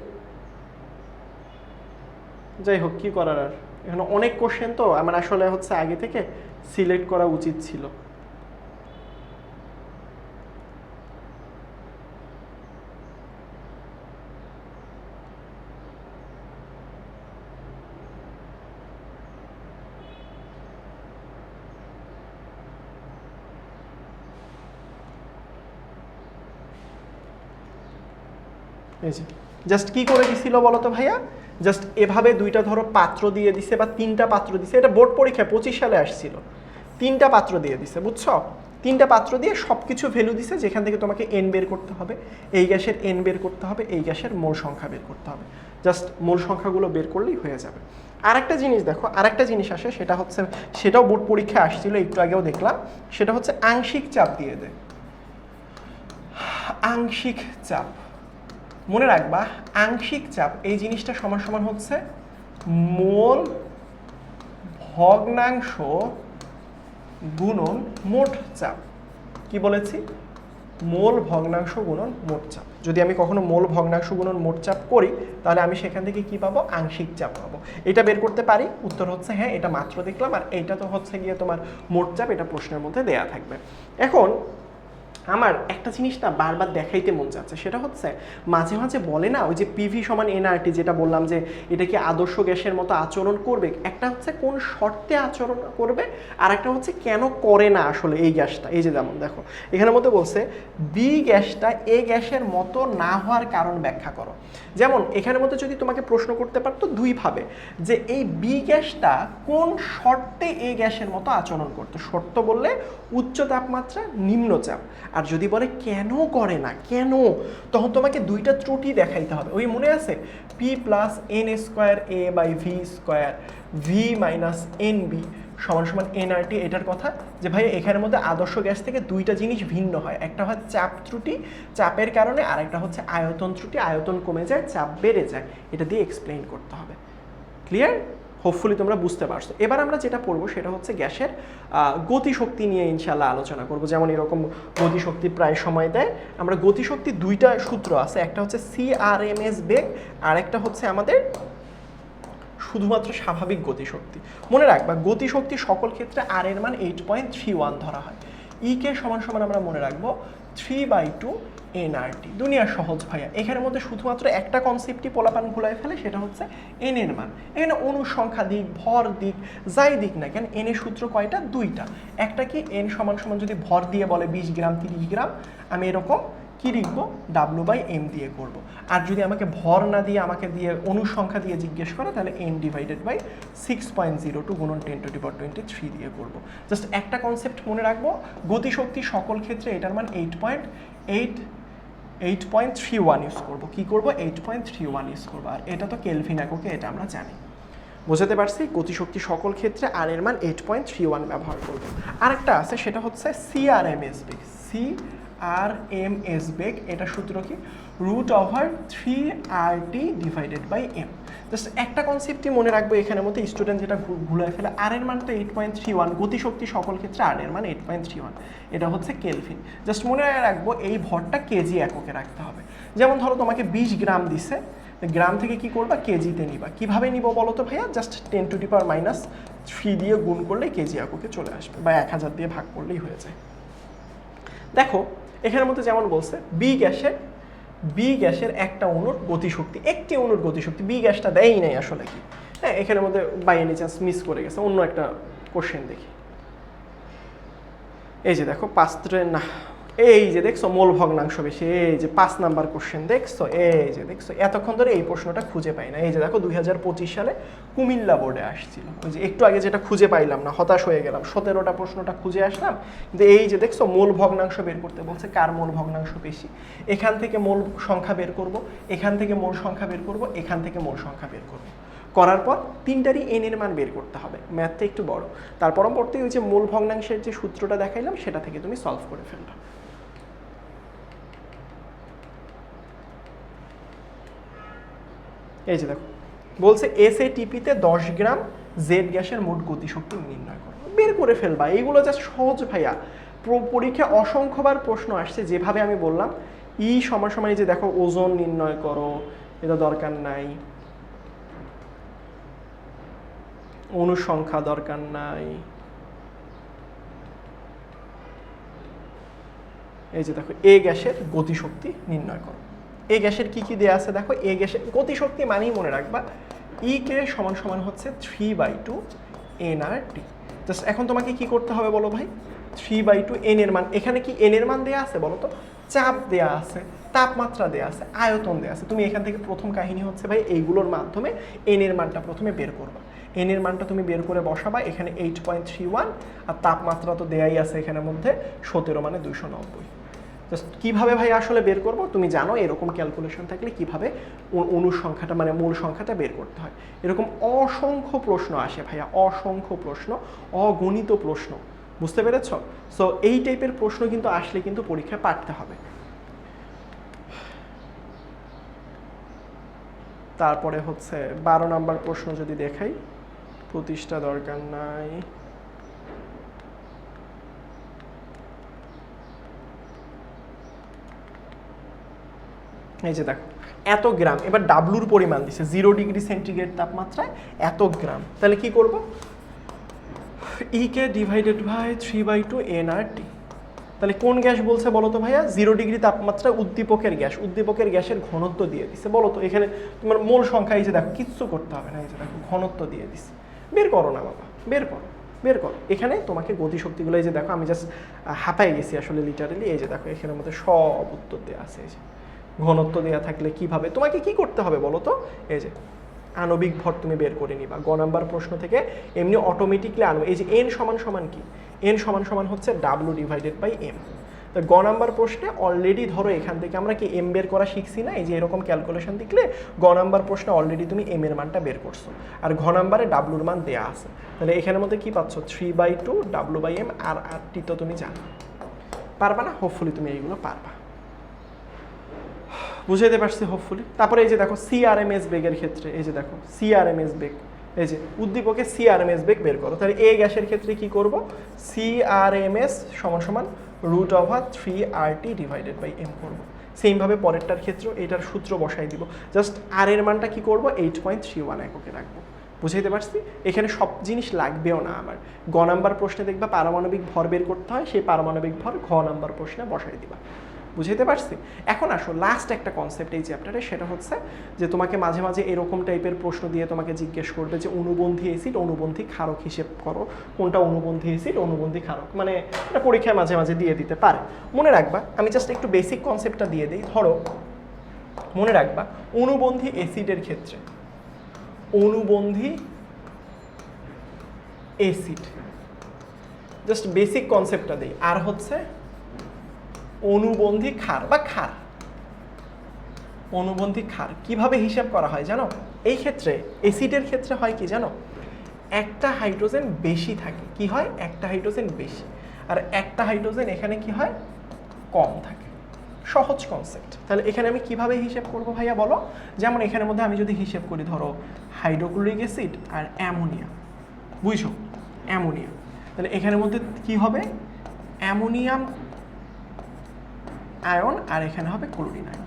যাই হোক, কি করার আর, এখানে অনেক কোশ্চেন তো আমার আসলে হচ্ছে আগে থেকে সিলেক্ট করা উচিত ছিল। এই যে জাস্ট কি করে দিছিল বলো তো ভাইয়া, জাস্ট এভাবে দুইটা ধরো পাত্র দিয়ে দিছে বা তিনটা পাত্র দিছে, এটা বোর্ড পরীক্ষায় 25 সালে আসছিল, তিনটা পাত্র দিয়ে দিছে, বুঝছো? তিনটা পাত্র দিয়ে সব কিছু ভ্যালু দিছে, যেখান থেকে তোমাকে এন বের করতে হবে, এই গ্যাসের এন বের করতে হবে, এই গ্যাসের মোল সংখ্যা বের করতে হবে, জাস্ট মোল সংখ্যাগুলো বের করলেই হয়ে যাবে। আরেকটা জিনিস দেখো, আরেকটা জিনিস আসে, সেটা হচ্ছে, সেটাও বোর্ড পরীক্ষায় আসছিল, একটু আগেও দেখলাম, সেটা হচ্ছে আংশিক চাপ দিয়ে দেয়। আংশিক চাপ মনে রাখবা, আংশিক চাপ এই জিনিসটা সমান সমান হচ্ছে মোল ভগ্নাংশ গুণন মোট চাপ। কি বলেছি? মোল ভগ্নাংশ গুণন মোট চাপ। যদি আমি কখনো মোল ভগ্নাংশ গুণন মোট চাপ করি, তাহলে আমি সেখান থেকে কি পাবো, আংশিক চাপ পাবো। এটা বের করতে পারি, উত্তর হচ্ছে হ্যাঁ, এটা মাত্র দেখলাম, আর এইটা তো হচ্ছে গিয়ে তোমার মোট চাপ, এটা প্রশ্নের মধ্যে দেয়া থাকবে। এখন আমার একটা জিনিস না বারবার দেখাইতে মন যাচ্ছে, সেটা হচ্ছে মাঝে মাঝে বলে না, ওই যে পিভি সমান এনআরটি, যেটা বললাম যে এটা কি আদর্শ গ্যাসের মতো আচরণ করবে, একটা হচ্ছে কোন শর্তে আচরণ করবে, আর একটা হচ্ছে কেন করে না আসলে এই গ্যাসটা। এই যে যেমন দেখো এখানের মধ্যে বলছে বি গ্যাসটা এ গ্যাসের মতো না হওয়ার কারণ ব্যাখ্যা করো। যেমন এখানের মধ্যে যদি তোমাকে প্রশ্ন করতে পারতো দুইভাবে, যে এই বি গ্যাসটা কোন শর্তে এ গ্যাসের মতো আচরণ করতো, শর্ত বললে উচ্চ তাপমাত্রা নিম্ন চাপ, আর যদি বলে কেন করে না, কেন, তখন তোমাকে দুইটা ত্রুটি দেখাইতে হবে। ওই মনে আছে, P plus N square A by V square V minus N B সমান সমান এনআরটি, এটার কথা, যে ভাই এখানের মধ্যে আদর্শ গ্যাস থেকে দুইটা জিনিস ভিন্ন হয়, একটা হয় চাপ ত্রুটি, চাপের কারণে, আর একটা হচ্ছে আয়তন ত্রুটি, আয়তন কমে যায়, চাপ বেড়ে যায়, এটা দিয়ে এক্সপ্লেইন করতে হবে। ক্লিয়ার? হোপফুলি তোমরা বুঝতে পারছো। এবার আমরা যেটা পড়বো সেটা হচ্ছে গ্যাসের গতিশক্তি নিয়ে ইনশাল্লাহ আলোচনা করব। যেমন এরকম গতিশক্তি প্রায় সময় দেয়, আমরা গতিশক্তি দুইটা সূত্র আছে, একটা হচ্ছে সিআরএমএস বেগ, আর একটা হচ্ছে আমাদের শুধুমাত্র স্বাভাবিক গতিশক্তি। মনে রাখবা, গতিশক্তি সকল ক্ষেত্রে আর এর মান 8.31 ধরা হয়। ই কে সমান সমান আমরা মনে রাখবো 3/2 এনআরটি। দুনিয়া সহজ ভাইয়া, এখানের মধ্যে শুধুমাত্র একটা কনসেপ্টই পোলাপান ভুলায় ফেলে, সেটা হচ্ছে এন এর মান। এখানে অনুসংখ্যা দিক, ভর দিক, যাই দিক না কেন, এন এর সূত্র কয়টা? দুইটা। একটা কি, এন সমান সমান যদি ভর দিয়ে বলে 20 গ্রাম 30 গ্রাম, আমি এরকম কি লিখবো, ডাব্লু/এম দিয়ে করব। আর যদি আমাকে ভর না দিয়ে, আমাকে দিয়ে অনুসংখ্যা দিয়ে জিজ্ঞেস করে, তাহলে এন ডিভাইডেড বাই 6.02 গুণন 10⁻23 দিয়ে করব। জাস্ট একটা কনসেপ্ট মনে রাখবো, গতিশক্তি সকল ক্ষেত্রে এটার মান 8.31 ইউজ করবো। কি করবো? 8.31 ইউজ করবো। আর এটা তো কেলভিন এককে, এটা আমরা জানি। বোঝাতে পারছি? গতিশক্তি সকল ক্ষেত্রে আর এর মান 8.31 ব্যবহার করবো। আরেকটা আছে, সেটা হচ্ছে সিআরএমএস বেগ। সিআরএমএস বেগ, এটা সূত্র কি? √3RT divided by M. Just একটা কনসেপ্টই মনে রাখবো এখানের মধ্যে, স্টুডেন্ট যেটা ভুলায় ফেলে, আর এর মান তো 8.31, গতিশক্তি সকল ক্ষেত্রে আর এর মান 8.31, এটা হচ্ছে কেলভিন। জাস্ট মনে রাখবো এই ভরটা কেজি এককে রাখতে হবে। যেমন ধরো তোমাকে 20 গ্রাম দিছে, গ্রাম থেকে কি করবা, কেজিতে নিবা। কিভাবে নিব বলো তো ভাইয়া, জাস্ট 10⁻³ দিয়ে গুণ করলে কেজি এককে চলে আসবে, বা 1000 দিয়ে ভাগ করলেই হয়ে যায়। দেখো এখানের মধ্যে যেমন বলছে বি গ্যাসের একটা অণুর গতিশক্তি, একটি অণুর গতিশক্তি, বি গ্যাসটা দেয়ই নাই আসলে কি। হ্যাঁ, এখানের মধ্যে বাই এনি চান্স মিস করে গেছে, অন্য একটা কোশ্চেন দেখি। এই যে দেখো না, এই যে দেখছো মোল ভগ্নাংশ বেশি, এই যে 5 নাম্বার কোশ্চেন দেখছো, এই যে দেখছো এতক্ষণ ধরে এই প্রশ্নটা খুঁজে পাই না। এই যে দেখো 2025 সালে কুমিল্লা বোর্ডে আসছিল, ওই যে একটু আগে যেটা খুঁজে পাইলাম না, হতাশ হয়ে গেলাম, 17টা প্রশ্নটা খুঁজে আসলাম, কিন্তু এই যে দেখছো মোল ভগ্নাংশ বের করতে বলছে, কার মোল ভগ্নাংশ বেশি, এখান থেকে মোল সংখ্যা বের করব, এখান থেকে মোল সংখ্যা বের করব, এখান থেকে মোল সংখ্যা বের করব, করার পর তিনটারই এন এর মান বের করতে হবে। ম্যাথটা একটু বড়, তার পরবর্তী ওই যে মোল ভগ্নাংশের যে সূত্রটা দেখাইলাম সেটা থেকে তুমি সলভ করে ফেলবা। এই যে দেখো বলছে এসএটিপিতে 10 গ্রাম জেড গ্যাসের মোট গতিশক্তি নির্ণয় করো, বের করে ফেলবা। এইগুলো জাস্ট সহজ ভাইয়া, পরীক্ষা অসংখ্যবার প্রশ্ন আসছে যেভাবে আমি বললাম। ই সমান এই যে দেখো ওজন নির্ণয় করো, এটা দরকার নাই, অনুসংখ্যা দরকার নাই, এই যে দেখো এ গ্যাসের গতিশক্তি নির্ণয় করো। এ গ্যাসের কি কি দেয়া আছে দেখো, এ গ্যাসের গতিশক্তি মানেই মনে রাখবা ই কে সমান হচ্ছে 3/2 nRT। জাস্ট এখন তোমাকে কি করতে হবে বলো ভাই, 3/2 n এর মান, এখানে কি n এর মান দেয়া আছে বলো তো, চাপ দেয়া আছে, তাপমাত্রা দেয়া আছে, আয়তন দেয়া আছে। তুমি এখান থেকে প্রথম কাহিনী হচ্ছে ভাই এইগুলোর মাধ্যমে n এর মানটা প্রথমে বের করবা। n এর মানটা তুমি বের করে বসাবা, এখানে 8.31, আর তাপমাত্রা তো দেয়াই আছে এখানের মধ্যে 17 মানে 290। জাস্ট কীভাবে ভাই আসলে বের করব, তুমি জানো এরকম ক্যালকুলেশন থাকলে কিভাবে অনুসংখ্যাটা মানে মূল সংখ্যাটা বের করতে হয়। এরকম অসংখ্য প্রশ্ন আসে ভাইয়া, অসংখ্য প্রশ্ন, অগণিত প্রশ্ন, বুঝতে পেরেছ? সো এই টাইপের প্রশ্ন কিন্তু আসলে কিন্তু পরীক্ষায় পারতে হবে। তারপরে হচ্ছে 12 নাম্বার প্রশ্ন যদি দেখাই, প্রতিষ্ঠা দরকার নাই, এই যে দেখো এত গ্রাম, এবার ডাব্লুর পরিমাণ দিছে 0 ডিগ্রি সেন্টিগ্রেড তাপমাত্রায় এত গ্রাম, তাহলে কি করব, ই কে ডিভাইডেড বাই 3/2 nRT। তাহলে কোন গ্যাস বলছে বলো তো ভাইয়া, 0 ডিগ্রি তাপমাত্রায় উদ্দীপকের গ্যাস, উদ্দীপকের গ্যাসের ঘনত্ব দিয়ে দিছে। বলো তো এখানে তোমার মোল সংখ্যা, এই যে দেখো কিচ্ছু করতে হবে না, এই যে দেখো ঘনত্ব দিয়ে দিছে, বের করো না বাবা, বের করো। এখানে তোমাকে গতিশক্তিগুলো, এই যে দেখো আমি জাস্ট হাঁপাই গেছি আসলে লিটারালি, এই যে দেখো এখানের মধ্যে সব উত্তর দেওয়া আছে। এই যে ঘনত্ব দেওয়া থাকলে কিভাবে তোমাকে কি করতে হবে বলো তো, এই যে আণবিক ভর তুমি বের করে নিবা। গ নাম্বার প্রশ্ন থেকে এমনি অটোমেটিকলি এই যে এন সমান কি, এন সমান হচ্ছে ডাব্লু ডিভাইডেড বাই এম। তো গ নাম্বার প্রশ্নে অলরেডি ধরো এখান থেকে আমরা কি এম বের করা শিখছি না, এই যে এরকম ক্যালকুলেশন দেখলে গ নাম্বার প্রশ্নে অলরেডি তুমি এম এর মানটা বের করছো, আর ঘ নাম্বারে ডাব্লুর মান দেয়া আছে। তাহলে এখানের মধ্যে কি পাচ্ছ, 3/2 W/m, আর টি তো তুমি জানো, পারবা না? হোপফুলি তুমি এইগুলো পারবা, বুঝাইতে পারছি হোপফুলি। তারপরে এই যে দেখো সিআরএমএস বেগের ক্ষেত্রে, এই যে দেখো সিআরএমএস বেগ, এই যে উদ্দীপকে সিআরএমএস বেগ বের করো। তাহলে এ গ্যাসের ক্ষেত্রে কি করব, সিআরএমএস সমান √3RT ডিভাইডেড বাই এম করবো। সেমভাবে পরেরটার ক্ষেত্রেও এটার সূত্র বসাই দিব, জাস্ট আর এর মানটা কি করব, 8.31 এককে রাখবো। বুঝাইতে পারছি? এখানে সব জিনিস লাগবেও না আমার। গ নাম্বার প্রশ্নে দেখবা পারমাণবিক ভর বের করতে হয়, সেই পারমাণবিক ভর ঘ নাম্বার প্রশ্নে বসাই দিবা। বুঝাইতে পারছি? এখন আসো লাস্ট একটা কনসেপ্ট এই চ্যাপ্টারে, সেটা হচ্ছে যে তোমাকে মাঝে মাঝে এরকম টাইপের প্রশ্ন দিয়ে তোমাকে জিজ্ঞেস করবে যে অনুবন্ধী অ্যাসিড অনুবন্ধী ক্ষারক হিসেব করো, কোনটা অনুবন্ধী অ্যাসিড অনুবন্ধী ক্ষারক, মানে এটা পরীক্ষায় মাঝে মাঝে দিয়ে দিতে পারে। মনে রাখবা, আমি জাস্ট একটু বেসিক কনসেপ্টটা দিয়ে দিই। ধরো মনে রাখবা অনুবন্ধী অ্যাসিডের ক্ষেত্রে, অনুবন্ধী অ্যাসিড, জাস্ট বেসিক কনসেপ্টটা দিই। আর হচ্ছে অনুবন্ধী ক্ষার বা ক্ষার, অনুবন্ধী ক্ষার কিভাবে হিসাব করা হয় জানো? এই ক্ষেত্রে অ্যাসিডের ক্ষেত্রে হয় কি জানো, একটা হাইড্রোজেন বেশি থাকে। কি হয়? একটা হাইড্রোজেন বেশি, আর একটা হাইড্রোজেন এখানে কি হয়, কম থাকে। সহজ কনসেপ্ট। তাহলে এখানে আমি কিভাবে হিসাব করব ভাইয়া বলো? যেমন এখানের মধ্যে আমি যদি হিসাব করি, ধরো হাইড্রোক্লোরিক অ্যাসিড আর অ্যামোনিয়া, বুঝছো, অ্যামোনিয়া, তাহলে এখানের মধ্যে কি হবে, অ্যামোনিয়াম আয়ন, আর এখানে হবে ক্লোরিন আয়ন।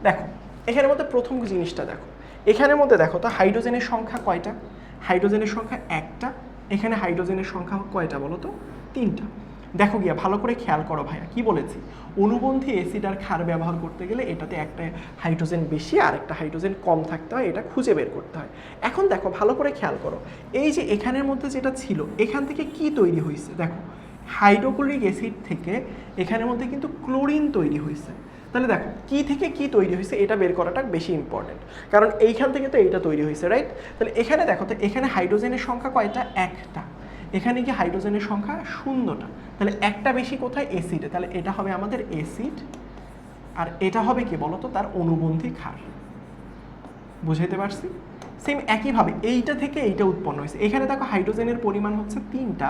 দেখো এখানের মধ্যে প্রথম জিনিসটা দেখো, এখানের মধ্যে দেখো তো হাইড্রোজেনের সংখ্যা কয়টা? হাইড্রোজেনের সংখ্যা একটা, এখানে হাইড্রোজেনের সংখ্যা কয়টা বলো তো? তিনটা। দেখো গিয়া ভালো করে খেয়াল করো ভাইয়া, কি বলেছি? অনুবন্ধী অ্যাসিড আর ক্ষার ব্যবহার করতে গেলে এটাতে একটা হাইড্রোজেন বেশি আর একটা হাইড্রোজেন কম থাকতে হয়, এটা খুঁজে বের করতে হয়। এখন দেখো ভালো করে খেয়াল করো, এই যে এখানের মধ্যে যেটা ছিল এখান থেকে কি তৈরি হয়েছে? দেখো হাইড্রোক্লোরিক অ্যাসিড থেকে এখানের মধ্যে কিন্তু ক্লোরিন তৈরি হয়েছে। তাহলে দেখো কি থেকে কি তৈরি হয়েছে এটা বের করাটা বেশি ইম্পর্টেন্ট, কারণ এইখান থেকে তো এইটা তৈরি হয়েছে, রাইট? তাহলে এখানে দেখো তো এখানে হাইড্রোজেনের সংখ্যা কয়টা? একটা। এখানে কি হাইড্রোজেনের সংখ্যা শূন্যটা। তাহলে একটা বেশি কোথায়? অ্যাসিডে। তাহলে এটা হবে আমাদের অ্যাসিড, আর এটা হবে কি বলতো? তার অনুবন্ধী ক্ষার। বুঝাইতে পারছি? সেম একইভাবে এইটা থেকে এইটা উৎপন্ন হয়েছে। এখানে দেখো হাইড্রোজেনের পরিমাণ হচ্ছে 3টা,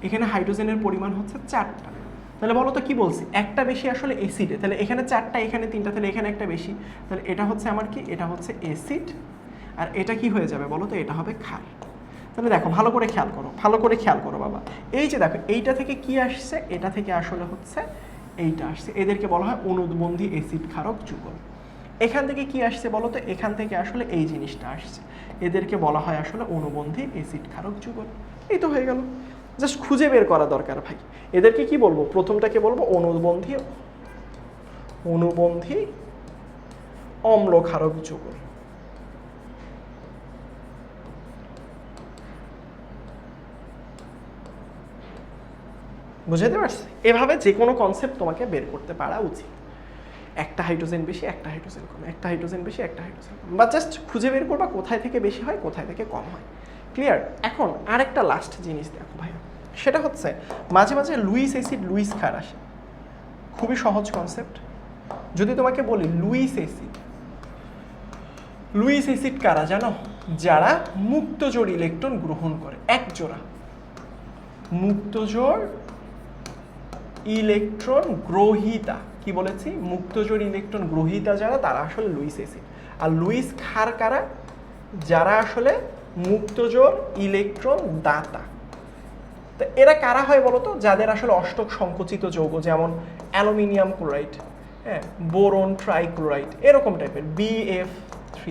এখানে হাইড্রোজেনের পরিমাণ হচ্ছে 4টা। তাহলে বলো তো কি বলছি? একটা বেশি আসলে অ্যাসিডে। তাহলে এখানে 4টা, এখানে 3টা, তাহলে এখানে একটা বেশি। তাহলে এটা হচ্ছে আমার কি? এটা হচ্ছে অ্যাসিড, আর এটা কি হয়ে যাবে বলো তো? এটা হবে ক্ষার। তাহলে দেখো ভালো করে খেয়াল করো, ভালো করে খেয়াল করো বাবা। এই যে দেখো এইটা থেকে কি আসছে? এটা থেকে আসলে হচ্ছে এইটা আসছে। এদেরকে বলা হয় অনুবন্ধী অ্যাসিড ক্ষারক যুগল। এখান থেকে কি আসছে বলো তো? এখান থেকে আসলে এই জিনিসটা আসছে, এদেরকে বলা হয় আসলে অনুবন্ধী অ্যাসিড ক্ষারক যুগল। এই তো হয়ে গেল, জাস্ট খুঁজে বের করা দরকার ভাই। এদেরকে কি বলবো? প্রথমটাকে বলবো অনুবন্ধী অম্ল ক্ষারক যুগল। বুঝাতে পারছি? এভাবে যে কোনো কনসেপ্ট তোমাকে বের করতে পারা উচিত। একটা হাইড্রোজেন বেশি, একটা হাইড্রোজেন কম, একটা হাইড্রোজেন বেশি, একটা হাইড্রোজেন কম, বা জাস্ট খুঁজে বের করবা কোথায় থেকে বেশি হয়, কোথায় থেকে কম হয়। ক্লিয়ার? এখন আরেকটা লাস্ট জিনিস দেখো ভাইয়া, সেটা হচ্ছে মাঝে মাঝে লুইস অ্যাসিড লুইস ক্ষার আসে। খুবই সহজ কনসেপ্ট। যদি তোমাকে বলি লুইস অ্যাসিড কারা জানো? যারা মুক্তজোড় ইলেকট্রন গ্রহণ করে, এক জোড়া মুক্তজোড় ইলেকট্রন গ্রহীতা। কি বলেছি? মুক্তজোড় ইলেকট্রন গ্রহীতা যারা, তারা আসলে লুইস অ্যাসিড। আর লুইস ক্ষার কারা? যারা আসলে মুক্তজোড় ইলেকট্রন দাতা। তো এরা কারা হয় বলতো? যাদের আসলে অষ্টক সংকুচিত যৌগ, যেমন অ্যালুমিনিয়াম ক্লোরাইড, হ্যাঁ, বোরন ট্রাইক্লোরাইড, এরকম টাইপের BF3,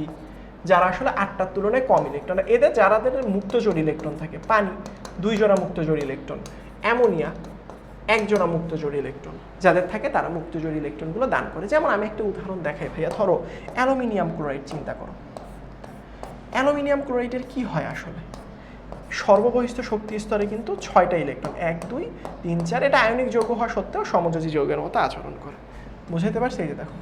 যারা আসলে 8টার তুলনায় কম ইলেকট্রন। এদের যারাদের মুক্তজোড় ইলেকট্রন থাকে, পানি 2 জোড়া মুক্তজোড় ইলেকট্রন, অ্যামোনিয়া 1 জোড়া মুক্তজোড় ইলেকট্রন যাদের থাকে, তারা মুক্তজোড় ইলেকট্রনগুলো দান করে। যেমন আমি একটা উদাহরণ দেখাই ভাইয়া, ধরো অ্যালুমিনিয়াম ক্লোরাইড চিন্তা করো। অ্যালুমিনিয়াম ক্লোরাইডের কি হয় আসলে? সর্ববহিষ্ঠ শক্তি স্তরে কিন্তু 6টা ইলেকট্রন, 1 2 3 4। এটা আয়নিক যৌগ হওয়া সত্ত্বেও সমযোজী যৌগের মতো আচরণ করে। বুঝাইতে পারছি? এই যে দেখো,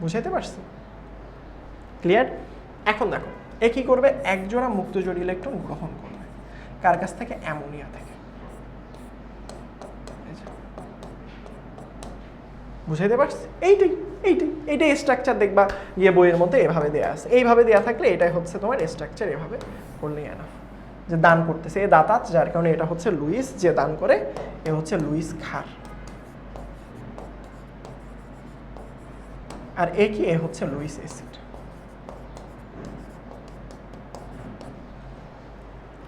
বুঝাইতে পারছি? ক্লিয়ার? এখন দেখো এ কি করবে? 1 জোড়া মুক্তজোড় ইলেকট্রন গ্রহণ করবে। কার কাছ থেকে? অ্যামোনিয়া থেকে। বুঝাইতে পারছি? এইটাই স্ট্রাকচার দেখবা গিয়ে বইয়ের মধ্যে এভাবে দেওয়া আছে। এইভাবে দেওয়া থাকলে এটাই হচ্ছে তোমার স্ট্রাকচার, এভাবে করলেই এনাফ। যে দান করতেছে এ দাতা, যার কারণে এটা হচ্ছে লুইস, যে দান করে এ হচ্ছে লুইস ক্ষার। আর এ কি? এ হচ্ছে লুইস অ্যাসিড।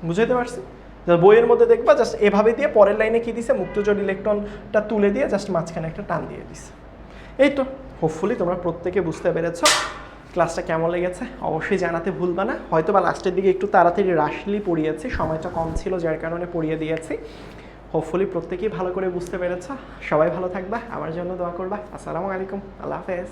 বুঝাইতে পারছি? বইয়ের মধ্যে দেখবা জাস্ট এভাবে দিয়ে পরের লাইনে কি দিছে? মুক্তজোড় ইলেকট্রনটা তুলে দিয়ে জাস্ট মাঝখানে একটা টান দিয়ে দিছে। এই তো, হোপফুলি তোমরা প্রত্যেকে বুঝতে পেরেছো। ক্লাসটা কেমন লেগেছে অবশ্যই জানাতে ভুলবা না। হয়তো বা লাস্টের দিকে একটু তাড়াতাড়ি রাশলি পড়িয়েছি, সময়টা কম ছিল যার কারণে পড়িয়ে দিয়েছি। হোপফুলি প্রত্যেকেই ভালো করে বুঝতে পেরেছো। সবাই ভালো থাকবা, আমার জন্য দোয়া করবা। আসসালামু আলাইকুম, আল্লাহ হাফেজ।